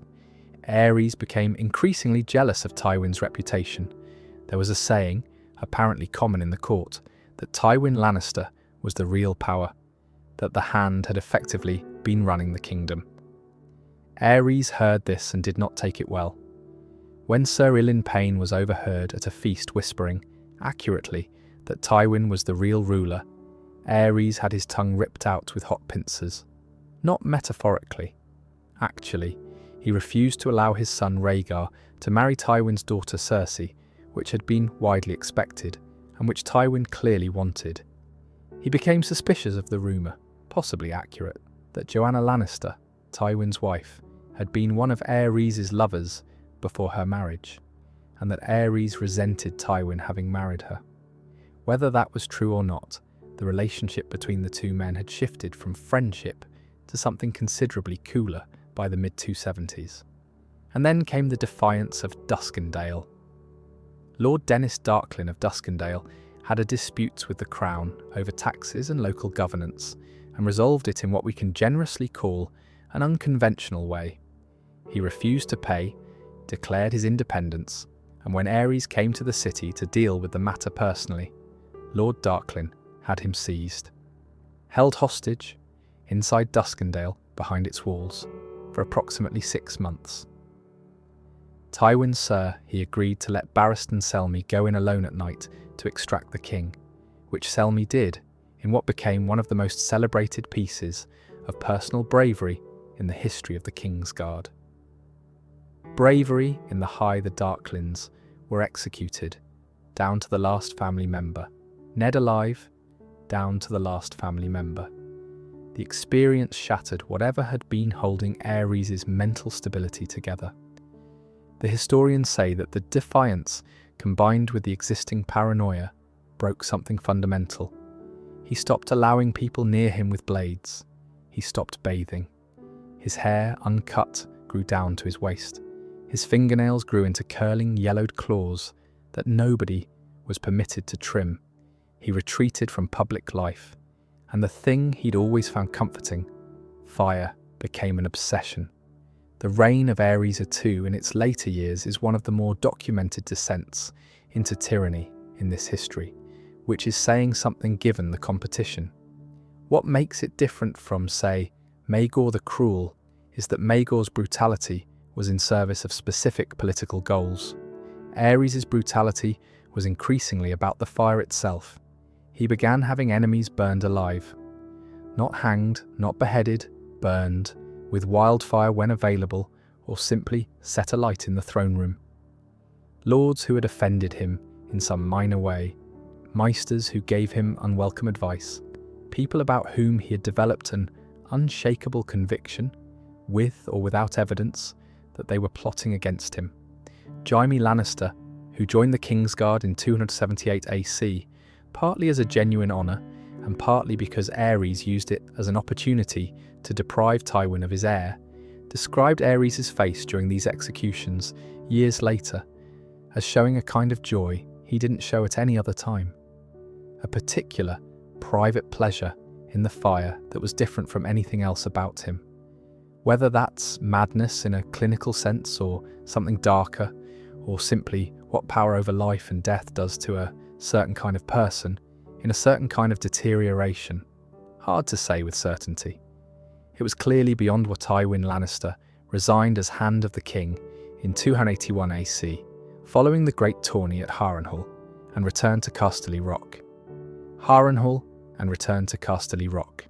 Aerys became increasingly jealous of Tywin's reputation. There was a saying, apparently common in the court, that Tywin Lannister was the real power, that the Hand had effectively been running the kingdom. Aerys heard this and did not take it well. When Sir Ilan Payne was overheard at a feast whispering, accurately, that Tywin was the real ruler, Aerys had his tongue ripped out with hot pincers. Not metaphorically. Actually, he refused to allow his son Rhaegar to marry Tywin's daughter Cersei, which had been widely expected, and which Tywin clearly wanted. He became suspicious of the rumour, possibly accurate, that Joanna Lannister, Tywin's wife, had been one of Aerys' lovers before her marriage, and that Aerys resented Tywin having married her. Whether that was true or not, the relationship between the two men had shifted from friendship to something considerably cooler by the mid-270s. And then came the defiance of Duskendale. Lord Dennis Darklyn of Duskendale had a dispute with the Crown over taxes and local governance, and resolved it in what we can generously call an unconventional way. He refused to pay, declared his independence, and when Aerys came to the city to deal with the matter personally, Lord Darklyn had him seized. Held hostage, inside Duskendale, behind its walls, for approximately 6 months. Tywin Sir, he agreed to let Barristan Selmy go in alone at night to extract the king, which Selmy did in what became one of the most celebrated pieces of personal bravery in the history of the King's Guard. Bravery in the High the Darklyns were executed, down to the last family member. Ned alive, down to the last family member. The experience shattered whatever had been holding Aerys' mental stability together. The historians say that the defiance, combined with the existing paranoia, broke something fundamental. He stopped allowing people near him with blades. He stopped bathing. His hair, uncut, grew down to his waist. His fingernails grew into curling, yellowed claws that nobody was permitted to trim. He retreated from public life, and the thing he'd always found comforting, fire, became an obsession. The reign of Aerys II in its later years is one of the more documented descents into tyranny in this history, which is saying something given the competition. What makes it different from, say, Maegor the Cruel is that Maegor's brutality was in service of specific political goals. Aerys' brutality was increasingly about the fire itself. He began having enemies burned alive. Not hanged, not beheaded, burned, with wildfire when available, or simply set alight in the throne room. Lords who had offended him in some minor way, maesters who gave him unwelcome advice, people about whom he had developed an unshakable conviction, with or without evidence, that they were plotting against him. Jaime Lannister, who joined the Kingsguard in 278 AC, partly as a genuine honour, and partly because Aerys used it as an opportunity to deprive Tywin of his heir, described Aerys' face during these executions years later as showing a kind of joy he didn't show at any other time. A particular, private pleasure in the fire that was different from anything else about him. Whether that's madness in a clinical sense, or something darker, or simply what power over life and death does to a certain kind of person, in a certain kind of deterioration, hard to say with certainty. It was clearly beyond what Tywin Lannister resigned as Hand of the King in 281 AC, following the Great Tourney at Harrenhal, and returned to Casterly Rock. Harrenhal and returned to Casterly Rock.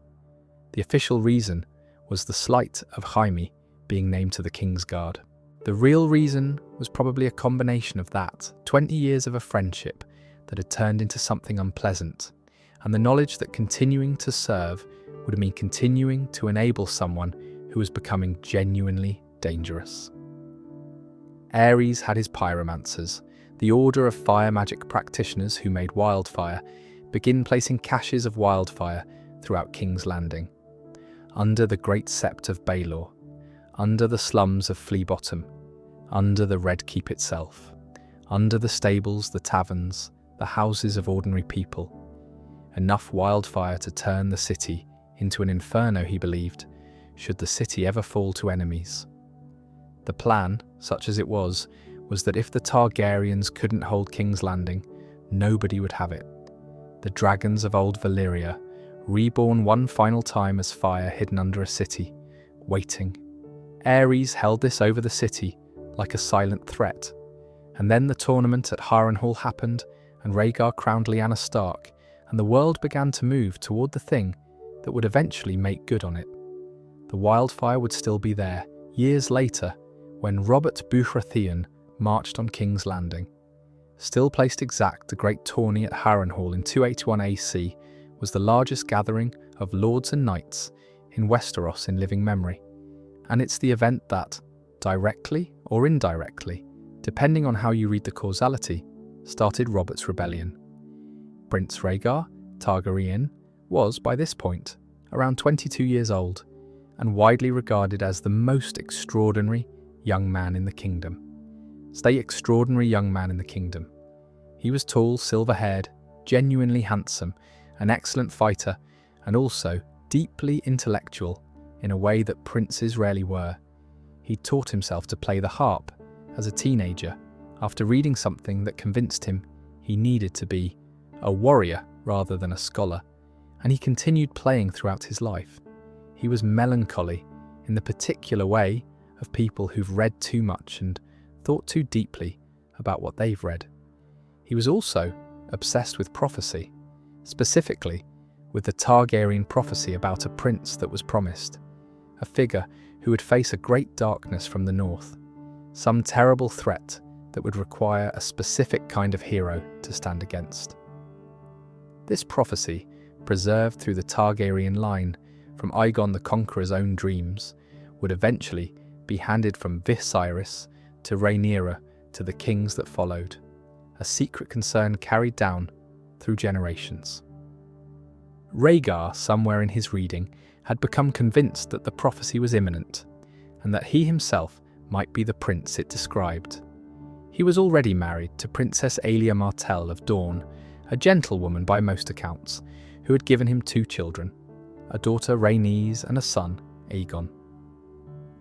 The official reason was the slight of Jaime being named to the Kingsguard. The real reason was probably a combination of that, 20 years of a friendship that had turned into something unpleasant, and the knowledge that continuing to serve would mean continuing to enable someone who was becoming genuinely dangerous. Aerys had his pyromancers, the order of fire magic practitioners who made wildfire, begin placing caches of wildfire throughout King's Landing, under the Great Sept of Baelor, under the slums of Flea Bottom, under the Red Keep itself, under the stables, the taverns, the houses of ordinary people. enough wildfire to turn the city into an inferno, he believed, should the city ever fall to enemies. The plan, such as it was that if the Targaryens couldn't hold King's Landing, nobody would have it. The dragons of old Valyria, reborn one final time as fire hidden under a city, waiting. Aerys held this over the city like a silent threat. And then the tournament at Harrenhal happened, and Rhaegar crowned Lyanna Stark, and the world began to move toward the thing that would eventually make good on it. The wildfire would still be there, years later, when Robert Baratheon marched on King's Landing. Still placed exact, the great tourney at Harrenhal in 281 AC was the largest gathering of lords and knights in Westeros in living memory. And it's the event that, directly or indirectly, depending on how you read the causality, started Robert's rebellion. Prince Rhaegar Targaryen was, by this point, around 22 years old and widely regarded as the most extraordinary young man in the kingdom. Stay extraordinary young man in the kingdom. He was tall, silver-haired, genuinely handsome, an excellent fighter, and also deeply intellectual in a way that princes rarely were. He taught himself to play the harp as a teenager after reading something that convinced him he needed to be a warrior rather than a scholar, and he continued playing throughout his life. He was melancholy in the particular way of people who've read too much and thought too deeply about what they've read. He was also obsessed with prophecy, specifically with the Targaryen prophecy about a prince that was promised, a figure who would face a great darkness from the north, some terrible threat that would require a specific kind of hero to stand against. This prophecy, preserved through the Targaryen line from Aegon the Conqueror's own dreams, would eventually be handed from Viserys to Rhaenyra to the kings that followed, a secret concern carried down through generations. Rhaegar, somewhere in his reading, had become convinced that the prophecy was imminent, and that he himself might be the prince it described. He was already married to Princess Aelia Martell of Dorne, a gentlewoman by most accounts, who had given him 2 children, a daughter Rhaenys and a son, Aegon.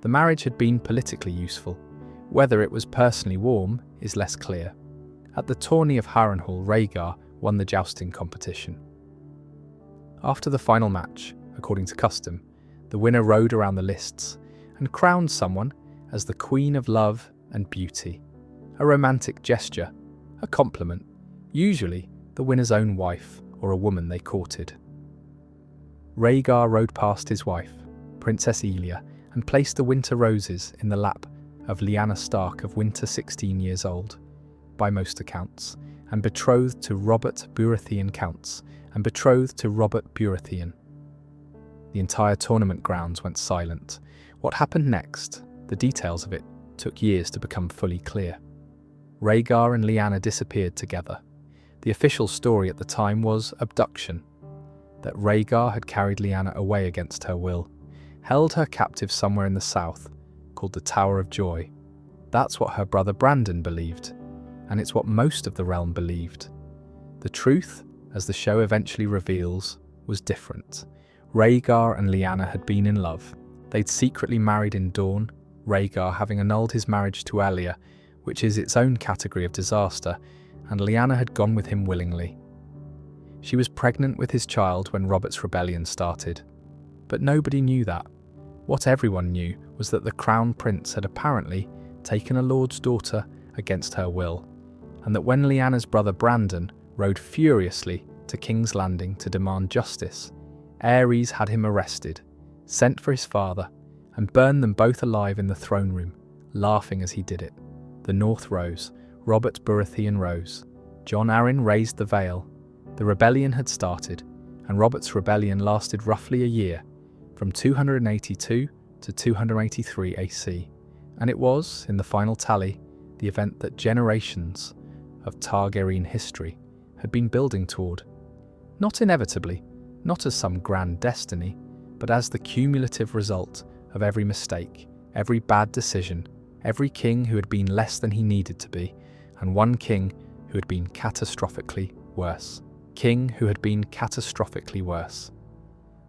The marriage had been politically useful. Whether it was personally warm is less clear. At the tourney of Harrenhal, Rhaegar won the jousting competition. After the final match, according to custom, the winner rode around the lists and crowned someone as the Queen of Love and Beauty, a romantic gesture, a compliment, usually the winner's own wife or a woman they courted. Rhaegar rode past his wife, Princess Aelia, and placed the winter roses in the lap of Lyanna Stark of winter 16 years old, by most accounts, and betrothed to Robert Baratheon counts, and betrothed to Robert Baratheon. The entire tournament grounds went silent. What happened next, the details of it, took years to become fully clear. Rhaegar and Lyanna disappeared together. The official story at the time was abduction, that Rhaegar had carried Lyanna away against her will, held her captive somewhere in the south, called the Tower of Joy. That's what her brother Brandon believed, and it's what most of the realm believed. The truth, as the show eventually reveals, was different. Rhaegar and Lyanna had been in love. They'd secretly married in Dorne, Rhaegar having annulled his marriage to Aelia, which is its own category of disaster, and Lyanna had gone with him willingly. She was pregnant with his child when Robert's rebellion started. But nobody knew that. What everyone knew was that the Crown Prince had apparently taken a lord's daughter against her will, and that when Lyanna's brother Brandon rode furiously to King's Landing to demand justice, Aerys had him arrested, sent for his father, and burned them both alive in the throne room, laughing as he did it. The North rose, Robert Baratheon rose, Jon Arryn raised the veil. The rebellion had started, and Robert's rebellion lasted roughly a year, from 282 to 283 AC, and it was, in the final tally, the event that generations of Targaryen history had been building toward. Not inevitably, not as some grand destiny, but as the cumulative result of every mistake, every bad decision, every king who had been less than he needed to be, and one king who had been catastrophically worse. king who had been catastrophically worse.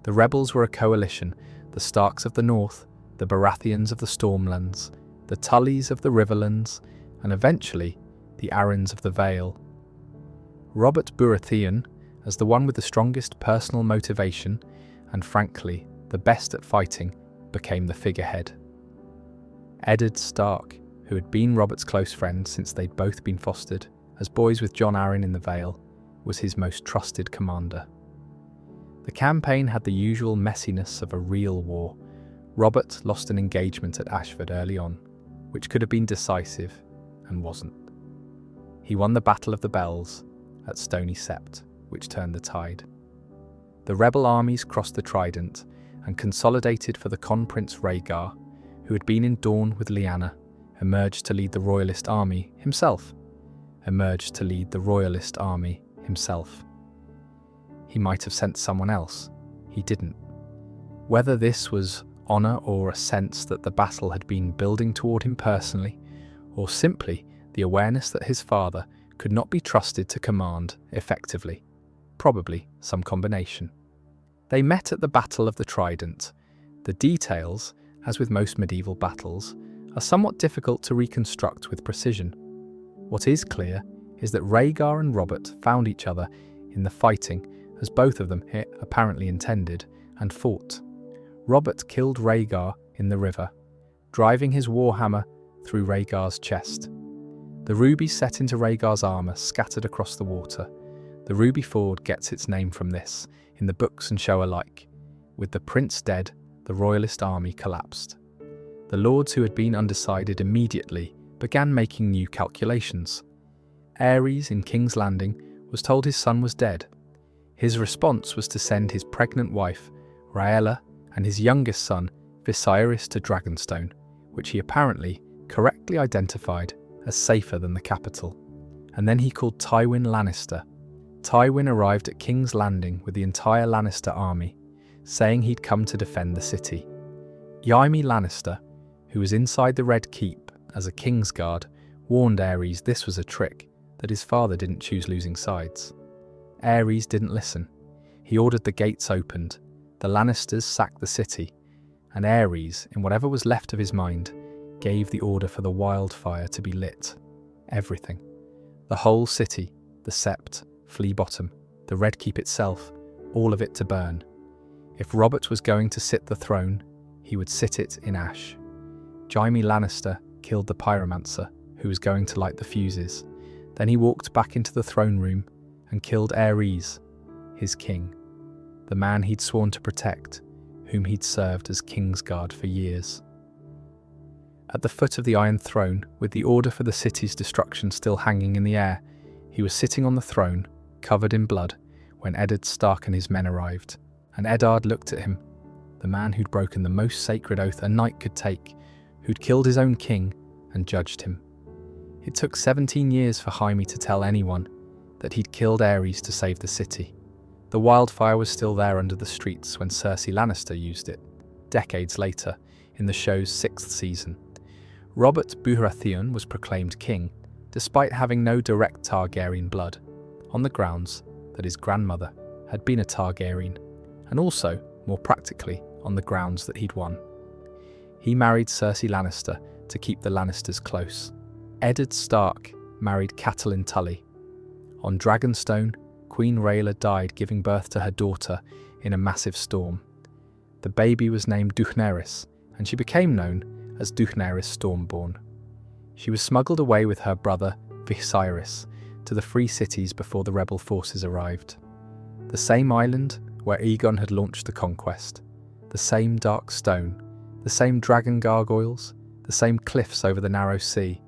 The rebels were a coalition, the Starks of the north, the Baratheons of the Stormlands, the Tullys of the Riverlands, and eventually the Arryns of the Vale. Robert Baratheon, as the one with the strongest personal motivation, and frankly, the best at fighting, became the figurehead. Eddard Stark, who had been Robert's close friend since they'd both been fostered as boys with Jon Arryn in the Vale, was his most trusted commander. The campaign had the usual messiness of a real war. Robert lost an engagement at Ashford early on, which could have been decisive, and wasn't. He won the Battle of the Bells at Stony Sept, which turned the tide. The rebel armies crossed the Trident and consolidated for the Con Prince Rhaegar, who had been in Dorne with Lyanna, emerged to lead the Royalist army himself. He might have sent someone else. He didn't. Whether this was honour or a sense that the battle had been building toward him personally, or simply the awareness that his father could not be trusted to command effectively, probably some combination. They met at the Battle of the Trident. The details, as with most medieval battles, are somewhat difficult to reconstruct with precision. What is clear is that Rhaegar and Robert found each other in the fighting, as both of them apparently intended, and fought. Robert killed Rhaegar in the river, driving his warhammer through Rhaegar's chest. The rubies set into Rhaegar's armour scattered across the water. The Ruby Ford gets its name from this, in the books and show alike. With the prince dead, the royalist army collapsed. The lords who had been undecided immediately began making new calculations. Aerys in King's Landing was told his son was dead. His response was to send his pregnant wife, Rhaella, and his youngest son, Viserys, to Dragonstone, which he apparently correctly identified as safer than the capital. And then he called Tywin Lannister. Tywin arrived at King's Landing with the entire Lannister army, saying he'd come to defend the city. Jaime Lannister, who was inside the Red Keep as a Kingsguard, warned Aerys this was a trick, that his father didn't choose losing sides. Aerys didn't listen. He ordered the gates opened, the Lannisters sacked the city, and Aerys, in whatever was left of his mind, gave the order for the wildfire to be lit. Everything. The whole city, the Sept, Flea Bottom, the Red Keep itself, all of it to burn. If Robert was going to sit the throne, he would sit it in ash. Jaime Lannister killed the pyromancer, who was going to light the fuses. Then he walked back into the throne room and killed Aerys, his king, the man he'd sworn to protect, whom he'd served as Kingsguard for years. At the foot of the Iron Throne, with the order for the city's destruction still hanging in the air, he was sitting on the throne, covered in blood, when Eddard Stark and his men arrived. And Eddard looked at him, the man who'd broken the most sacred oath a knight could take, who'd killed his own king, and judged him. It took 17 years for Jaime to tell anyone that he'd killed Aerys to save the city. The wildfire was still there under the streets when Cersei Lannister used it, decades later, in the show's 6th season. Robert Baratheon was proclaimed king, despite having no direct Targaryen blood, on the grounds that his grandmother had been a Targaryen, and also, more practically, on the grounds that he'd won. He married Cersei Lannister to keep the Lannisters close. Eddard Stark married Catelyn Tully. On Dragonstone, Queen Rhaella died giving birth to her daughter in a massive storm. The baby was named Daenerys, and she became known as Daenerys Stormborn. She was smuggled away with her brother, Viserys, to the Free Cities before the rebel forces arrived. The same island where Aegon had launched the conquest, the same dark stone, the same dragon gargoyles, the same cliffs over the narrow sea,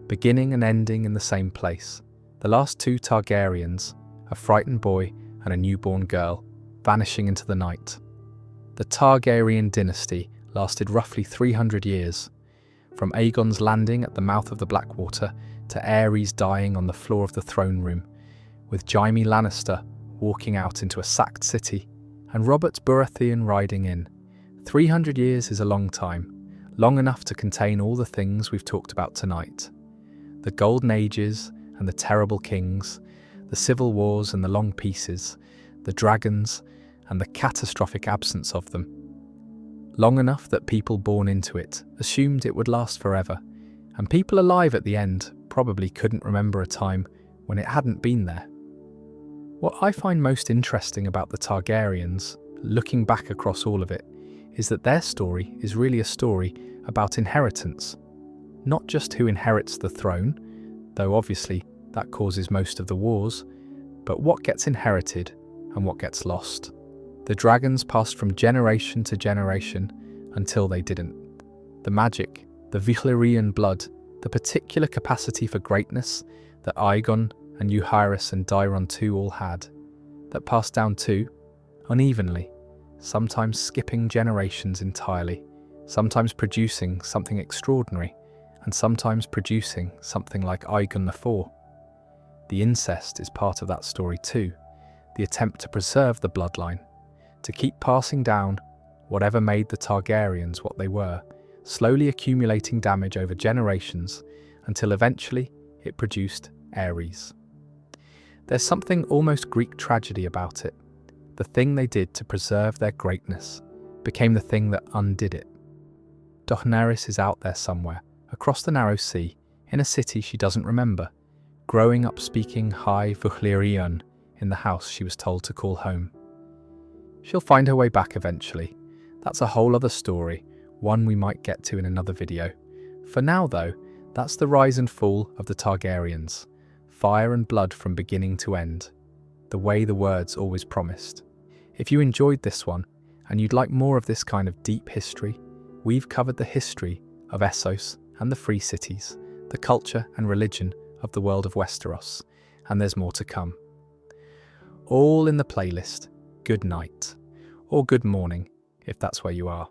beginning and ending in the same place. The last two Targaryens, a frightened boy and a newborn girl, vanishing into the night. The Targaryen dynasty lasted roughly 300 years, from Aegon's landing at the mouth of the Blackwater to Aerys dying on the floor of the throne room, with Jaime Lannister walking out into a sacked city and Robert Baratheon riding in. 300 years is a long time, long enough to contain all the things we've talked about tonight. The Golden Ages and the terrible kings, the The civil wars and the long peaces, the dragons and the catastrophic absence of them. Long enough that people born into it assumed it would last forever, and people alive at the end probably couldn't remember a time when it hadn't been there. What I find most interesting about the Targaryens, looking back across all of it, is that their story is really a story about inheritance. Not just who inherits the throne, though obviously that causes most of the wars, but what gets inherited and what gets lost. The dragons passed from generation to generation until they didn't. The magic, the Valyrian blood, the particular capacity for greatness that Aegon and Euhyrus and Daeron too all had, that passed down too, unevenly, sometimes skipping generations entirely, sometimes producing something extraordinary, and sometimes producing something like Aegon IV. The incest is part of that story too, the attempt to preserve the bloodline, to keep passing down whatever made the Targaryens what they were, slowly accumulating damage over generations until eventually it produced Ares. There's something almost Greek tragedy about it. The thing they did to preserve their greatness became the thing that undid it. Daenerys is out there somewhere, across the narrow sea, in a city she doesn't remember, growing up speaking High Valyrian in the house she was told to call home. She'll find her way back eventually. That's a whole other story, one we might get to in another video. For now though, that's the rise and fall of the Targaryens. Fire and blood from beginning to end. The way the words always promised. If you enjoyed this one, and you'd like more of this kind of deep history, we've covered the history of Essos and the Free Cities, the culture and religion of the world of Westeros, and there's more to come. All in the playlist. Good night, or good morning, if that's where you are.